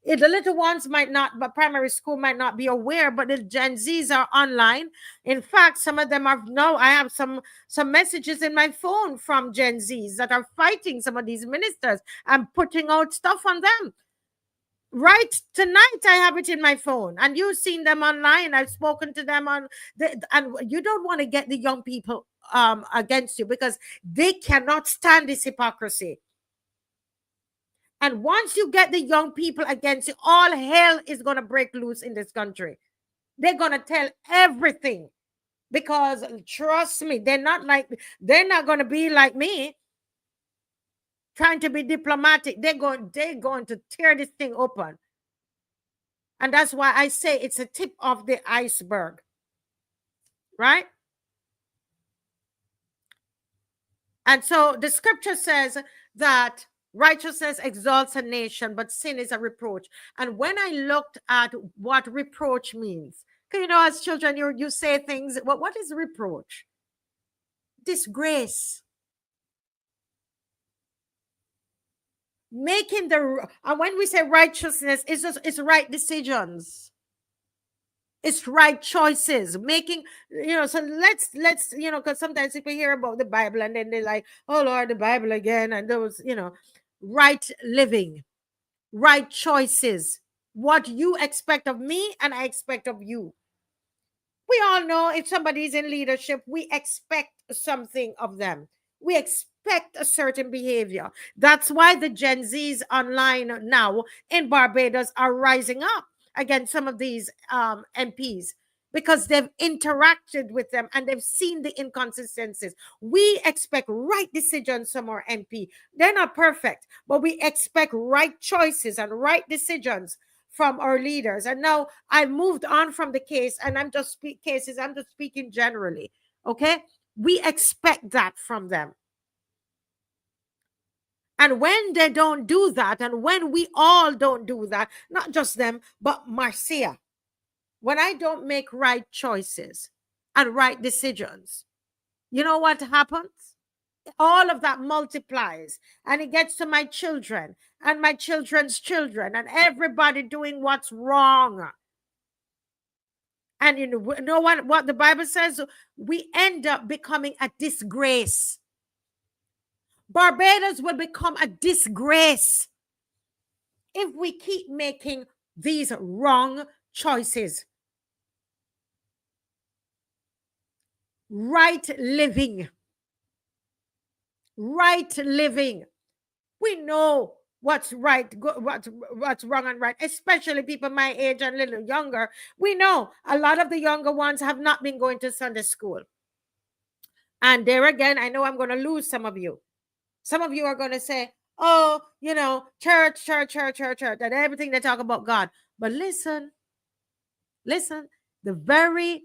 The little ones might not, but primary school might not be aware, but the Gen Zs are online. In fact, some of them are now, I have some messages in my phone from Gen Zs that are fighting some of these ministers and putting out stuff on them. Right tonight, I have it in my phone, and you've seen them online. I've spoken to them and you don't want to get the young people against you because they cannot stand this hypocrisy. And once you get the young people against you, all hell is going to break loose in this country. They're going to tell everything because trust me, they're not going to be like me trying to be diplomatic. They're going to tear this thing open. And that's why I say it's a tip of the iceberg. Right? And so the scripture says that righteousness exalts a nation, but sin is a reproach. And when I looked at what reproach means, because you know, as children, you say things. What is reproach? Disgrace. Making and when we say righteousness, it's right decisions. It's right choices, making, you know, so let's, you know, because sometimes people hear about the Bible and then they're like, oh Lord, the Bible again. And those, you know, right living, right choices, what you expect of me and I expect of you. We all know if somebody's in leadership, we expect something of them. We expect a certain behavior. That's why the Gen Zs online now in Barbados are rising up against some of these MPs because they've interacted with them and they've seen the inconsistencies. We expect right decisions from our MP. They're not perfect, but we expect right choices and right decisions from our leaders. And now I moved on from the case and I'm just speaking generally. Okay. We expect that from them. And when they don't do that, and when we all don't do that, not just them, but Marcia, when I don't make right choices and right decisions, you know what happens? All of that multiplies and it gets to my children and my children's children and everybody doing what's wrong. And you know what the Bible says? We end up becoming a disgrace. Barbados will become a disgrace if we keep making these wrong choices. Right living. Right living. We know what's right, what's wrong and right, especially people my age and a little younger. We know a lot of the younger ones have not been going to Sunday school. And there again, I know I'm going to lose some of you. Some of you are going to say, oh, you know, church, and everything they talk about God. But listen, the very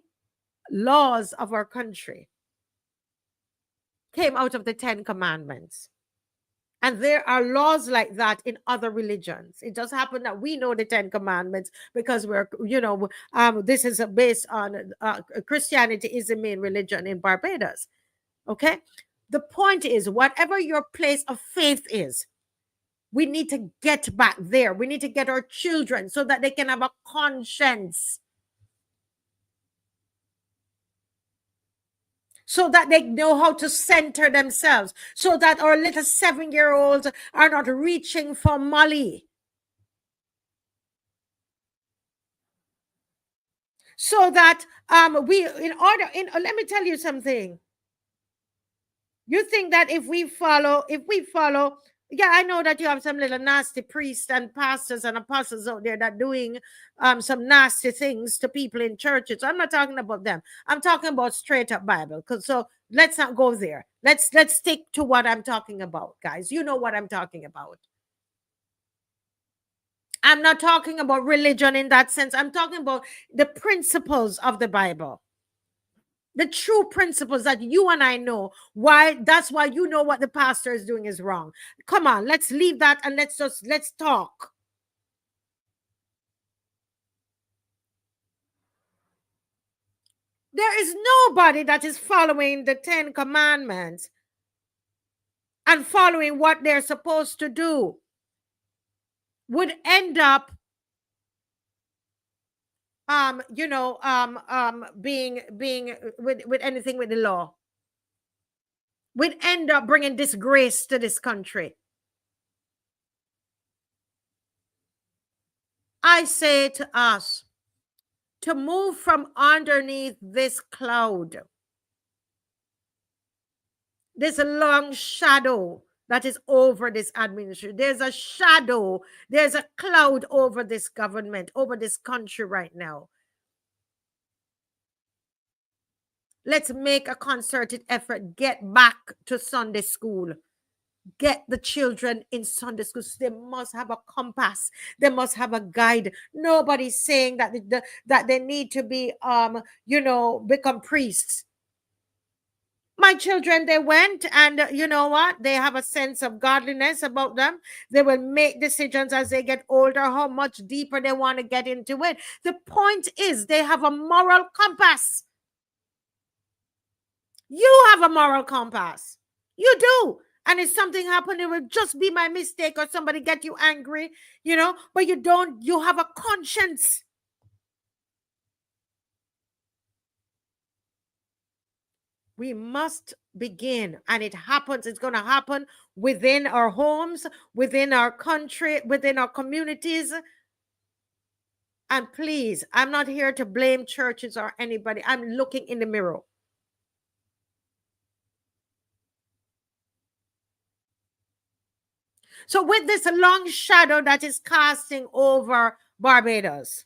laws of our country came out of the 10 Commandments. And there are laws like that in other religions. It just happened that we know the 10 Commandments because we're, you know, this is based on Christianity is the main religion in Barbados. Okay. The point is, whatever your place of faith is, we need to get back there. We need to get our children so that they can have a conscience. So that they know how to center themselves. So that our little 7-year-olds are not reaching for Molly. So that let me tell you something. You think that if we follow Yeah, I know that you have some little nasty priests and pastors and apostles out there that doing some nasty things to people in churches. I'm not talking about them. I'm talking about straight up Bible. So let's not go there. Let's stick to what I'm talking about, guys. You know what I'm talking about. I'm not talking about religion in that sense. I'm talking about the principles of the Bible. The true principles that you and I know. That's why you know what the pastor is doing is wrong. Come on, let's leave that and let's talk. There is nobody that is following the 10 commandments and following what they're supposed to do would end up being with anything with the law, would end up bringing disgrace to this country. I say to us to move from underneath this cloud, this long shadow that is over this administration. There's a shadow, there's a cloud over this government, over this country right now. Let's make a concerted effort, get back to Sunday school. Get the children in Sunday school. They must have a compass. They must have a guide. Nobody's saying that that they need to be become priests. My children, they went, and you know what? They have a sense of godliness about them. They will make decisions as they get older, how much deeper they want to get into it. The point is, they have a moral compass. You have a moral compass. You do. And if something happened, it will just be my mistake or somebody get you angry, but you have a conscience. We must begin, and it happens. It's going to happen within our homes, within our country, within our communities. And please, I'm not here to blame churches or anybody. I'm looking in the mirror. So with this long shadow that is casting over Barbados,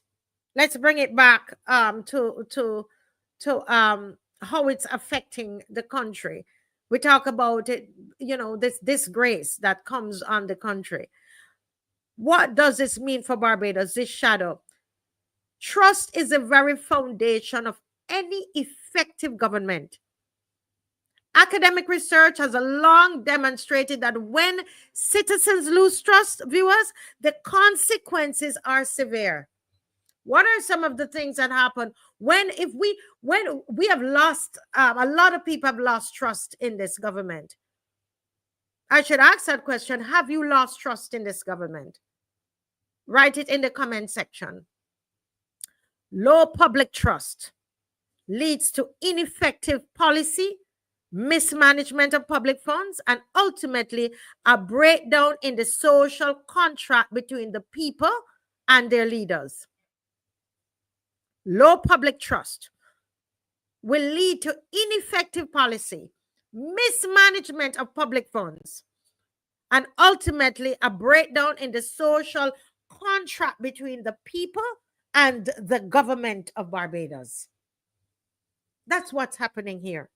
let's bring it back to how it's affecting the country. We talk about it, this disgrace that comes on the country. What does this mean for Barbados, this shadow? Trust is the very foundation of any effective government. Academic research has long demonstrated that when citizens lose trust, viewers, the consequences are severe. What are some of the things that happen when we have lost, a lot of people have lost trust in this government? I should ask that question. Have you lost trust in this government? Write it in the comment section. Low public trust leads to ineffective policy, mismanagement of public funds, and ultimately a breakdown in the social contract between the people and their leaders. Low public trust will lead to ineffective policy, mismanagement of public funds, and ultimately a breakdown in the social contract between the people and the government of Barbados. That's what's happening here.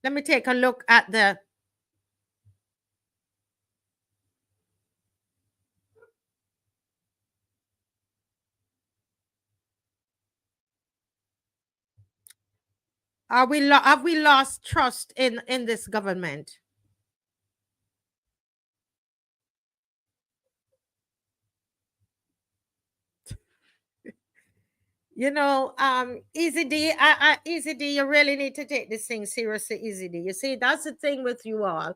Let me take a look at the have we lost trust in this government? Easy D, Easy D, you really need to take this thing seriously, Easy D. You see, that's the thing with you all.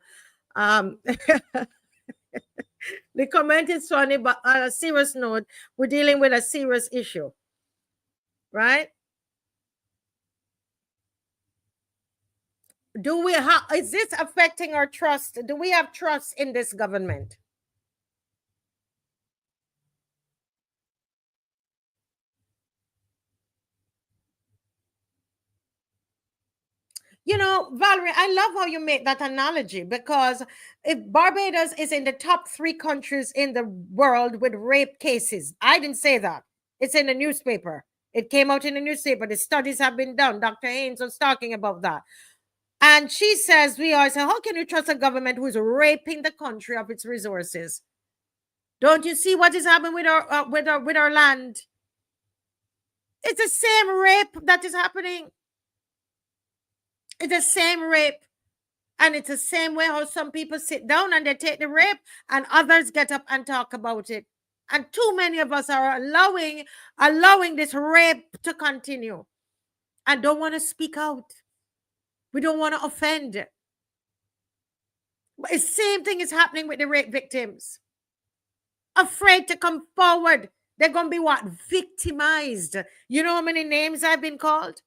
The comment is funny, but on a serious note, we're dealing with a serious issue, right? Is this affecting our trust? Do we have trust in this government? You know, Valerie, I love how you make that analogy, because if Barbados is in the top 3 countries in the world with rape cases, I didn't say that. It's in the newspaper. It came out in the newspaper. The studies have been done. Dr. Haynes was talking about that. And she says, we always say, how can you trust a government who is raping the country of its resources? Don't you see what is happening with our land? It's the same rape that is happening. It's the same rape. And it's the same way how some people sit down and they take the rape and others get up and talk about it. And too many of us are allowing this rape to continue and don't want to speak out. We don't want to offend. But the same thing is happening with the rape victims. Afraid to come forward. They're going to be what? Victimized. You know how many names I've been called?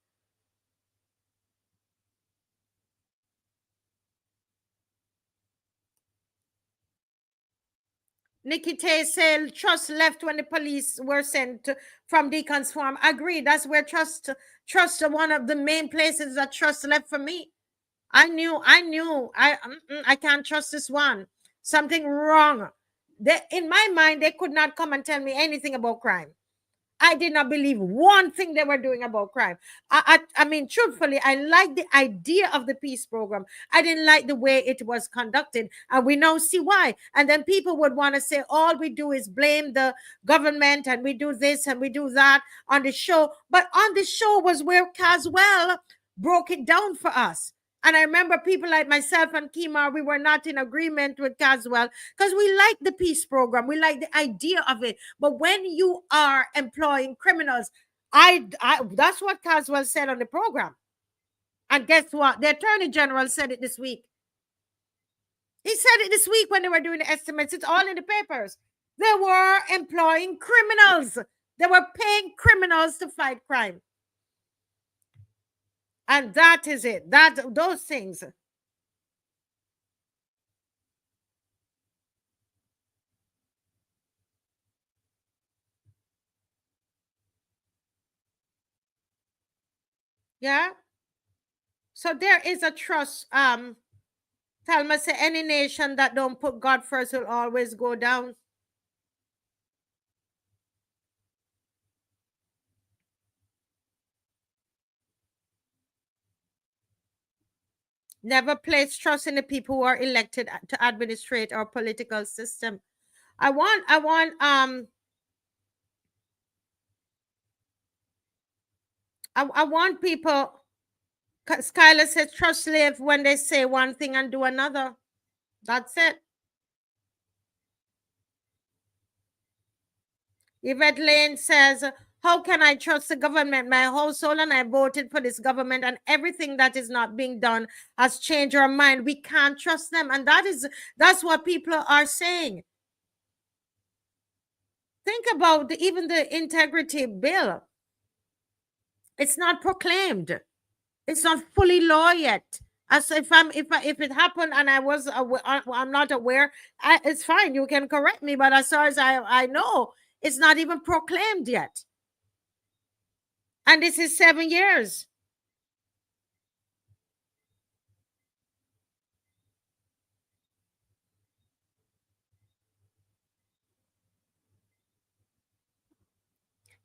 Nikki Tay said trust left when the police were sent from Deacon's Farm. Agreed. That's where trust one of the main places that trust left for me. I knew I can't trust this one. Something wrong. In my mind, they could not come and tell me anything about crime. I did not believe one thing they were doing about crime. I mean, truthfully, I like the idea of the peace program. I didn't like the way it was conducted. And we now see why. And then people would want to say, all we do is blame the government and we do this and we do that on the show. But on the show was where Caswell broke it down for us. And I remember people like myself and Kima, we were not in agreement with Caswell because we like the peace program. We like the idea of it. But when you are employing criminals, that's what Caswell said on the program. And guess what? The Attorney General said it this week. He said it this week when they were doing the estimates. It's all in the papers. They were employing criminals. They were paying criminals to fight crime. And that is it. Those things. Yeah. So there is a trust. Thelma say any nation that don't put God first will always go down. Never place trust in the people who are elected to administrate our political system. I want people. Skylar says trust live when they say one thing and do another. That's it. Yvette Lane says, how can I trust the government? My whole soul, and I voted for this government, and everything that is not being done has changed our mind. We can't trust them. And that's what people are saying. Think about even the integrity bill. It's not proclaimed. It's not fully law yet. As if it happened and I'm not aware, it's fine. You can correct me. But as far as I know, it's not even proclaimed yet. And this is 7 years.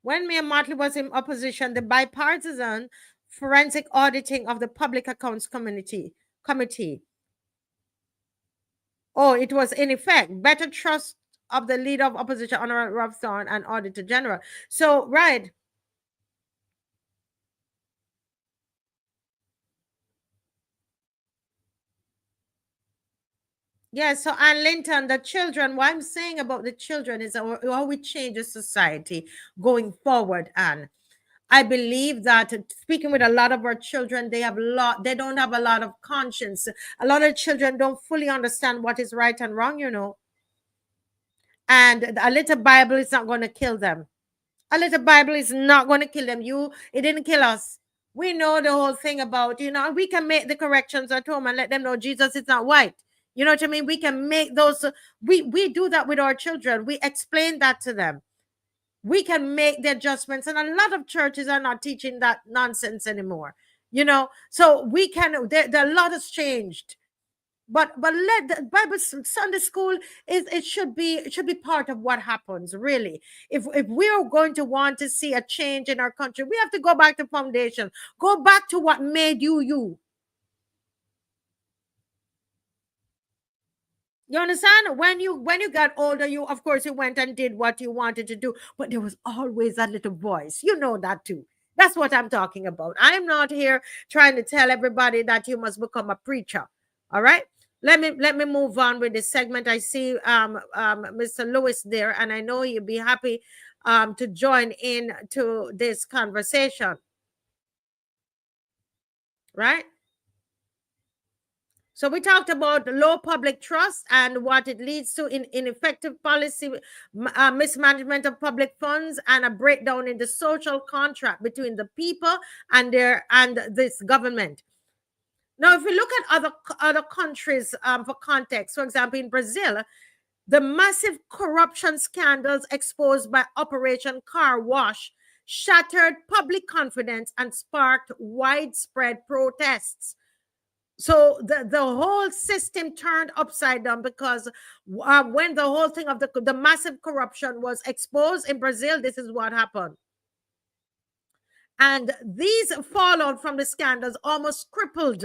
When Mayor Motley was in opposition, the bipartisan forensic auditing of the Public Accounts Committee. Oh, it was in effect better trust of the leader of opposition, Honorable Rob Thorne, and Auditor General. So, right. Yeah, so Ann Linton, the children, what I'm saying about the children is how we change the society going forward, Anne. I believe that speaking with a lot of our children, they don't have a lot of conscience. A lot of children don't fully understand what is right and wrong, you know. And a little Bible is not going to kill them. A little Bible is not going to kill them. It didn't kill us. We know the whole thing about, we can make the corrections at home and let them know Jesus is not white. You know what I mean? We can make those, we do that with our children. We explain that to them. We can make the adjustments. And a lot of churches are not teaching that nonsense anymore. You know, so we can, there a lot has changed. But let the Bible Sunday school it should be part of what happens, really. If we are going to want to see a change in our country, we have to go back to foundation, go back to what made you you. You understand? When you got older, you of course you went and did what you wanted to do, but there was always that little voice. You know that too. That's what I'm talking about. I'm not here trying to tell everybody that you must become a preacher. All right? Let me move on with this segment. I see Mr. Lewis there, and I know he'll be happy to join in to this conversation. Right? So we talked about low public trust and what it leads to in ineffective policy, mismanagement of public funds, and a breakdown in the social contract between the people and this government. Now, if we look at other countries for context, for example, in Brazil, the massive corruption scandals exposed by Operation Car Wash shattered public confidence and sparked widespread protests. So the whole system turned upside down because when the whole thing of the massive corruption was exposed in Brazil, this is what happened. And these fallout from the scandals almost crippled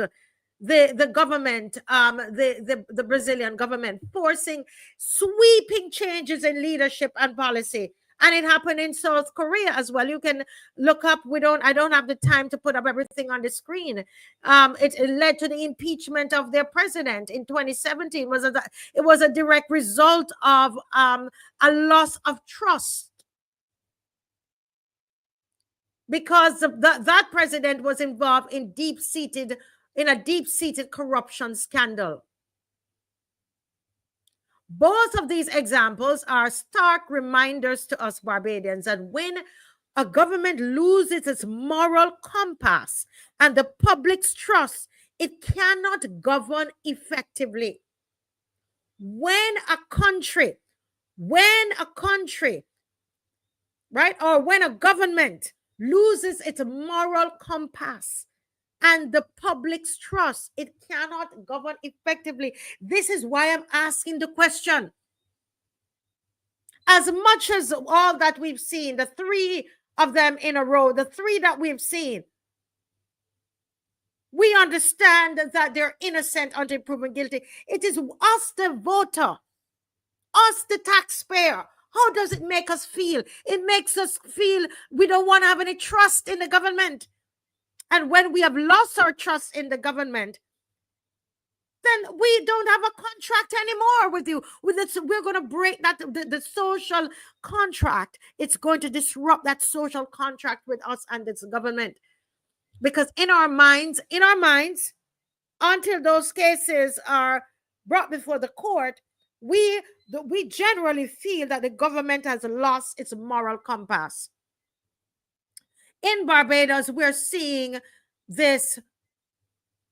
the government, the Brazilian government, forcing sweeping changes in leadership and policy. And it happened in South Korea as well. You can look up. I don't have the time to put up everything on the screen. It led to the impeachment of their president in 2017. It was a direct result of a loss of trust, because that president was involved in a deep-seated corruption scandal. Both of these examples are stark reminders to us Barbadians that when a government loses its moral compass and the public's trust, it cannot govern effectively. When a country, right, or when a government loses its moral compass and the public's trust, it cannot govern effectively. This is why I'm asking the question. As much as all that we've seen, the three of them in a row, the three that we've seen, we understand that they're innocent until proven guilty. It is us, the voter, us, the taxpayer. How does it make us feel? It makes us feel we don't want to have any trust in the government. And when we have lost our trust in the government, then we don't have a contract anymore with you. We're going to break the social contract. It's going to disrupt that social contract with us and this government. Because in our minds, until those cases are brought before the court, we generally feel that the government has lost its moral compass. In Barbados, we're seeing this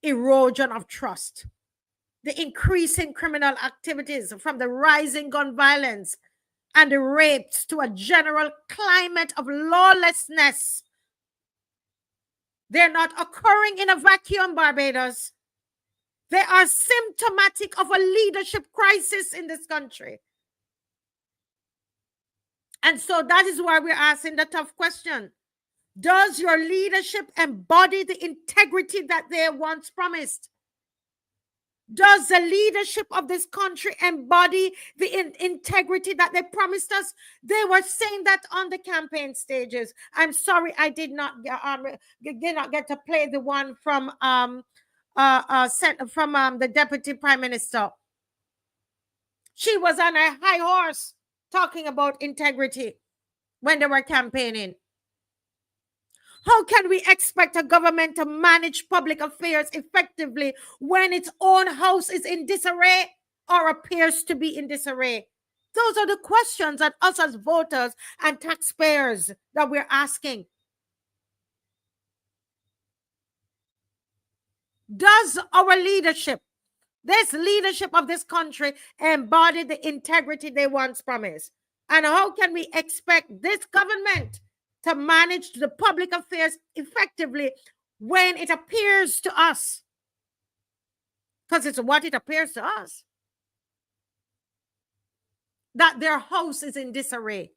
erosion of trust, the increasing criminal activities, from the rising gun violence and the rapes to a general climate of lawlessness. They're not occurring in a vacuum, Barbados. They are symptomatic of a leadership crisis in this country. And so that is why we're asking the tough question. Does your leadership embody the integrity that they once promised? Does the leadership of this country embody the integrity that they promised us? They were saying that on the campaign stages. I'm sorry, I did not get to play the one from the Deputy Prime Minister. She was on a high horse talking about integrity when they were campaigning. How can we expect a government to manage public affairs effectively when its own house is in disarray or appears to be in disarray? Those are the questions that us as voters and taxpayers that we're asking. Does our leadership, this leadership of this country, embody the integrity they once promised? And how can we expect this government to manage the public affairs effectively when it appears to us, because it's what it appears to us, that their house is in disarray.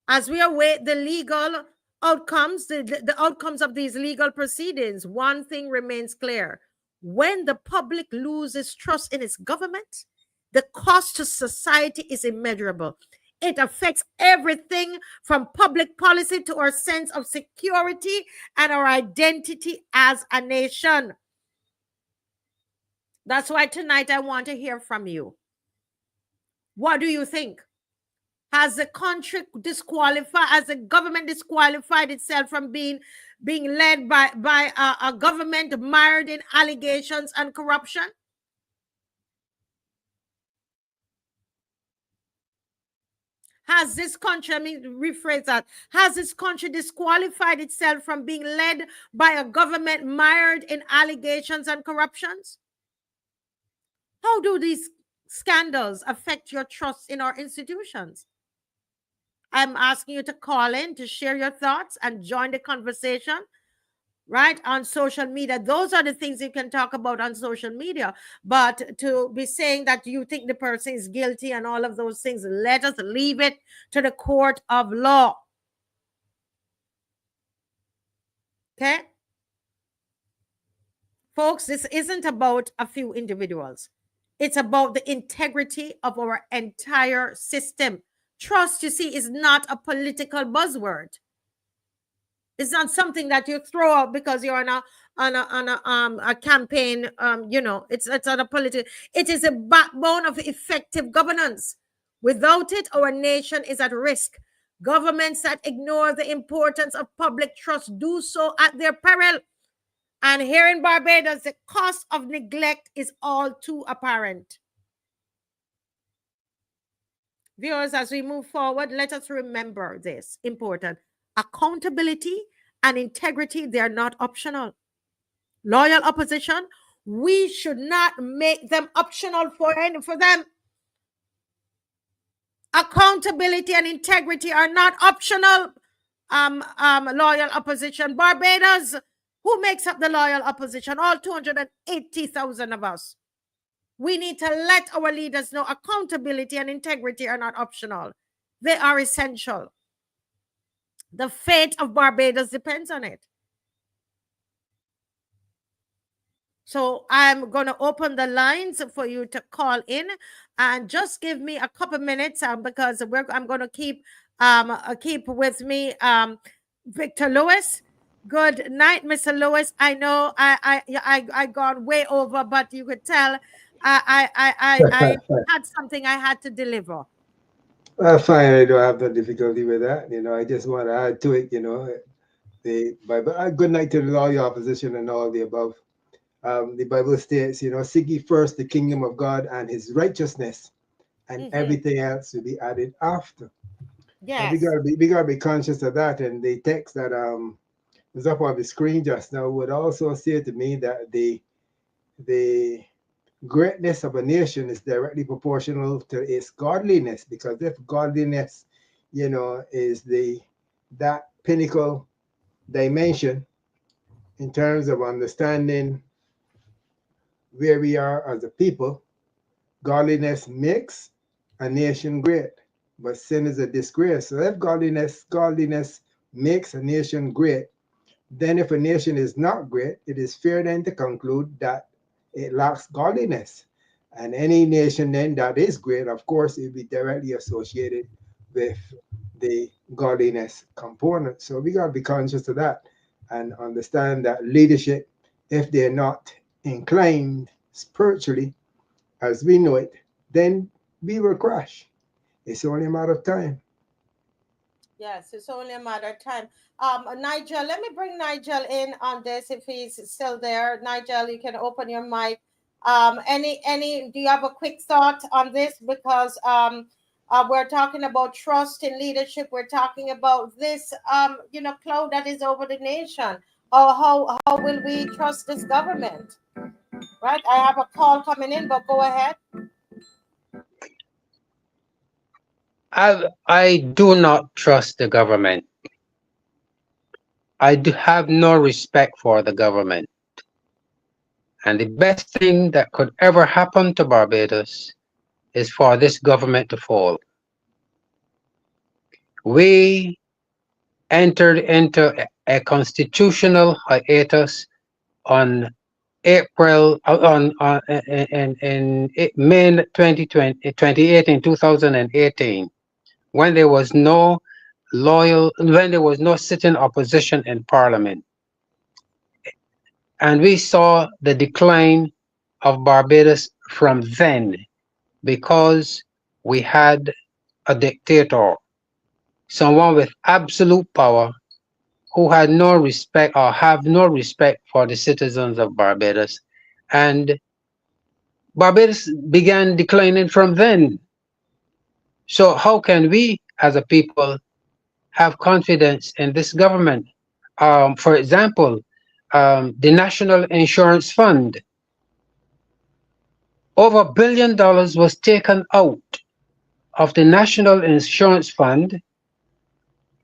As we await the legal outcomes, the outcomes of these legal proceedings, one thing remains clear. When the public loses trust in its government, the cost to society is immeasurable. It affects everything from public policy to our sense of security and our identity as a nation. That's why tonight I want to hear from you. What do you think? Has the country disqualified, has the government disqualified itself from being led by a government mired in allegations and corruption? Has this country, let me rephrase that, has this country disqualified itself from being led by a government mired in allegations and corruptions? How do these scandals affect your trust in our institutions? I'm asking you to call in to share your thoughts and join the conversation, right, on social media. Those are the things you can talk about on social media. But to be saying that you think the person is guilty and all of those things, let us leave it to the court of law. Okay? Folks, this isn't about a few individuals. It's about the integrity of our entire system. Trust, you see, is not a political buzzword. It's not something that you throw out because you're on a campaign. It's not a political. It is a backbone of effective governance. Without it, our nation is at risk. Governments that ignore the importance of public trust do so at their peril. And here in Barbados, the cost of neglect is all too apparent. Viewers, as we move forward, let us remember this important. Accountability and integrity, they are not optional. Loyal opposition, we should not make them optional for them. Accountability and integrity are not optional. Loyal opposition. Barbados, who makes up the loyal opposition? All 280,000 of us. We need to let our leaders know accountability and integrity are not optional. They are essential. The fate of Barbados depends on it. So I'm going to open the lines for you to call in, and just give me a couple minutes because I'm going to keep with me Victor Lewis. Good night, Mr. Lewis. I know I gone way over, but you could tell I had something I had to deliver. Fine, I don't have no difficulty with that. I just want to add to it, the Bible. Good night to the loyal opposition and all the above. The Bible states, seek ye first the kingdom of God and his righteousness, and everything else will be added after. Yes. We gotta be conscious of that. And the text that was up on the screen just now would also say to me that the greatness of a nation is directly proportional to its godliness, because if godliness, is that pinnacle dimension in terms of understanding where we are as a people, godliness makes a nation great, but sin is a disgrace. So if godliness makes a nation great, then if a nation is not great, it is fair then to conclude that it lacks godliness. And any nation then that is great, of course, it will be directly associated with the godliness component. So we got to be conscious of that and understand that leadership, if they're not inclined spiritually as we know it, then we will crash. It's only a matter of time. Yes, it's only a matter of time. Nigel, let me bring Nigel in on this if he's still there. Nigel, you can open your mic. Do you have a quick thought on this? Because we're talking about trust in leadership. We're talking about this, cloud that is over the nation. How will we trust this government? Right? I have a call coming in, but go ahead. I do not trust the government. I do have no respect for the government. And the best thing that could ever happen to Barbados is for this government to fall. We entered into a constitutional hiatus on April in May 2018, 2018, when there was no sitting opposition in Parliament, and we saw the decline of Barbados from then because we had a dictator, someone with absolute power who had no respect or have no respect for the citizens of Barbados. And Barbados began declining from then. So how can we as a people have confidence in this government? For example, the National Insurance Fund, over $1 billion was taken out of the National Insurance Fund.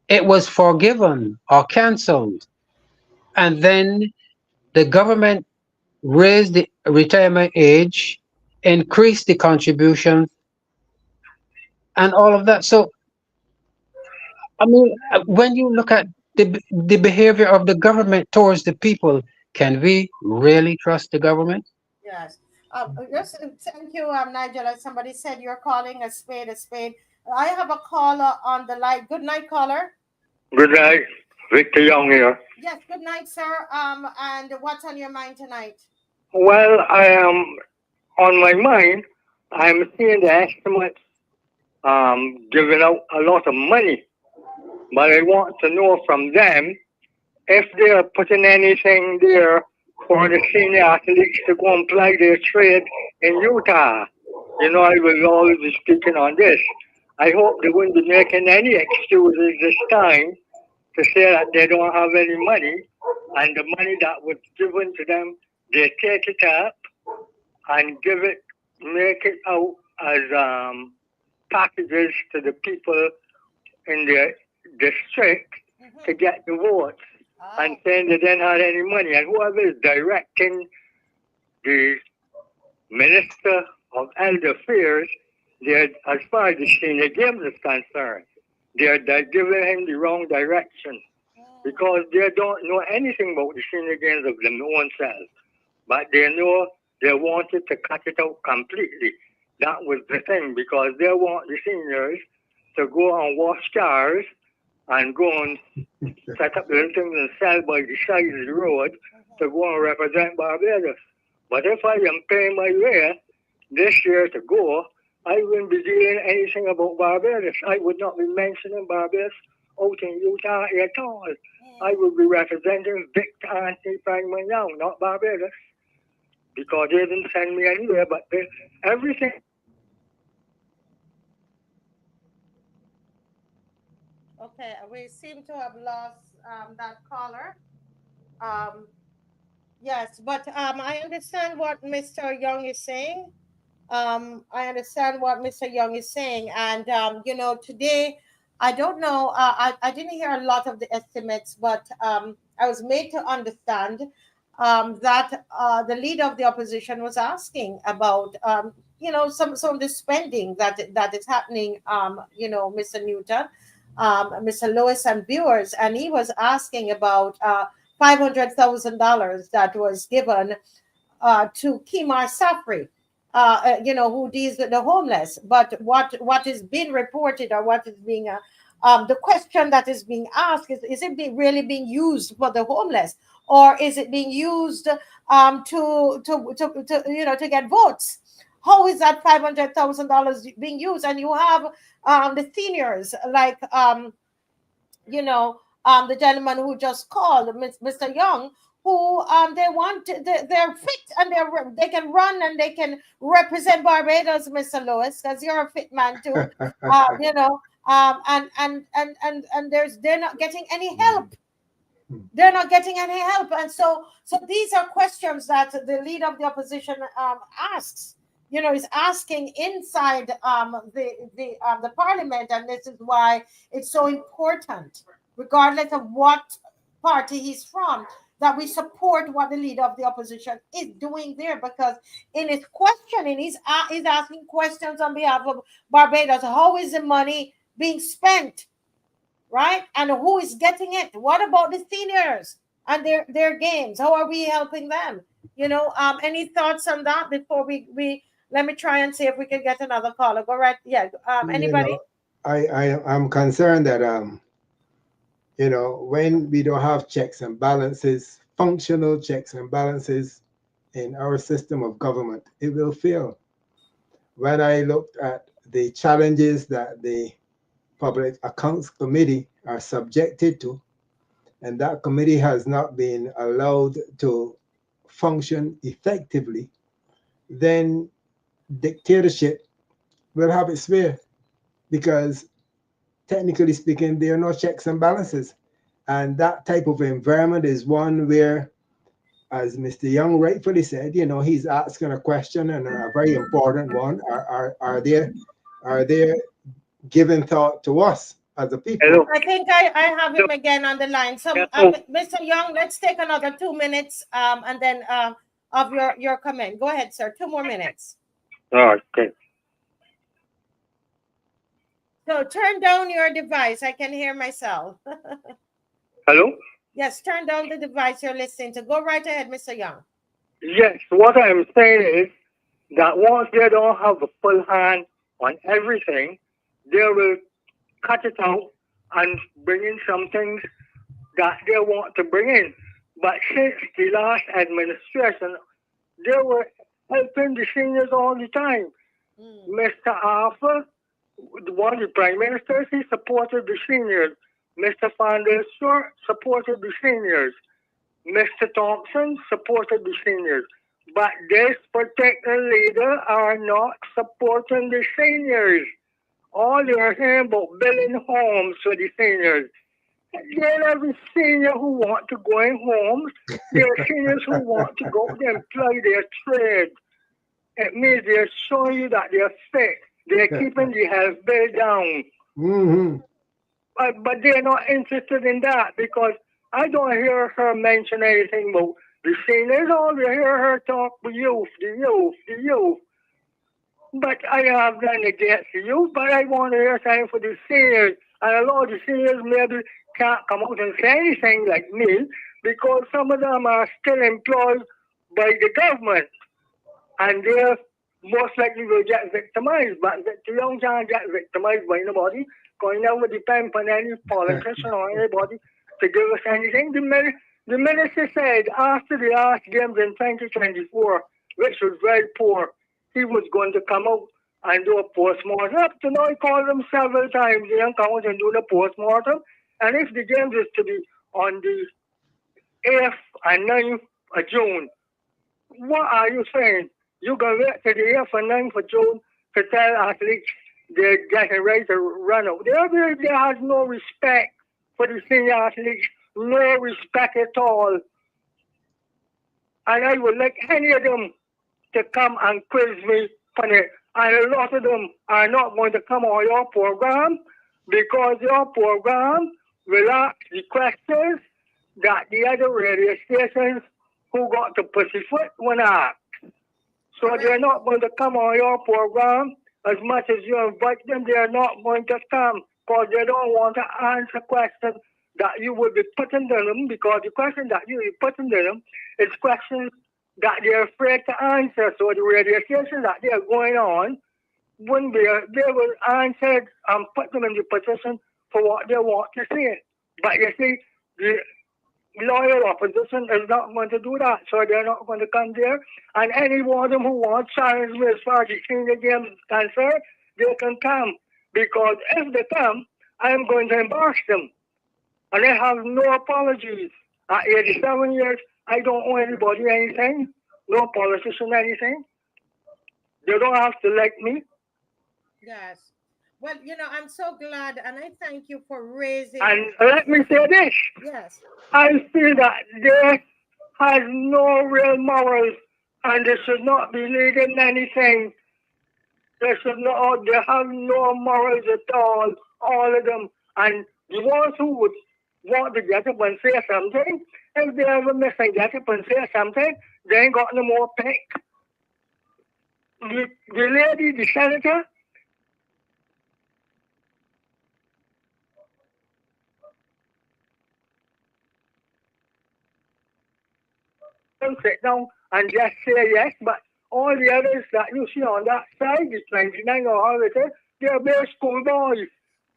It was forgiven or cancelled. And then the government raised the retirement age, increased the contributions, and all of that. So, I mean, when you look at the behavior of the government towards the people, can we really trust the government? Yes. Yes, thank you, Nigel. As somebody said, you're calling a spade a spade. I have a caller on the line. Good night, caller. Good night. Victor Young here. Yes, good night, sir. And what's on your mind tonight? Well, I am on my mind. I'm seeing the estimates giving out a lot of money, but I want to know from them if they're putting anything there for the senior athletes to go and play their trade in Utah. You know, I will always be speaking on this. I hope they won't be making any excuses this time to say that they don't have any money, and the money that was given to them, they take it up and make it out as packages to the people in their district to get the votes, and saying they didn't have any money. And whoever is directing the Minister of Elder Affairs, as far as the senior games is concerned, they're giving him the wrong direction, because they don't know anything about the senior games of their own selves. But they know they wanted to cut it out completely. That was the thing, because they want the seniors to go and wash cars and go and set up little things and sell by the side of the road to go and represent Barbados. But if I am paying my way this year to go, I wouldn't be doing anything about Barbados. I would not be mentioning Barbados out in Utah at all. I would be representing Victor Anthony Franklin Young, not Barbados, because they didn't send me anywhere, but everything. Okay, we seem to have lost that caller. Yes, but I understand what Mr. Young is saying. I understand what Mr. Young is saying. And, you know, today, I don't know, I didn't hear a lot of the estimates, but I was made to understand that the leader of the opposition was asking about, you know, some of the spending that is happening, you know, Mr. Newton, Mr. Lewis and viewers, and he was asking about $500,000 that was given to Kimar Safri, you know, who deals with the homeless. But what is being reported, or what is being the question that is being asked is it really being used for the homeless, or is it being used to you know, to get votes? How is that $500,000 being used? And you have the seniors like you know, the gentleman who just called, Mr. Young, who they're fit and they can run and they can represent Barbados, Mr. Lewis, because you're a fit man too. You know, and they're not getting any help. They're not getting any help, and so these are questions that the leader of the opposition asks. You know, is asking inside the parliament, and this is why it's so important, regardless of what party he's from, that we support what the leader of the opposition is doing there, because in his questioning, he's asking questions on behalf of Barbados. How is the money being spent, right? And who is getting it? What about the seniors and their games? How are we helping them? You know, any thoughts on that before we let me try and see if we can get another caller. Go right. Yeah. Anybody? You know, I'm concerned that you know, when we don't have checks and balances, functional checks and balances in our system of government, it will fail. When I looked at the challenges that the Public Accounts Committee are subjected to, and that committee has not been allowed to function effectively, then dictatorship will have its way, because technically speaking, there are no checks and balances. And that type of environment is one where, as Mr. Young rightfully said, you know, he's asking a question, and a very important one. Are there giving thought to us as a people? Hello. I think I have him again on the line. So, Mr. Young, let's take another 2 minutes, and then of your comment. Go ahead, sir. 2 more minutes. All right, okay. So turn down your device. I can hear myself. Hello? Yes, turn down the device you're listening to. Go right ahead, Mr. Young. Yes, what I'm saying is that once they don't have a full hand on everything, they will cut it out and bring in some things that they want to bring in. But since the last administration, they were helping the seniors all the time. Mr. Arthur, one of the prime ministers, he supported the seniors. Mr. Van der Stor supported the seniors. Mr. Thompson supported the seniors. But this particular leader are not supporting the seniors. All they're saying about building homes for the seniors. There are the seniors who want to go in homes. There are seniors who want to go to employ their trade. It means they're showing you that they're fit. They're keeping the health bill down. Mm-hmm. But they're not interested in that, because I don't hear her mention anything about the seniors. All I hear her talk the youth. But I have nothing against the youth, but I want to hear something for the seniors. And a lot of the seniors maybe can't come out and say anything like me, because some of them are still employed by the government. And they're most likely will get victimized, but the young can't get victimized by nobody, because it never depends on any politician or anybody to give us anything. The minister said after the last games in 2024, which was very poor, he was going to come out and do a post-mortem. Up to now, he called them several times. They don't come out and do the post-mortem. And if the games is to be on the 8th and 9th of June, what are you saying? You're going to wait to the 8th and 9th of June to tell athletes they're getting ready to run out. They have no respect for the senior athletes, no respect at all. And I would like any of them to come and quiz me on it. And a lot of them are not going to come on your program, because your program will ask the questions that the other radio stations who got to pussyfoot when asked. So they're not going to come on your program. As much as you invite them, they're not going to come, because they don't want to answer questions that you will be putting to them, because the question that you will be putting to them is questions that they're afraid to answer. So the radio station that they're going on, when they will answer and put them in the position for what they want to say. But you see, the loyal opposition is not going to do that, so they're not going to come there. And any one of them who wants challenge me as far as the senior games is concerned, they can come. Because if they come, I'm going to embarrass them. And I have no apologies. At 87 years, I don't owe anybody anything, no politician anything. They don't have to like me. Yes. Well, you know, I'm so glad, and I thank you for raising. And let me say this. Yes. I feel that they has no real morals, and they should not be leading anything. They have no morals at all of them. And the ones who would want to get up and say something. If they ever miss and get up and say something, they ain't got no more pick. The lady, the senator, sit down and just say yes, but all the others that you see on that side, the 29 or how it is, they're bare schoolboys.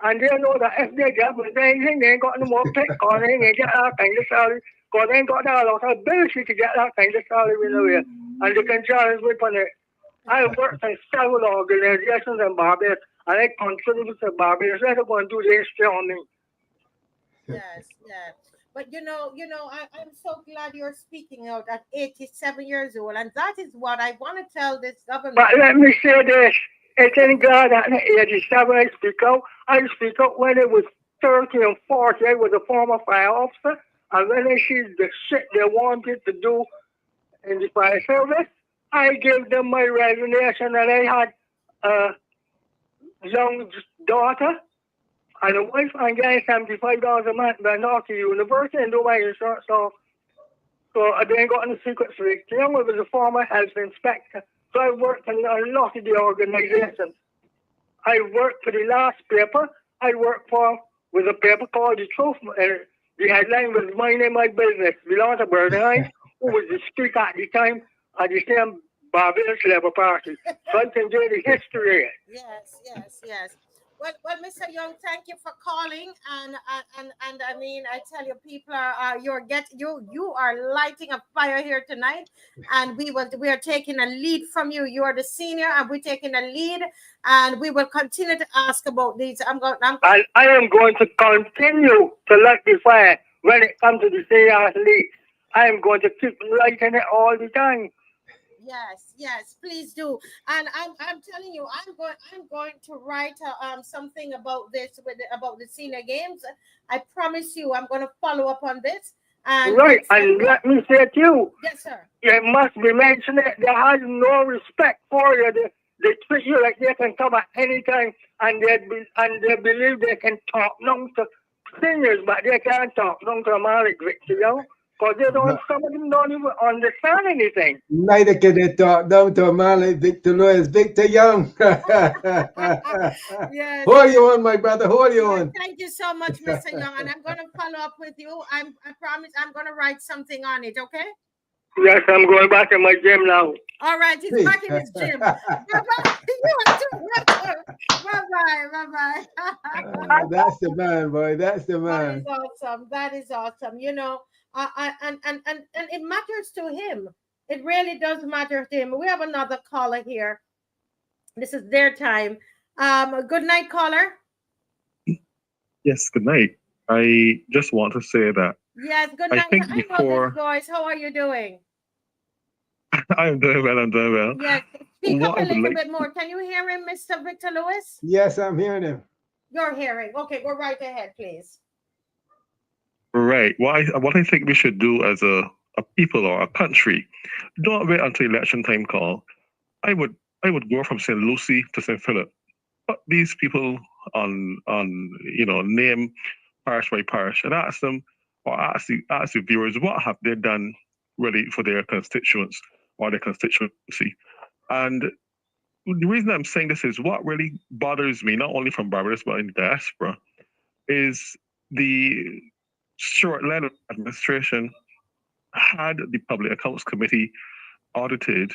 And they know that if they get up and say anything, they ain't got no more pick or they ain't get that kind of salary, because they ain't got that lot of ability to get that kind of salary in the way. And they can challenge me on it. I worked in several organizations in Barbados, and I contributed to Barbados. They're going to do this on me. Yes, yes. But I'm so glad you're speaking out at 87 years old, and that is what I want to tell this government. But let me say this: it's in God at 87 I speak out. I speak out when it was 30 and 40. I was a former fire officer, and when I see the shit they wanted to do in the fire service, I gave them my resignation, and I had a young daughter and a wife, and getting $75 a month, went off to university and do my insurance off. So I didn't got any secret street. I was a former health inspector, so I worked in a lot of the organizations. I worked for the last paper I worked for was a paper called The Truth, and the headline was My Name, My Business, belonged to Haynes, who was the speaker at the time at the same Barbados Labour Party. So I can do the history. Yes. Well, Mr. Young, thank you for calling, and I mean, I tell you, people are you are lighting a fire here tonight, and we are taking a lead from you. You are the senior, and we're taking a lead, and we will continue to ask about these. I am going to continue to light the fire when it comes to the senior lead. I am going to keep lighting it all the time. Yes, please do. And I'm telling you, I'm going to write something about this about the senior games. I promise you, I'm going to follow up on this. And right, and let me say to you, yes, sir. It must be mentioned that they have no respect for you. They treat you like they can come at any time, and they believe they can talk down to seniors, but they can't talk down to a man like Victor Young. Because some of them don't even understand anything. Neither can they talk down to a man like Victor Lewis. Victor Young. Yes. Hold you on, my brother. Hold you on. Thank you so much, Mr. Young. And I'm going to follow up with you. I promise I'm going to write something on it, okay? Yes, I'm going back in my gym now. All right, he's back in his gym. Bye-bye. That's the man, boy. That's the man. That is awesome. You know, and it matters to him. It really does matter to him. We have another caller here. This is their time. Good night, caller. Yes, good night. I just want to say that. Yes, good night. I know this voice. How are you doing? I'm doing well. Yes, speak up a little bit more. Can you hear him, Mr. Victor Lewis? Yes, I'm hearing him. You're hearing. Okay, go right ahead, please. Right. What I think we should do as a people or a country, don't wait until election time call. I would go from St. Lucie to St. Philip. Put these people on name parish by parish and ask them, or ask the viewers, what have they done really for their constituents or their constituency. And the reason I'm saying this is what really bothers me, not only from Barbados but in diaspora, is the short-letter administration had the Public Accounts Committee audited,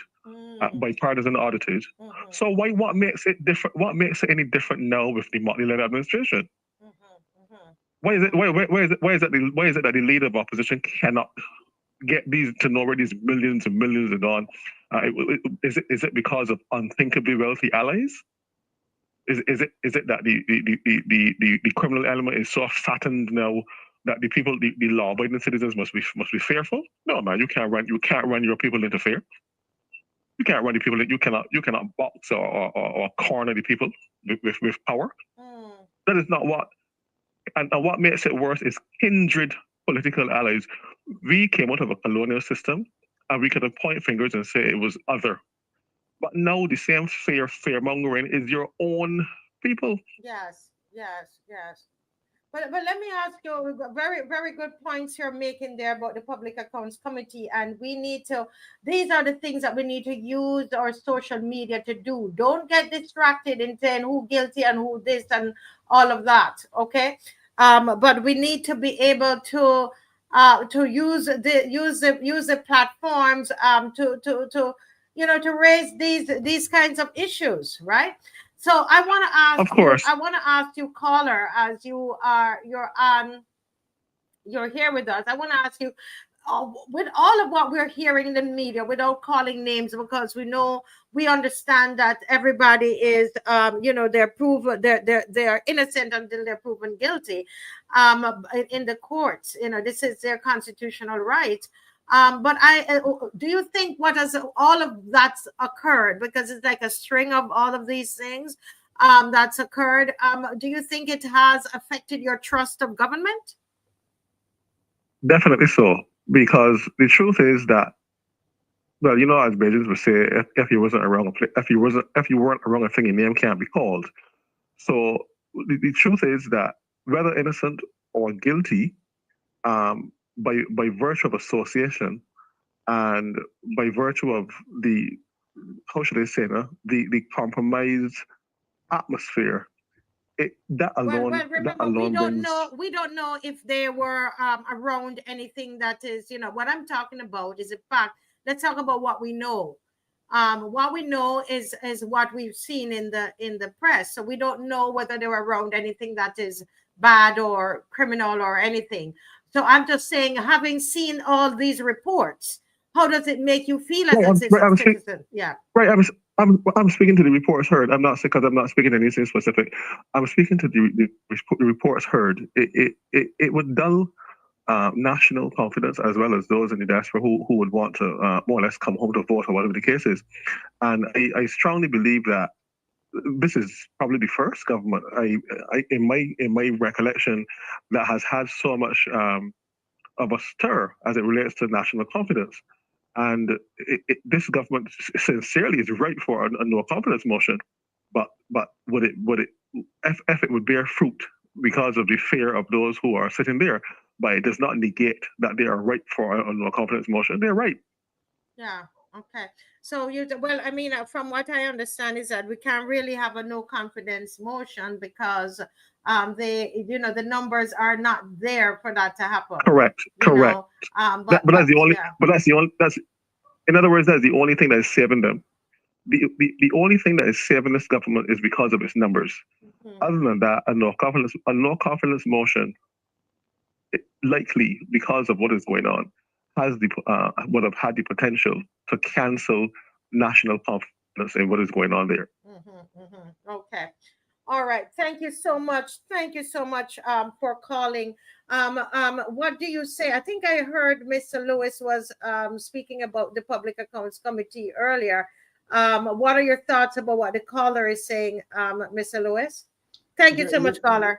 bipartisan audited. Mm-hmm. So what makes it different? What makes it any different now with the MOTTLEY-led administration? Mm-hmm. Mm-hmm. Why is it that the leader of opposition cannot get these to know where these millions and millions are gone? Is it because of unthinkably wealthy allies? Is it that the criminal element is so fattened now that the people, the law-abiding citizens must be fearful? No, man, you can't run your people into fear. You can't run the people. You cannot box or corner the people with power. That is not what. And what makes it worse is kindred political allies. We came out of a colonial system, and we could point fingers and say it was other. But now the same fear mongering is your own people. Yes. But let me ask you, we've got very good points you're making there about the Public Accounts Committee, and we need to. These are the things that we need to use our social media to do. Don't get distracted in saying who guilty and who this and all of that. Okay, but we need to be able to use the platforms to to raise these kinds of issues, right? So I want to ask Of course. I want to ask you, caller, as you're here with us. I want to ask you, with all of what we're hearing in the media, without calling names, because we understand that everybody is, they're innocent until they're proven guilty, in the courts. This is their constitutional right. But do you think all of that's occurred, because it's like a string of all of these things that's occurred? Do you think it has affected your trust of government? Definitely so, because the truth is that, well, as Bridges would say, if you weren't around a thing, your name can't be called. So the truth is that whether innocent or guilty, by virtue of association and by virtue of the, how should I say that, the compromised atmosphere, that alone we don't know if they were around anything that is, what I'm talking about is a fact. Let's talk about what we know. What we know is what we've seen in the press. So we don't know whether they were around anything that is bad or criminal or anything. So I'm just saying, having seen all these reports, how does it make you feel as a citizen? Yeah. Right. I'm speaking to the reports heard. I'm not speaking to anything specific. I'm speaking to the reports heard. It would dull national confidence, as well as those in the diaspora who would want to more or less come home to vote, or whatever the case is. And I strongly believe that this is probably the first government in my recollection that has had so much of a stir as it relates to national confidence. And this government sincerely is ripe for a no confidence motion, but would it if it would bear fruit because of the fear of those who are sitting there, but it does not negate that they are ripe for a no confidence motion. They're ripe. Yeah. Okay. So from what I understand is that we can't really have a no confidence motion because the numbers are not there for that to happen. Correct. But that's the only. Yeah. But that's in other words, that's the only thing that is saving them. The only thing that is saving this government is because of its numbers. Mm-hmm. Other than that, a no confidence motion, likely because of what is going on, would have had the potential to cancel national confidence in what is going on there. Mm-hmm, mm-hmm. Okay. All right. Thank you so much. Thank you so much for calling. What do you say? I think I heard Mr. Lewis was speaking about the Public Accounts Committee earlier. What are your thoughts about what the caller is saying, Mr. Lewis? Thank you so much, caller.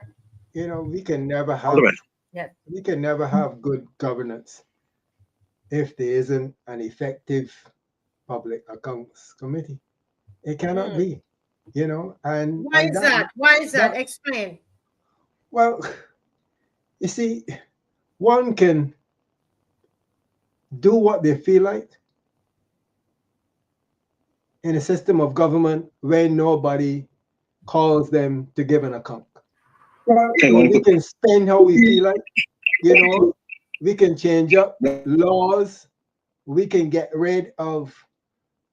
We can never have good governance if there isn't an effective Public Accounts Committee. It cannot be. And why is that? Why is that? Explain. Well, you see, one can do what they feel like in a system of government where nobody calls them to give an account. We can spend how we feel like, we can change up laws, we can get rid of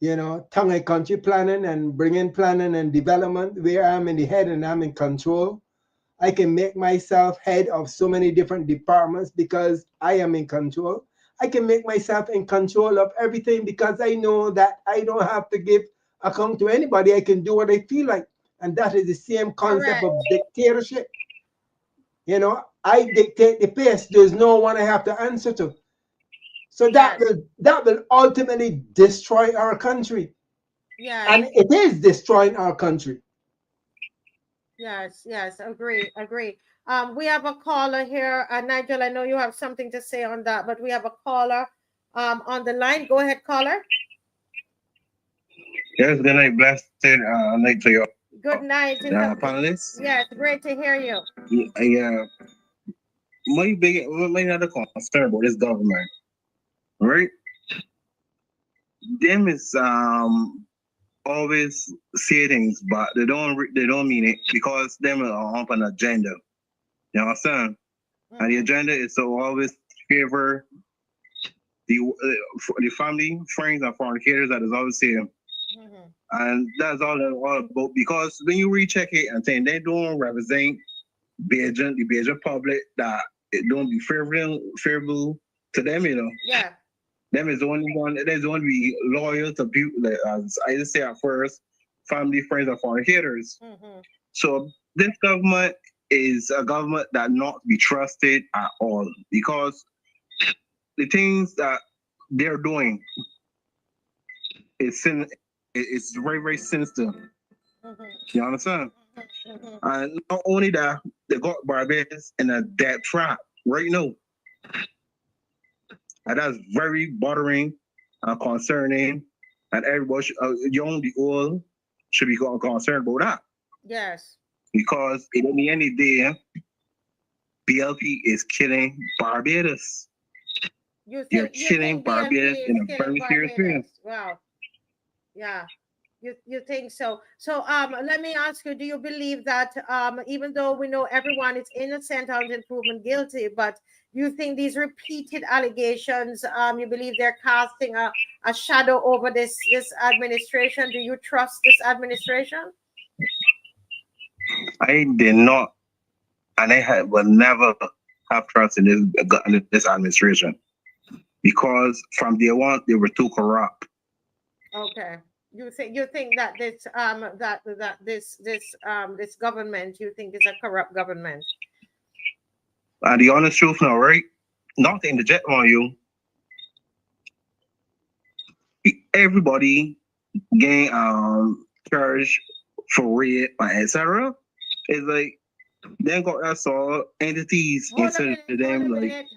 tongue and country planning and bring in planning and development where I'm in the head and I'm in control. I can make myself head of so many different departments because I am in control. I can make myself in control of everything because I know that I don't have to give account to anybody. I can do what I feel like. And that is the same concept of dictatorship. I dictate the pace. There's no one I have to answer to. So that will ultimately destroy our country. Yeah. And it is destroying our country. Yes, agree. We have a caller here. Nigel, I know you have something to say on that, but we have a caller on the line. Go ahead, caller. Yes, good night, blessed night to you. Good night. Panelists. Yes, great to hear you. my other concern about this government, right? Them is always say things, but they don't mean it because them are on an agenda. You understand? And the agenda is to always favor the family, friends, and fornicators that is always saying. And that's all about, because when you recheck it and saying they don't represent the Bajan public, that it don't be favorable to them, you know. Yeah. Them is the only one, there's only be loyal to people, like, as I just say at first, family, friends, and fornicators. So this government is a government that not be trusted at all, because the things that they're doing is it's very, very sinister. You understand? And not only that, they got Barbados in a debt trap right now. And that's very bothering and concerning. And everybody, young, the old, should be concerned about that. Yes. Because at the end of the day, BLP is killing Barbados. You're killing Barbados in a very serious way. Wow. Yeah. You think so? So let me ask you, do you believe that even though we know everyone is innocent until proven guilty, but you think these repeated allegations, you believe they're casting a shadow over this administration? Do you trust this administration? I did not, and I will never have trust in this administration, because from day one they were too corrupt. Okay. You think that this government, you think, is a corrupt government? And the honest truth now, right? Not in the jet on you. Everybody getting charged for rape and etc. It's like they got us all entities instead of them like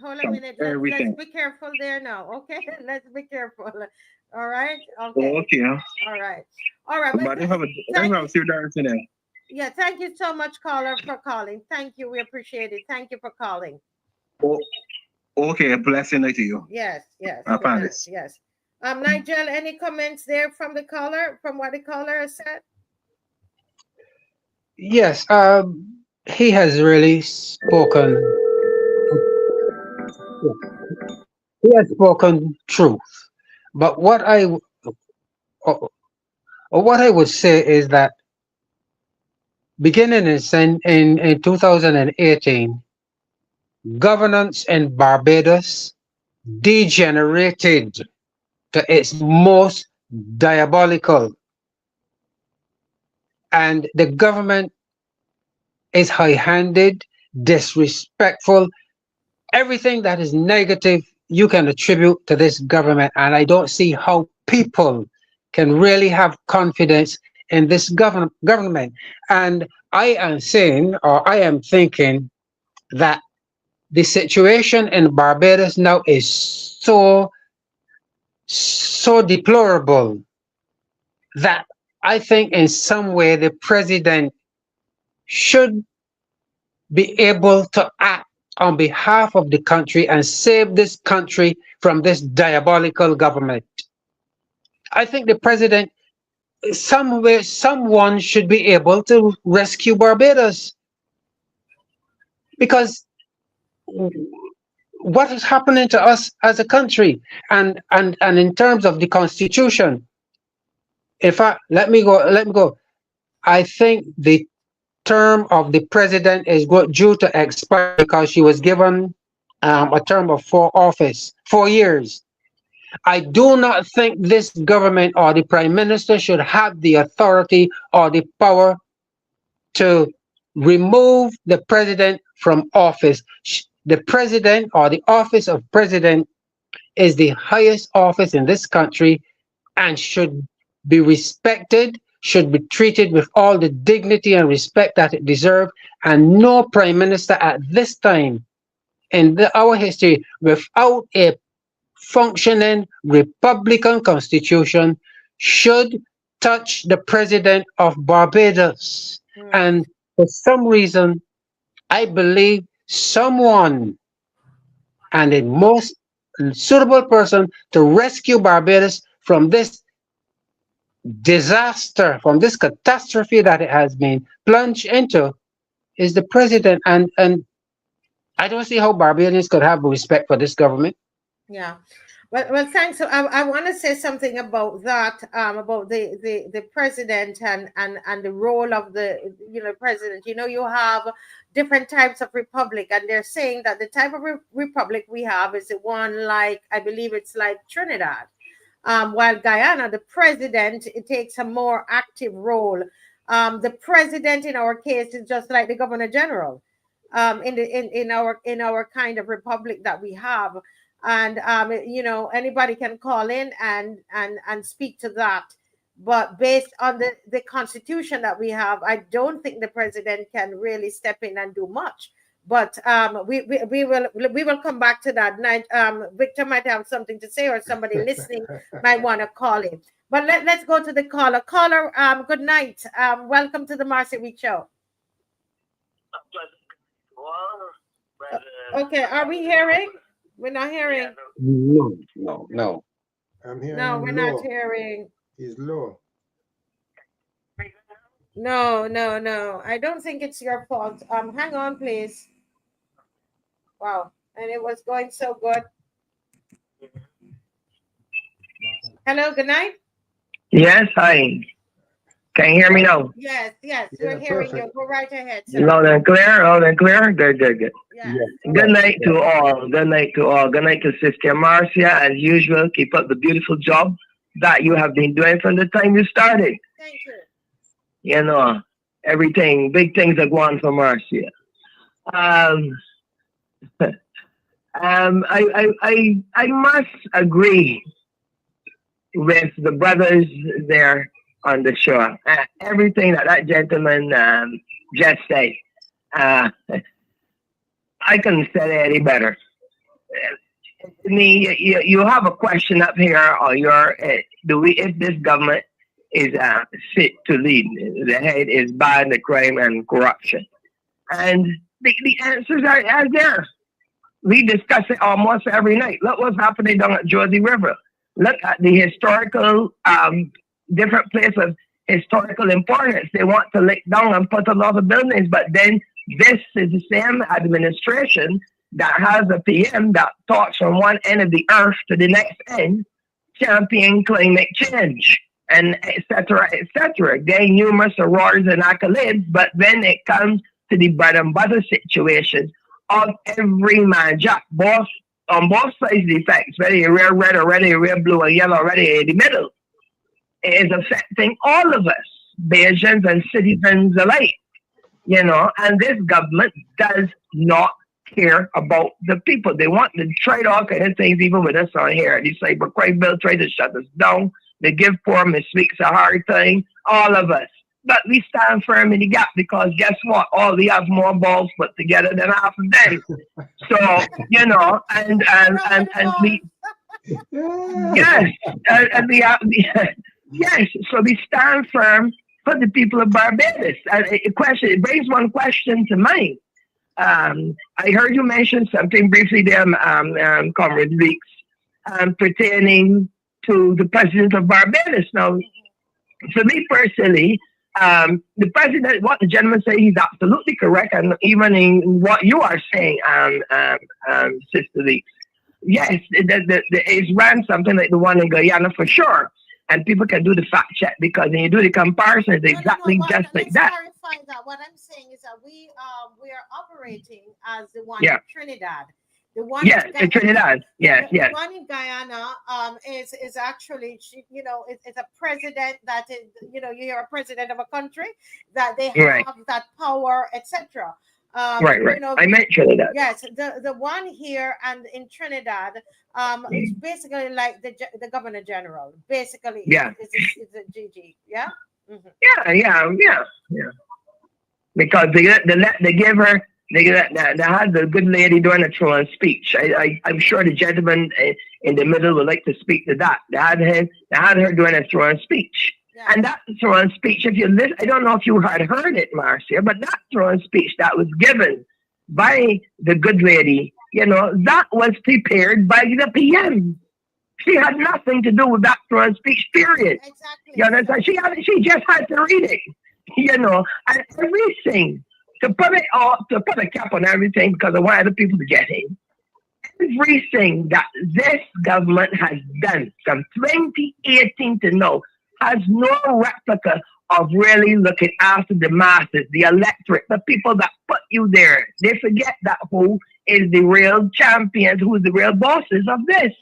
everything. Let's be careful there now, okay? Let's be careful. All right. Okay. Okay. All right. All right. But I have a serious there. Yeah. Thank you so much, caller, for calling. Thank you. We appreciate it. Thank you for calling. Oh, okay. A blessing to you. Yes. Yes. Yes. Nigel, any comments there from the caller, from what the caller has said? Yes. He has really spoken. He has spoken truth. But what I would say is that beginning in 2018, governance in Barbados degenerated to its most diabolical, and the government is high-handed, disrespectful. Everything that is negative you can attribute to this government, and I don't see how people can really have confidence in this government. And I am saying, or I am thinking, that the situation in Barbados now is so deplorable that I think in some way the president should be able to act on behalf of the country and save this country from this diabolical government. I think the president, someone should be able to rescue Barbados, because what is happening to us as a country, and in terms of the Constitution. In fact, let me go. I think the term of the president is due to expire because she was given a term of 4 years. I do not think this government or the prime minister should have the authority or the power to remove the president from office. The president, or the office of president, is the highest office in this country and should be respected, should be treated with all the dignity and respect that it deserves. And no prime minister at this time in our history, without a functioning Republican constitution, should touch the president of Barbados. And for some reason, I believe someone, and the most suitable person to rescue Barbados from this disaster, from this catastrophe that it has been plunged into, is the president. And I don't see how Barbadians could have respect for this government. Yeah. Well, thanks. So I want to say something about that, about the president and the role of the president. You have different types of republic, and they're saying that the type of republic we have is the one like, I believe it's like Trinidad. While Guyana, the president, it takes a more active role. The president in our case is just like the governor general, in our kind of republic that we have. And anybody can call in and speak to that. But based on the constitution that we have, I don't think the president can really step in and do much. But we will come back to that. Victor might have something to say, or somebody listening might want to call in. But let's go to the caller. Caller, good night. Welcome to the Marcy Week Show. Okay, are we hearing? We're not hearing. No. I'm hearing. No, we're not hearing. He's low. No. I don't think it's your fault. Hang on, please. Wow, and it was going so good. Hello, good night. Yes, hi. Can you hear me now? Yes, we're hearing you. Go right ahead, sir. Loud and clear. Good. Yeah. Good night to all. Good night to Sister Marcia. As usual, keep up the beautiful job that you have been doing from the time you started. Thank you. Everything, big things are going for Marcia. I must agree with the brothers there on the show. Everything that gentleman just said, I couldn't say it any better. You have a question up here, or if this government is fit to lead, the head is bad, the crime and corruption, and the answers are there. We discuss it almost every night. Look what's happening down at Josie River. Look at the historical different place of historical importance. They want to lick down and put a lot of buildings, but then this is the same administration that has a PM that talks from one end of the earth to the next end, championing climate change, and etc. Getting numerous awards and accolades, but then it comes to the bread and butter situations of every man jack, both on both sides of the effects, whether you're real red or whether you're real blue or yellow, already in the middle. It is affecting all of us, Bayesians and citizens alike, and this government does not care about the people. They want to try all kind of things, even with us on here. The cybercrime bill tried to shut us down. They give poor Miss Weeks a hard time, all of us. But we stand firm in the gap because guess what? All we have more balls put together than half of them. So, and we, yes, and we have, yes, so we stand firm for the people of Barbados. And it brings one question to mind. I heard you mention something briefly there, Comrade Weeks, pertaining to the president of Barbados. Now, for me personally, the president, what the gentleman said, he's absolutely correct, and even in what you are saying, Sister Weeks. Yes, it's ran something like the one in Guyana for sure. And people can do the fact check because when you do the comparison, it's exactly just like that. Clarify that. What I'm saying is that we are operating as the one Yeah. in Trinidad. The one in Trinidad. Yes. The one in Guyana is actually, it's a president that is, you're a president of a country that they have that power, etc. Right. I meant Trinidad. Yes, the one here and in Trinidad, it's basically like the governor general. Basically, it's a GG. Yeah. Mm-hmm. Yeah. Because they give her. They had the good lady doing a throwing speech. I'm sure the gentleman in the middle would like to speak to that. They had her doing a throwing speech. Yeah. And that throwing speech, if you listen, I don't know if you had heard it, Marcia, but that throwing speech that was given by the good lady, that was prepared by the PM. She had nothing to do with that throne speech, period. Exactly. You understand? She just had to read it, and everything, to put a cap on everything because I wanted the people to get in. Everything that this government has done from 2018 to now has no replica of really looking after the masses, the electorate, the people that put you there. They forget that who is the real champions, who is the real bosses of this.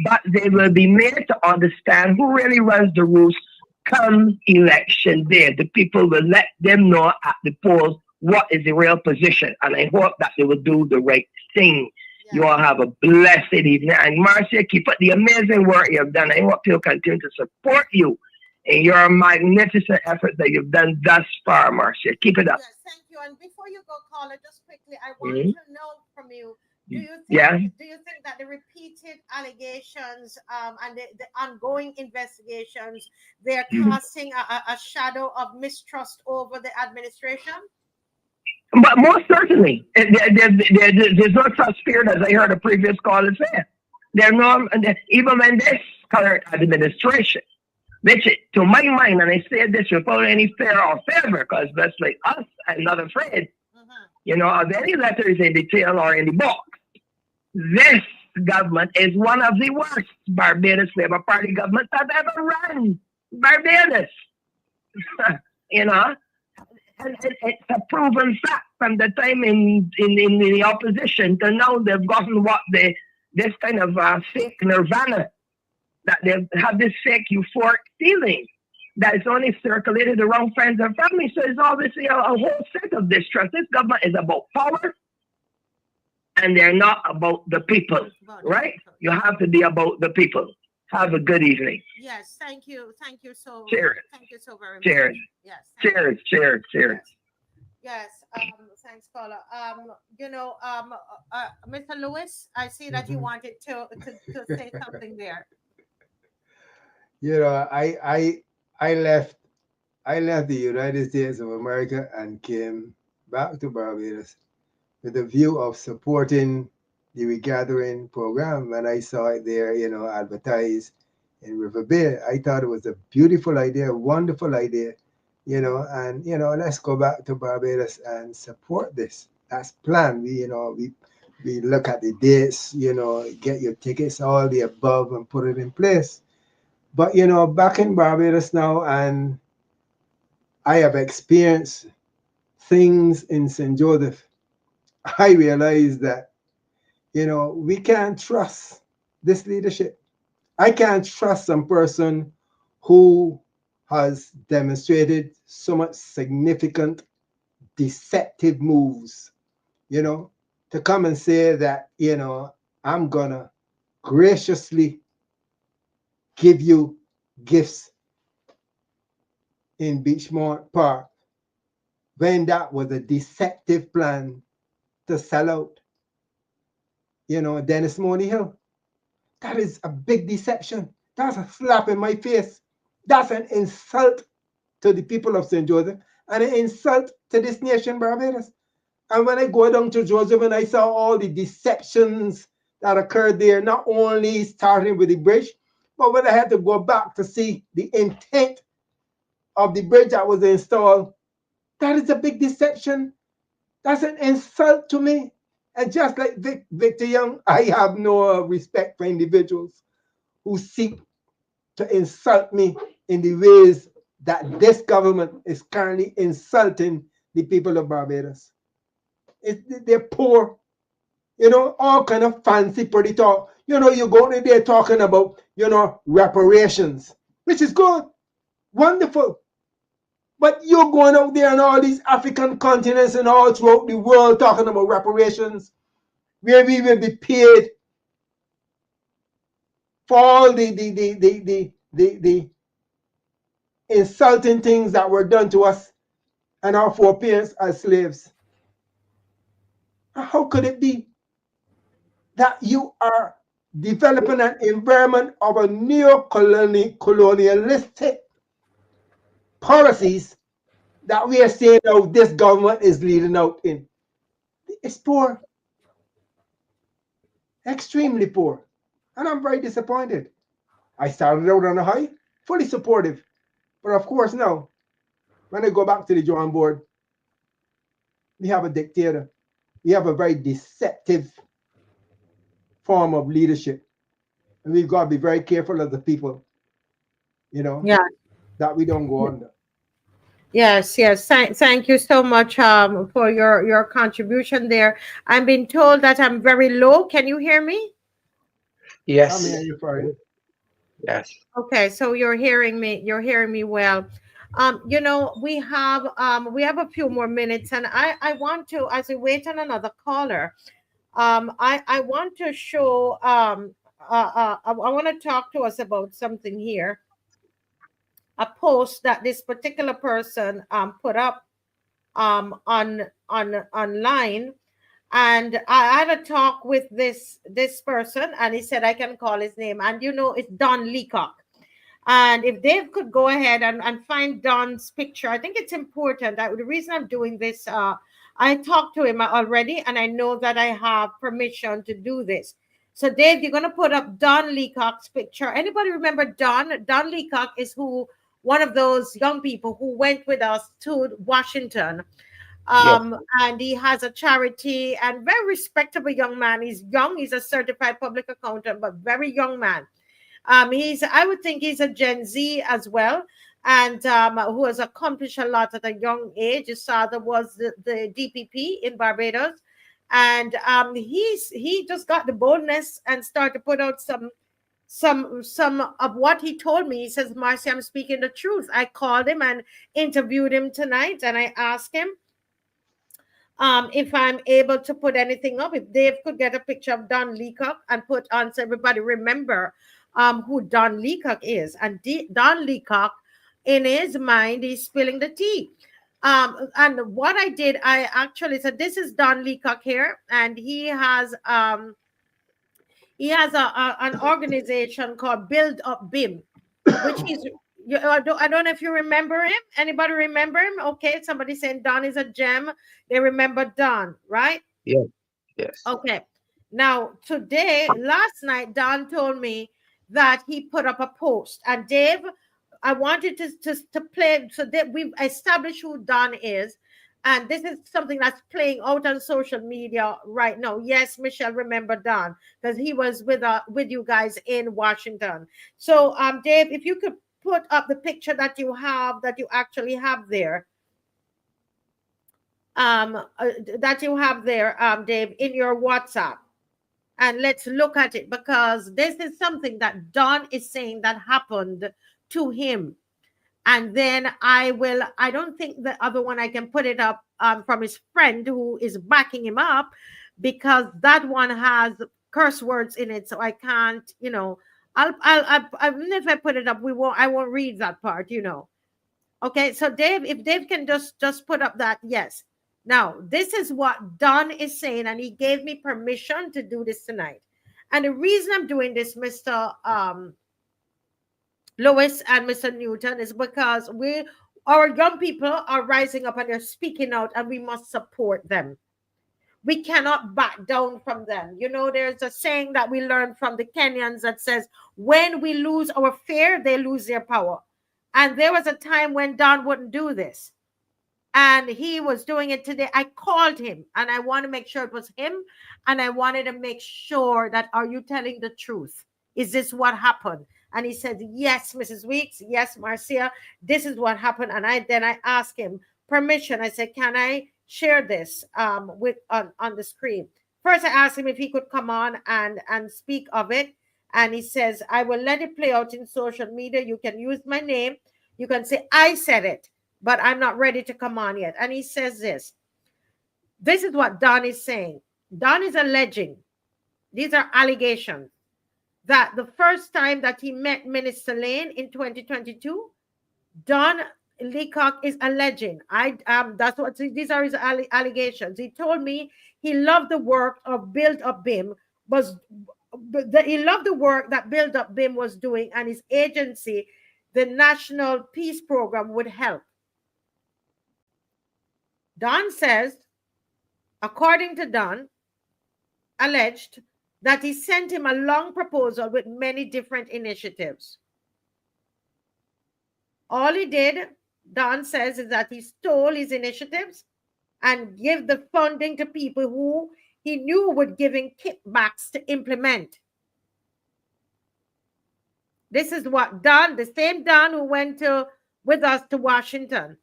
But they will be made to understand who really runs the roost come election day. The people will let them know at the polls what is the real position. And I hope that they will do the right thing. Yeah. You all have a blessed evening. And Marcia, keep up the amazing work you have done. I hope people continue to support you in your magnificent efforts that you've done thus far, Marcia. Keep it up. Yes, thank you. And before you go, caller, just quickly, I want to know from you. Do you think that the repeated allegations and the ongoing investigations, they're casting a shadow of mistrust over the administration? But most certainly, there's no such spirit as I heard a previous caller say. Even when this current administration, which to my mind, and I say this without any fear or favor, because that's like us, I'm not afraid, of any letters in the tail or in the box. This government is one of the worst Barbados Labour Party governments I've ever run. Barbados. And it's a proven fact from the time in the opposition to now they've gotten this kind of fake nirvana, that they have this fake euphoric feeling that is only circulated around friends and family. So it's obviously a whole set of distrust. This government is about power, and they're not about the people, right? You have to be about the people. Have a good evening. Yes, thank you. Thank you so Cheers. Thank you so very much. Cheers. Yes. Cheers. Cheers. Cheers. Yes. Thanks, caller. Mr. Lewis, I see that you wanted to say something there. I left the United States of America and came back to Barbados with the view of supporting the regathering program. When I saw it there, advertised in River Bay, I thought it was a beautiful idea, a wonderful idea, and, let's go back to Barbados and support this. That's planned. We look at the dates, get your tickets, all the above, and put it in place. But, back in Barbados now, and I have experienced things in St. Joseph. I realized that, we can't trust this leadership. I can't trust some person who has demonstrated so much significant deceptive moves, to come and say that, I'm gonna graciously give you gifts in Beachmont Park, when that was a deceptive plan to sell out, Dennis Money Hill. That is a big deception. That's a slap in my face. That's an insult to the people of St. Joseph and an insult to this nation, Barbados. And when I go down to Joseph and I saw all the deceptions that occurred there, not only starting with the bridge, but when I had to go back to see the intent of the bridge that was installed, that is a big deception. That's an insult to me. And just like Victor Young, I have no respect for individuals who seek to insult me in the ways that this government is currently insulting the people of Barbados. They're poor, all kind of fancy pretty talk. You're going in there talking about, reparations, which is good, wonderful. But you're going out there in all these African continents and all throughout the world talking about reparations, where we will be paid for all the insulting things that were done to us and our foreparents as slaves. How could it be that you are developing an environment of a neo-colonialistic policies that we are seeing now this government is leading out in? is poor, extremely poor. And I'm very disappointed. I started out on a high, fully supportive. But of course, now, when I go back to the drawing board, we have a dictator. We have a very deceptive form of leadership. And we've got to be very careful of the people, Yeah. that we don't go under. Yes, yes. Thank you so much for your contribution there. I'm being told that I'm very low. Can you hear me? Yes. I'm hearing you fine. Yes. Okay, so you're hearing me. You're hearing me well. We have a few more minutes, and I want to, as we wait on another caller, I want to show I want to talk to us about something here. A post that this particular person put up on online, and I had a talk with this person, and he said I can call his name, and it's Don Leacock. And if Dave could go ahead and find Don's picture, I think it's important. The reason I'm doing this, I talked to him already, and I know that I have permission to do this. So Dave, you're going to put up Don Leacock's picture. Anybody remember Don? Don Leacock is one of those young people who went with us to Washington. And he has a charity, and very respectable young man. He's young. He's a certified public accountant, but very young man. I would think he's a Gen Z as well, and who has accomplished a lot at a young age. His father was the DPP in Barbados, and he just got the boldness and started to put out some of what he told me. He says, Marcy, I'm speaking the truth. I called him and interviewed him tonight, and I asked him if I'm able to put anything up. If Dave could get a picture of Don Leacock and put on, so everybody remember who Don Leacock is. And Don Leacock, in his mind, he's spilling the tea. And what I did, I actually said, this is Don Leacock here, and he has an organization called Build Up BIM, which is, I don't know if you remember him. Anybody remember him? Okay, somebody saying Don is a gem. They remember Don, right? Yeah. Yes. Okay. Now, last night, Don told me that he put up a post. And Dave, I wanted to play, so that we've established who Don is. And this is something that's playing out on social media right now. Yes, Michelle, remember Don, because he was with you guys in Washington. So, Dave, if you could put up the picture that you actually have there, Dave, in your WhatsApp. And let's look at it, because this is something that Don is saying that happened to him. And then I don't think the other one, I can put it up from his friend who is backing him up, because that one has curse words in it. So I can't, even if I put it up, I won't read that part, Okay, so Dave, if Dave can just put up that, yes. Now, this is what Don is saying, and he gave me permission to do this tonight. And the reason I'm doing this, Mr. Lois and Mr. Newton, is because our young people are rising up and they're speaking out, and we must support them. We cannot back down from them. There's a saying that we learned from the Kenyans that says, when we lose our fear, they lose their power. And there was a time when Don wouldn't do this. And he was doing it today. I called him, and I want to make sure it was him. And I wanted to make sure that, are you telling the truth? Is this what happened? And he said, yes, Mrs. Weeks. Yes, Marcia, this is what happened. And then I asked him permission. I said, can I share this on the screen? First, I asked him if he could come on and speak of it. And he says, I will let it play out in social media. You can use my name. You can say, I said it, but I'm not ready to come on yet. And he says this. This is what Don is saying. Don is alleging, these are allegations, that the first time that he met Minister Lane in 2022, Don Leacock is alleging. That's what these are his allegations. He told me he loved the work of Build Up BIM, he loved the work that Build Up BIM was doing, and his agency, the National Peace Program, would help. Don says, according to Don, alleged that he sent him a long proposal with many different initiatives. All he did, Don says, is that he stole his initiatives and gave the funding to people who he knew would give him kickbacks to implement. This is what Don, the same Don who went with us to Washington.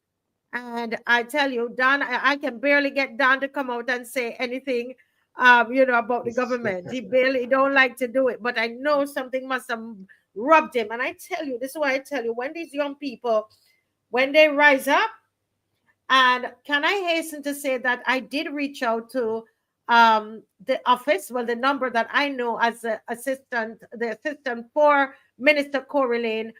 And I tell you, Don, I can barely get Don to come out and say anything, about the government. He barely don't like to do it. But I know something must have rubbed him. And I tell you, this is why I tell you, when these young people, when they rise up, and can I hasten to say that I did reach out to the office, well, the number that I know as the assistant for Minister Corey Lane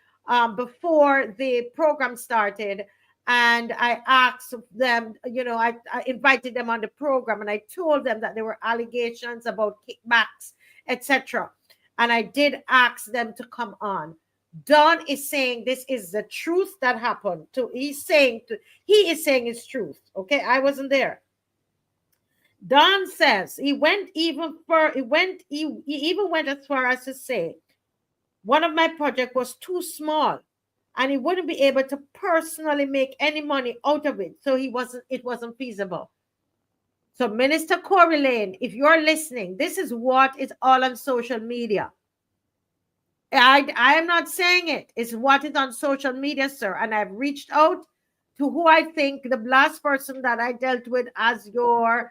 before the program started. And I asked them, I invited them on the program, and I told them that there were allegations about kickbacks, etc. And I did ask them to come on. Don is saying this is the truth that happened. He is saying it's truth. Okay, I wasn't there. Don says he even went as far as to say one of my projects was too small and he wouldn't be able to personally make any money out of it. So it wasn't feasible. So Minister Corey Lane, if you're listening, this is what is all on social media. I am not saying it. It's what is on social media, sir. And I've reached out to who I think the last person that I dealt with as your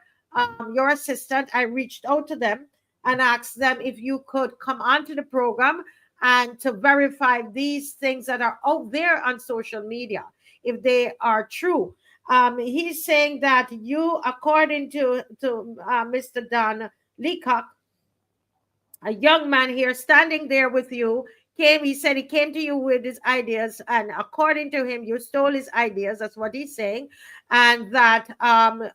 assistant. I reached out to them and asked them if you could come onto the program and to verify these things that are out there on social media, if they are true. He's saying that you, according to Mr. Don Leacock, a young man here standing there with you, he said he came to you with his ideas, and according to him, you stole his ideas. That's what he's saying. And that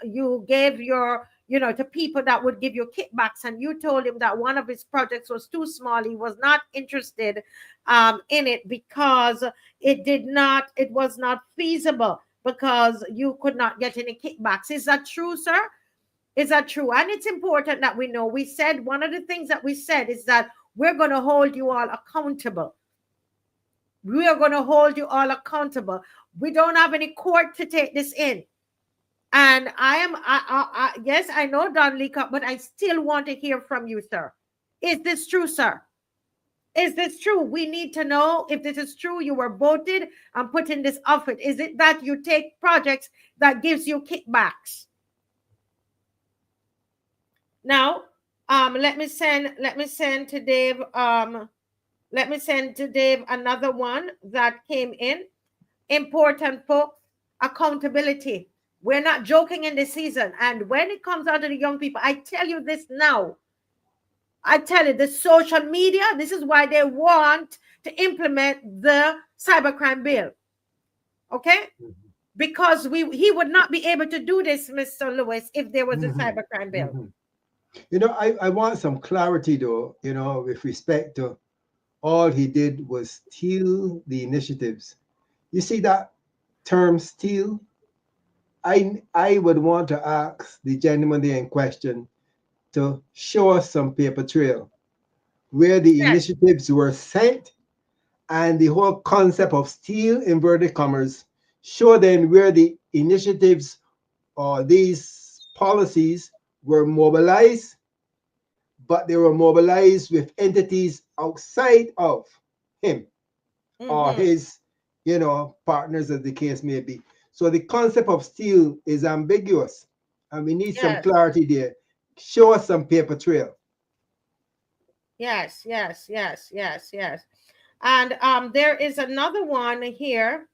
you gave to people that would give you kickbacks, and you told him that one of his projects was too small. He was not interested in it because it was not feasible because you could not get any kickbacks. Is that true, sir? Is that true? And it's important that we know. We said one of the things that we said is that we're going to hold you all accountable. We are going to hold you all accountable. We don't have any court to take this in. And yes, I know Don Leacock, but I still want to hear from you, sir. Is this true, sir? Is this true? We need to know if this is true. You were voted and put in this office. Is it that you take projects that gives you kickbacks? Now, let me send to Dave. Let me send to Dave another one that came in. Important, folks. Accountability. We're not joking in this season. And when it comes out to the young people, I tell you this now. I tell you, the social media, this is why they want to implement the cybercrime bill. Okay? Because he would not be able to do this, Mr. Lewis, if there was a cybercrime bill. I want some clarity, though, with respect to all he did was steal the initiatives. You see that term steal? I would want to ask the gentleman there in question to show us some paper trail where the initiatives were sent and the whole concept of steal, inverted commas, show then where the initiatives or these policies were mobilized, but they were mobilized with entities outside of him or his, partners, as the case may be. So the concept of steal is ambiguous, and we need some clarity there. Show us some paper trail. Yes. And there is another one here.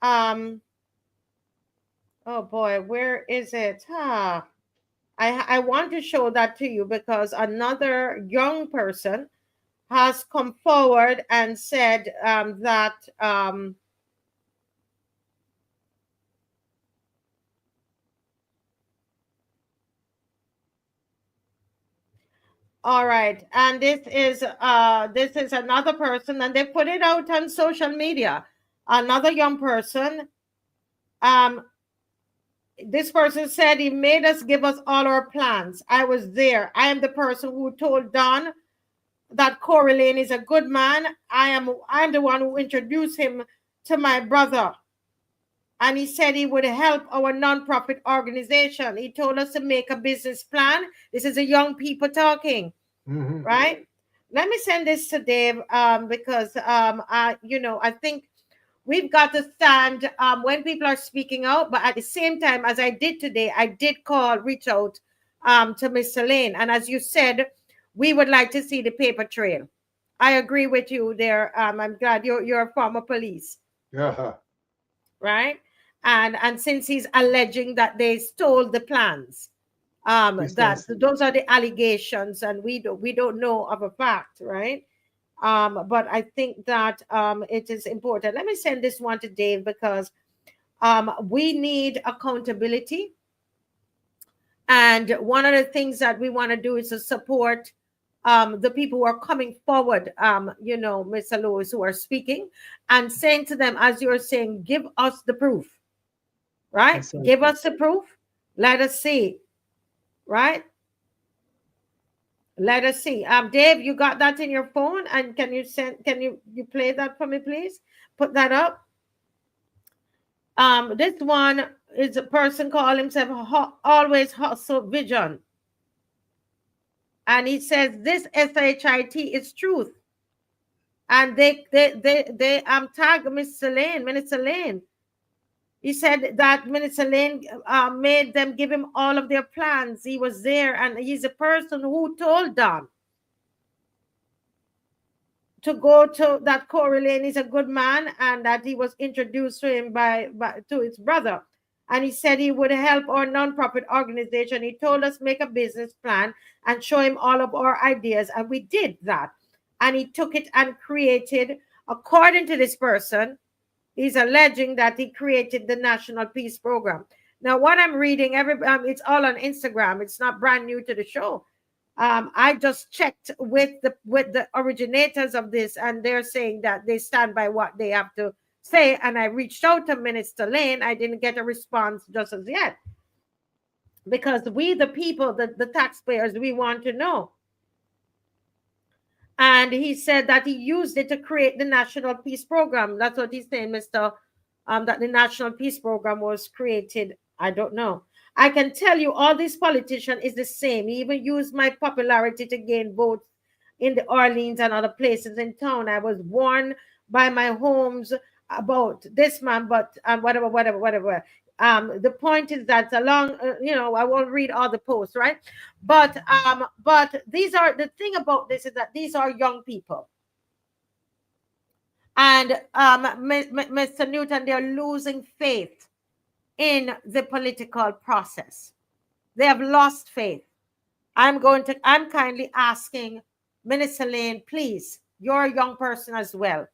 Oh boy, where is it? I want to show that to you because another young person has come forward and said that all right, and this is another person, and they put it out on social media. Another young person this person said he made us give us all our plans. I was there. I am the person who told Don that Corey Lane is a good man. I'm the one who introduced him to my brother. And he said he would help our nonprofit organization. He told us to make a business plan. This is a young people talking, right? Let me send this to Dave because I think we've got to stand when people are speaking out, but at the same time, as I did today, I did reach out to Mr. Lane. And as you said, we would like to see the paper trail. I agree with you there. I'm glad you're a former police. Yeah. Right? And since he's alleging that they stole the plans, that those are the allegations, and we don't know of a fact, right? But I think that it is important. Let me send this one to Dave because we need accountability. And one of the things that we want to do is to support the people who are coming forward, Mr. Lewis, who are speaking and saying to them, as you're saying, give us the proof, right? Give us the proof. Let us see, right? Let us see. Dave, you got that in your phone? And can you play that for me, please? Put that up. This one is a person called himself Always Hustle Vision. And he says this SHIT is truth. And they tag Minister Lane. He said that Minister Lane made them give him all of their plans. He was there, and he's a person who told them to go to that Corey Lane is a good man, and that he was introduced to him to his brother. And he said he would help our nonprofit organization. He told us make a business plan and show him all of our ideas, and we did that. And he took it and created, according to this person, he's alleging that he created the National Peace Program. Now, what I'm reading, it's all on Instagram. It's not brand new to the show. I just checked with the originators of this, and they're saying that they stand by what they have to say. And I reached out to Minister Lane. I didn't get a response just as yet, because we, the people, the taxpayers, we want to know. And he said that he used it to create the National Peace Program. That's what he's saying, Mr. That the National Peace Program was created. I don't know. I can tell you all these politicians is the same. He even used my popularity to gain votes in the Orleans and other places in town. I was warned by my homes about this man, but whatever. The point is that along, I won't read all the posts, right? But these are the thing about this is that these are young people, and Mr. Newton, they're losing faith in the political process. They have lost faith. I'm kindly asking Minister Lane, please, you're a young person as well.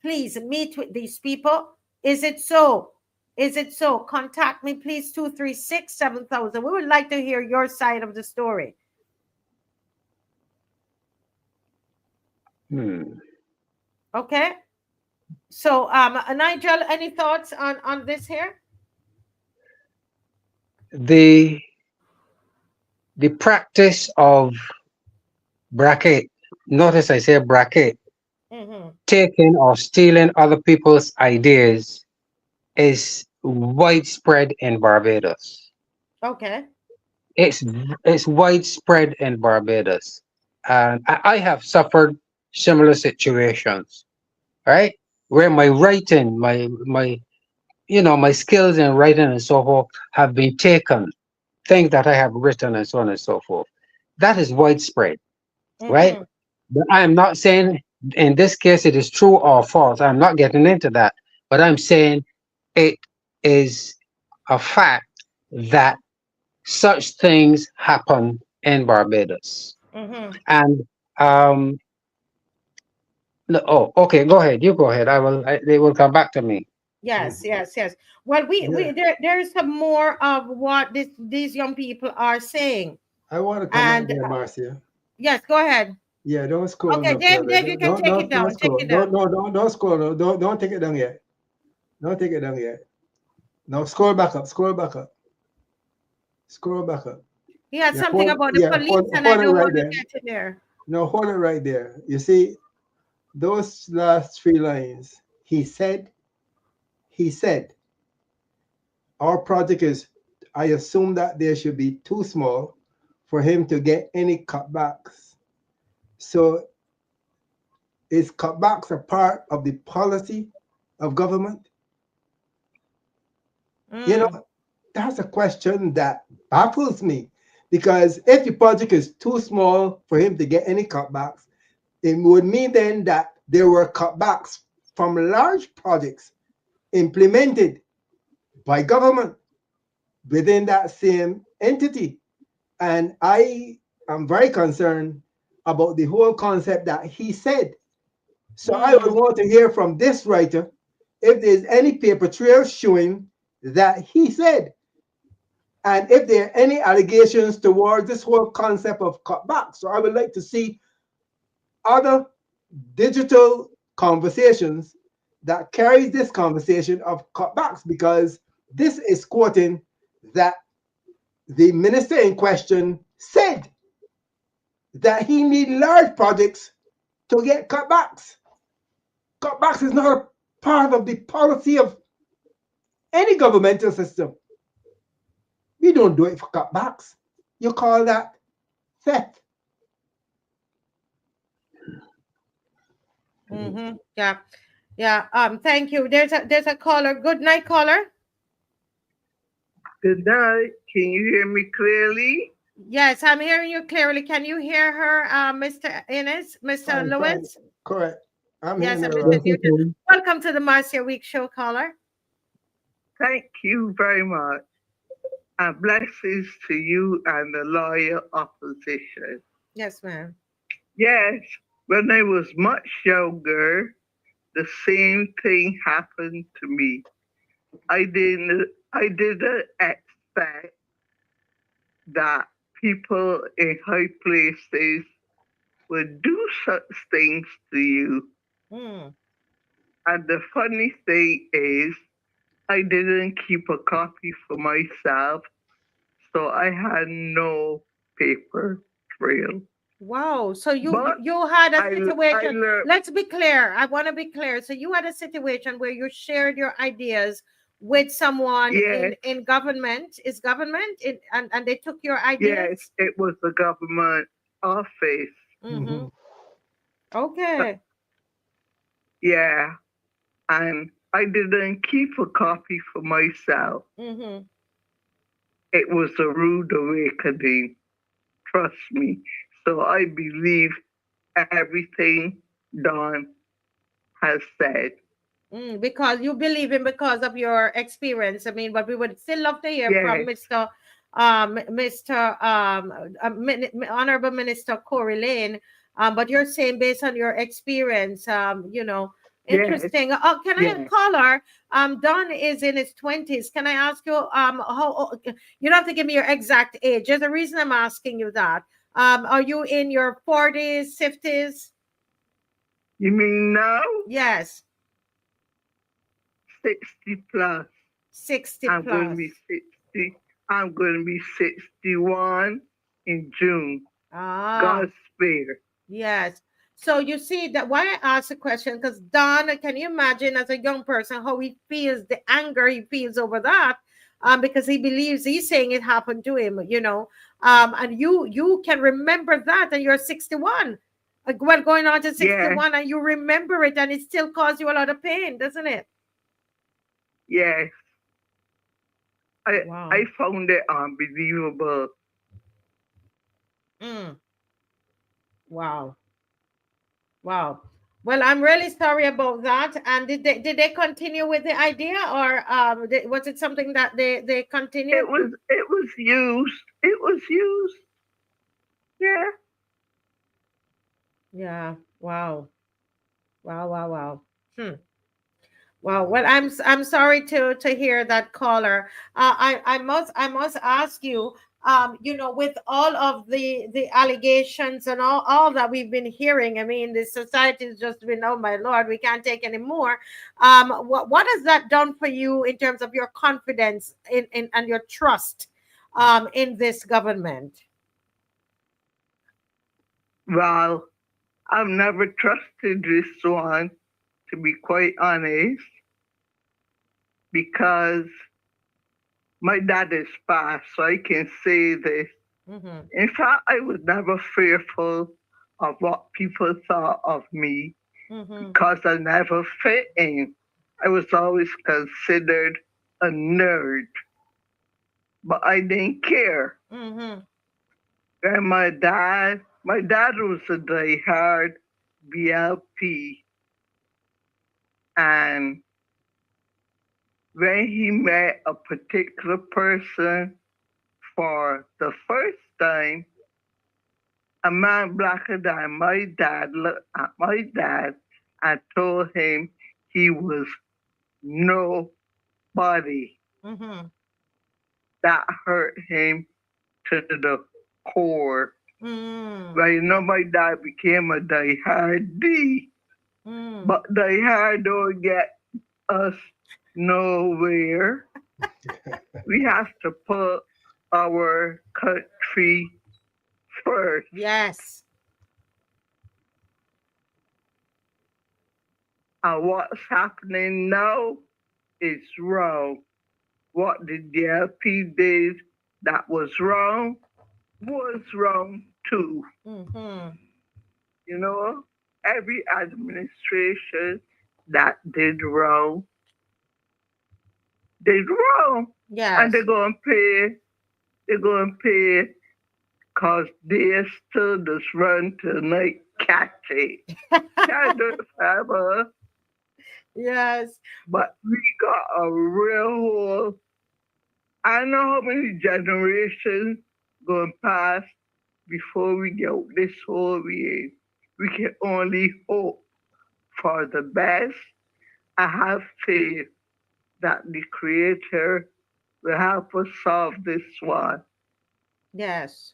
Please meet with these people. Is it so? Is it so? Contact me, please, 236-7000. We would like to hear your side of the story. Okay. So, Nigel, any thoughts on this here? The practice of bracket, notice I say bracket, taking or stealing other people's ideas is widespread in Barbados. Okay. It's widespread in Barbados. And I have suffered similar situations, right? Where my writing, my skills in writing and so forth have been taken, things that I have written and so on and so forth. That is widespread, right? But I am not saying in this case it is true or false. I'm not getting into that. But I'm saying it is a fact that such things happen in Barbados. And okay, go ahead. You go ahead. They will come back to me. Yes. Well, there is some more of what these young people are saying. I want to comment there, Marcia. Yes, go ahead. Yeah, don't scroll. Okay, Dave, you can take it down. Don't scroll. Don't take it down yet. Don't take it down yet. Now scroll back up. Scroll back up. Scroll back up. He had Yeah, something about the police, and I hold it don't right want to there. get in there. No, hold it right there. You see, those last 3 lines. He said, our project is, I assume that there should be too small for him to get any cutbacks. So is cutbacks a part of the policy of government? You know, that's a question that baffles me, because if the project is too small for him to get any cutbacks, it would mean then that there were cutbacks from large projects implemented by government within that same entity. And I am very concerned about the whole concept that he said. So I would want to hear from this writer if there's any paper trail showing that he said, and if there are any allegations towards this whole concept of cutback. So I would like to see other digital conversations that carries this conversation of cutbacks, because this is quoting that the minister in question said that he need large projects to get cutbacks. Cutbacks is not a part of the policy of any governmental system. We don't do it for cutbacks. You call that theft. Yeah. Yeah. Thank you. There's a caller. Good night, caller. Good night. Can you hear me clearly? Yes, I'm hearing you clearly. Can you hear her, Mr. Innes, Mr. Lewis? Correct. I'm yes, hearing and her. Mr. Newton. Welcome to the Marcia Week Show, caller. Thank you very much. And blessings to you and the lawyer opposition. Yes, ma'am. Yes, when I was much younger, the same thing happened to me. I didn't expect that people in high places would do such things to you. And the funny thing is, I didn't keep a copy for myself, so I had no paper trail. Wow. So you had a situation. Let's be clear. I want to be clear. So you had a situation where you shared your ideas with someone in government. Is government and they took your ideas? Yes, it was the government office. Okay. Yeah. And I didn't keep a copy for myself. It was a rude awakening. Trust me. So I believe everything Don has said. Because you believe him because of your experience. I mean, but we would still love to hear from Honorable Minister Corey Lane. But you're saying based on your experience, interesting. Oh, can I call her? Don is in his 20s. Can I ask you, how you don't have to give me your exact age. There's a reason I'm asking you that. Are you in your 40s, 50s? You mean now? Yes. 60 plus. 60 I'm plus. going to be 60. I'm going to be 61 in June. God's spare. Yes. So you see that why I asked the question, because Don, can you imagine as a young person how he feels, the anger he feels over that? Because he believes he's saying it happened to him, and you can remember that, and you're 61. Well, going on to 61, and you remember it, and it still caused you a lot of pain, doesn't it? Yes. I found it unbelievable. Wow. Wow. Well, I'm really sorry about that. And did they continue with the idea, or was it something that they continued? It was used. It was used. Yeah. Yeah. Wow. Wow. Wow. Well, I'm sorry to hear that, caller. I must ask you, you know, with all of the allegations and all that we've been hearing. I mean, the society has just been, oh my Lord, we can't take any more. What has that done for you in terms of your confidence in and your trust in this government? Well, I've never trusted this one, to be quite honest, because my dad is fast, so I can say this. In fact, I was never fearful of what people thought of me because I never fit in. I was always considered a nerd, but I didn't care. And my dad was a diehard BLP, and when he met a particular person for the first time, a man blacker than my dad looked at my dad and told him he was nobody. That hurt him to the core. Well, you know, my dad became a diehard D, but diehard don't get us nowhere. We have to put our country first. Yes. And what's happening now is wrong. What the DLP did that was wrong too. You know, every administration that did wrong. Yes. And they're going to pay because they're still just run tonight, catch it. Can't do it forever. Yes. But we got a real hole. I don't know how many generations going past before we get this hole we in. We can only hope for the best. I have faith that the Creator will help us solve this one. Yes.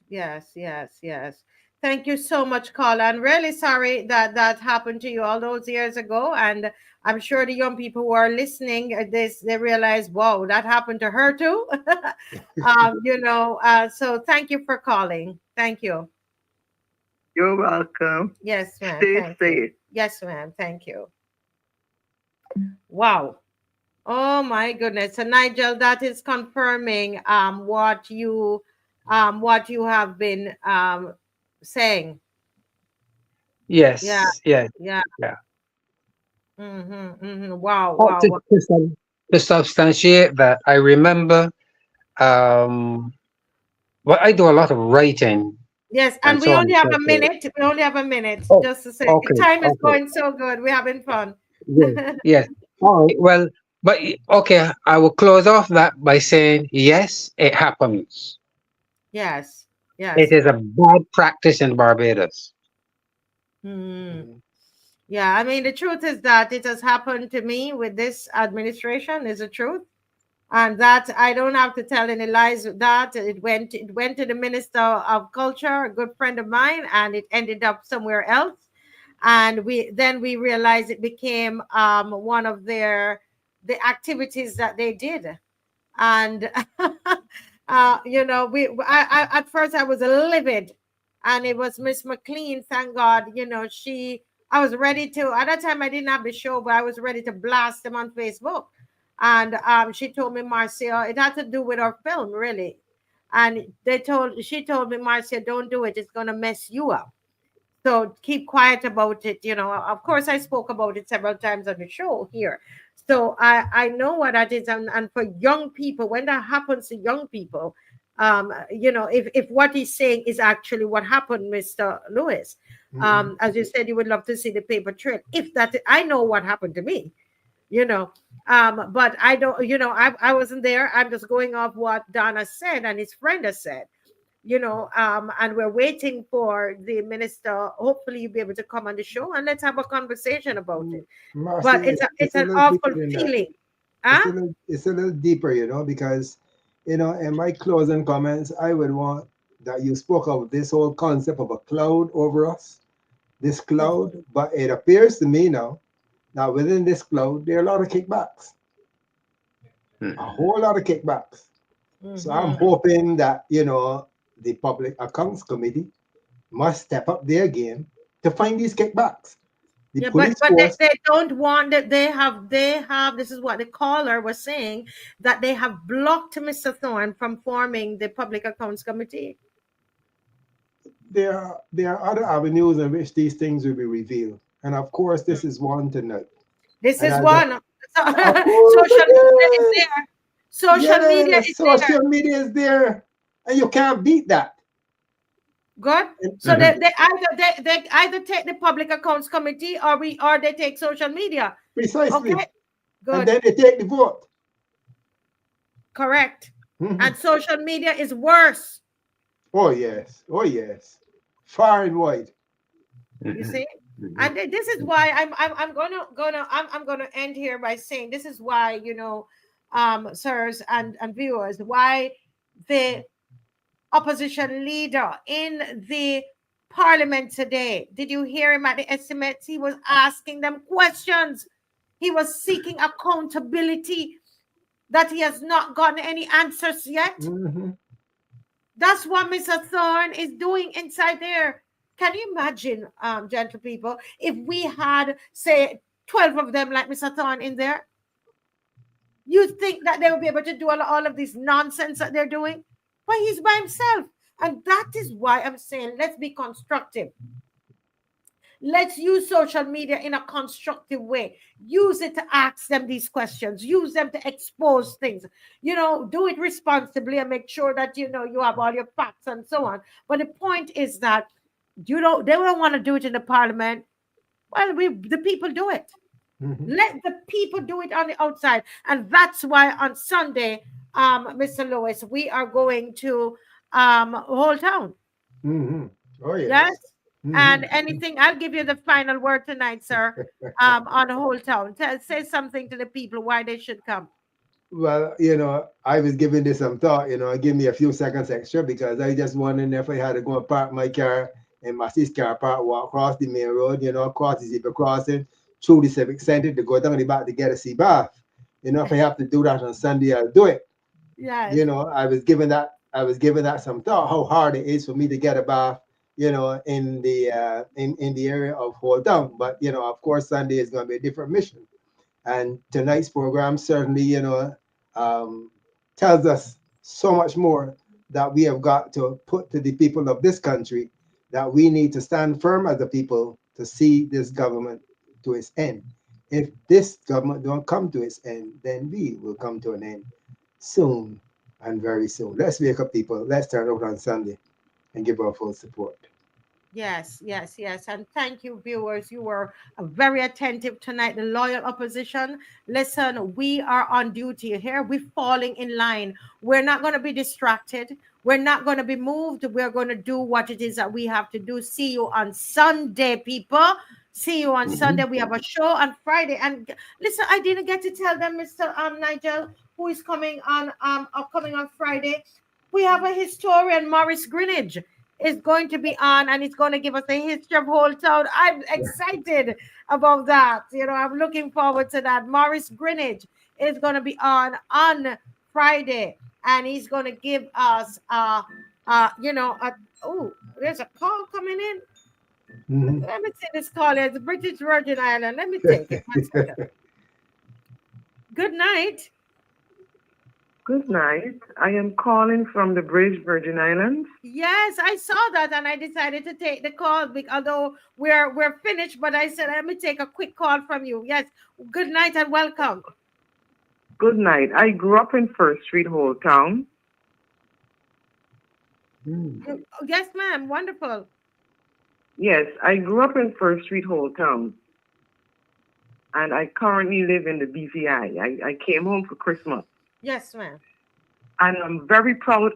Thank you so much, Carla. I'm really sorry that that happened to you all those years ago. And I'm sure the young people who are listening they realize, whoa, that happened to her too. You know, so thank you for calling. Thank you. You're welcome. Yes, ma'am. Stay Thank safe. you. Yes, ma'am. Thank you. Wow. Oh my goodness. So Nigel, that is confirming what you have been saying. Yes. Yeah. Yes. Yeah. Yeah. Wow. Oh, Wow. to substantiate that, I remember. Well, I do a lot of writing, Yes, and and we so on only and have so a forth. minute. We only have a minute Oh, just to say okay, time is okay. going so good. We're having fun. Yes, yes. All right. Well, but okay, I will close off that by saying yes, it happens. Yes. It Yes. is a bad practice in Barbados. Yeah, I mean, the truth is that it has happened to me with this administration, is the truth. And that I don't have to tell any lies with that. It went to the Minister of Culture, a good friend of mine, and it ended up somewhere else. And we realized it became one of the activities that they did. And you know, I at first I was livid, and it was Miss McLean, thank God, you know, I was ready to, at that time I didn't have the show, but I was ready to blast them on Facebook. And she told me, Marcia, it had to do with our film, really. And she told me, Marcia, don't do it, it's gonna mess you up. So keep quiet about it. You know, of course, I spoke about it several times on the show here. So I know what that is. And for young people, when that happens to young people, you know, if what he's saying is actually what happened, Mr. Lewis, as you said, you would love to see the paper trail. If that, I know what happened to me, you know, but I don't, you know, I wasn't there. I'm just going off what Donna said and his friend has said. You know, and we're waiting for the minister. Hopefully, you'll be able to come on the show and let's have a conversation about it. Marcy, But it's it's a an little awful deeper than that. feeling. It's a little deeper, you know, because You know, in my closing comments, I would want that you spoke of this whole concept of a cloud over us, this cloud, but it appears to me now that within this cloud, there are a lot of kickbacks, a whole lot of kickbacks. So I'm hoping that, you know, the Public Accounts Committee must step up their game to find these kickbacks. The Yeah, police but force, they don't want that. They have. This is what the caller was saying, that they have blocked Mr. Thorne from forming the Public Accounts Committee. there are other avenues in which these things will be revealed. And of course, this is one tonight. This And is as one. of course Social media is it is. there. Social media Yes, is there. social media is there. And you can't beat that. Good. So they either take the Public Accounts Committee or they take social media. Precisely. Okay. Good. And then they take the vote. Correct. And social media is worse. Oh yes. Oh yes. Far and wide. You see? And this is why I'm gonna end here by saying this is why, you know, sirs and viewers, why the opposition leader in the parliament today, did you hear him at the estimates? He was asking them questions. He was seeking accountability that he has not gotten any answers yet. That's what Mr. Thorne is doing inside there. Can you imagine, gentle people, if we had, say, 12 of them like Mr. Thorne in there? You think that they will be able to do all of this nonsense that they're doing? But he's by himself. And that is why I'm saying let's be constructive. Let's use social media in a constructive way. Use it to ask them these questions. Use them to expose things. You know, do it responsibly and make sure that, you know, you have all your facts and so on. But the point is that, you know, they don't want to do it in the parliament. Well, the people do it. Let the people do it on the outside. And that's why on Sunday, Mr. Lewis, we are going to Holetown. Oh, yes. Yes. And anything, I'll give you the final word tonight, sir, on Holetown. Say something to the people why they should come. Well, you know, I was giving this some thought, you know, give me a few seconds extra because I just wondering if I had to go and park my car in my sister's car park, walk across the main road, you know, across the zebra crossing, through the civic center to go down the back to get a sea bath. You know, if I have to do that on Sunday, I'll do it. Yeah. You know, I was giving that some thought, how hard it is for me to get a bath, you know, in the area of Holetown. But, you know, of course, Sunday is going to be a different mission. And tonight's program certainly, you know, tells us so much more that we have got to put to the people of this country, that we need to stand firm as a people to see this government to its end. If this government don't come to its end, then we will come to an end soon and very soon. Let's wake up, people. Let's turn out on Sunday and give our full support. Yes, yes, yes. And thank you, viewers. You were very attentive tonight. The loyal opposition. Listen, we are on duty here. We're falling in line. We're not going to be distracted. We're not going to be moved. We're going to do what it is that we have to do. See you on Sunday, people. See you on Sunday. We have a show on Friday. And listen, I didn't get to tell them, Mr. Nigel, who is coming on Friday. We have a historian, Maurice Greenidge, is going to be on, and it's going to give us a history of Holetown. I'm excited about that. You know, I'm looking forward to that. Maurice Greenidge is going to be on Friday, and he's going to give us, there's a call coming in. Let me see this call. It's British Virgin Island. Let me take it. 1 second. Good night. Good night. I am calling from the British Virgin Islands. Yes, I saw that, and I decided to take the call, although we're finished. But I said, let me take a quick call from you. Yes. Good night and welcome. Good night. I grew up in First Street, Holetown. Yes, ma'am. Wonderful. Yes, I grew up in First Street, Holetown. And I currently live in the BVI. I came home for Christmas. Yes, ma'am. And I'm very proud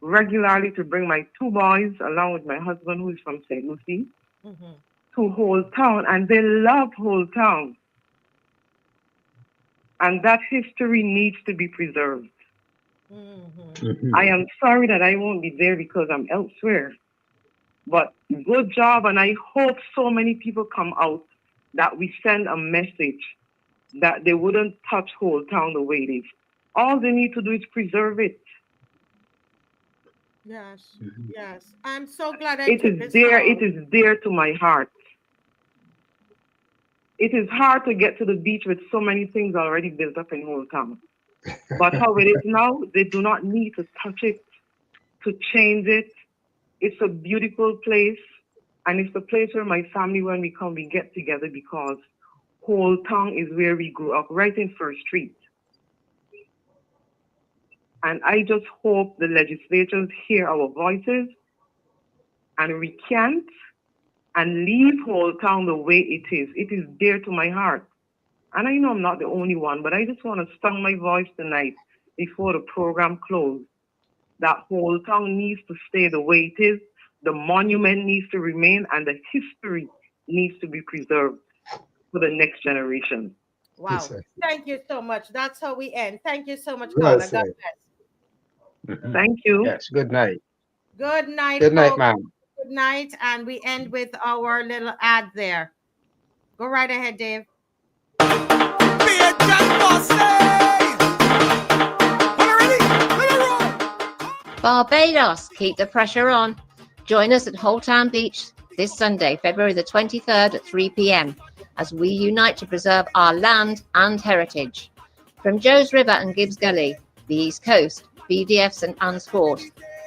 regularly to bring my 2 boys, along with my husband, who is from St. Lucie, to Holetown. And they love Holetown. And that history needs to be preserved. I am sorry that I won't be there because I'm elsewhere. But good job, and I hope so many people come out that we send a message that they wouldn't touch Holetown the way it is. All they need to do is preserve it. Yes, yes. I'm so glad It is there. It is dear to my heart. It is hard to get to the beach with so many things already built up in Holetown. But how it is now, they do not need to touch it, to change it. It's a beautiful place. And it's the place where my family, when we come, we get together because Holetown is where we grew up, right in First Street. And I just hope the legislators hear our voices and recant and leave Holetown the way it is. It is dear to my heart. And I know I'm not the only one, but I just want to stung my voice tonight before the program closed that Holetown needs to stay the way it is. The monument needs to remain and the history needs to be preserved for the next generation. Wow. Yes, thank you so much. That's how we end. Thank you so much, Well Carla. God bless. Thank you. Yes, good night. Good night. Good night, folks. ma'am. Good night. And we end with our little ad there. Go right ahead, Dave. Barbados, keep the pressure on. Join us at Holetown Beach this Sunday, February the 23rd at 3 p.m. as we unite to preserve our land and heritage. From Joe's River and Gibbs Gully, the East Coast, BDF St Anne's Fort,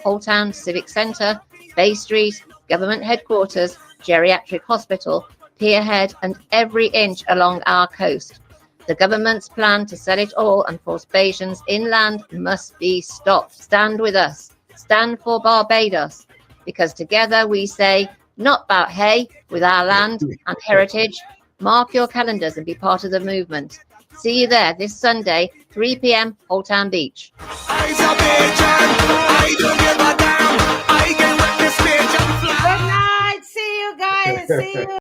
Holetown Civic Centre, Bay Street, Government Headquarters, Geriatric Hospital, Pierhead and every inch along our coast. The government's plan to sell it all and force Bajans inland must be stopped. Stand with us. Stand for Barbados. Because together we say, not bout hey, with our land and heritage. Mark your calendars and be part of the movement. See you there this Sunday, 3 p.m, Holetown Beach. Good night. See you guys. See you.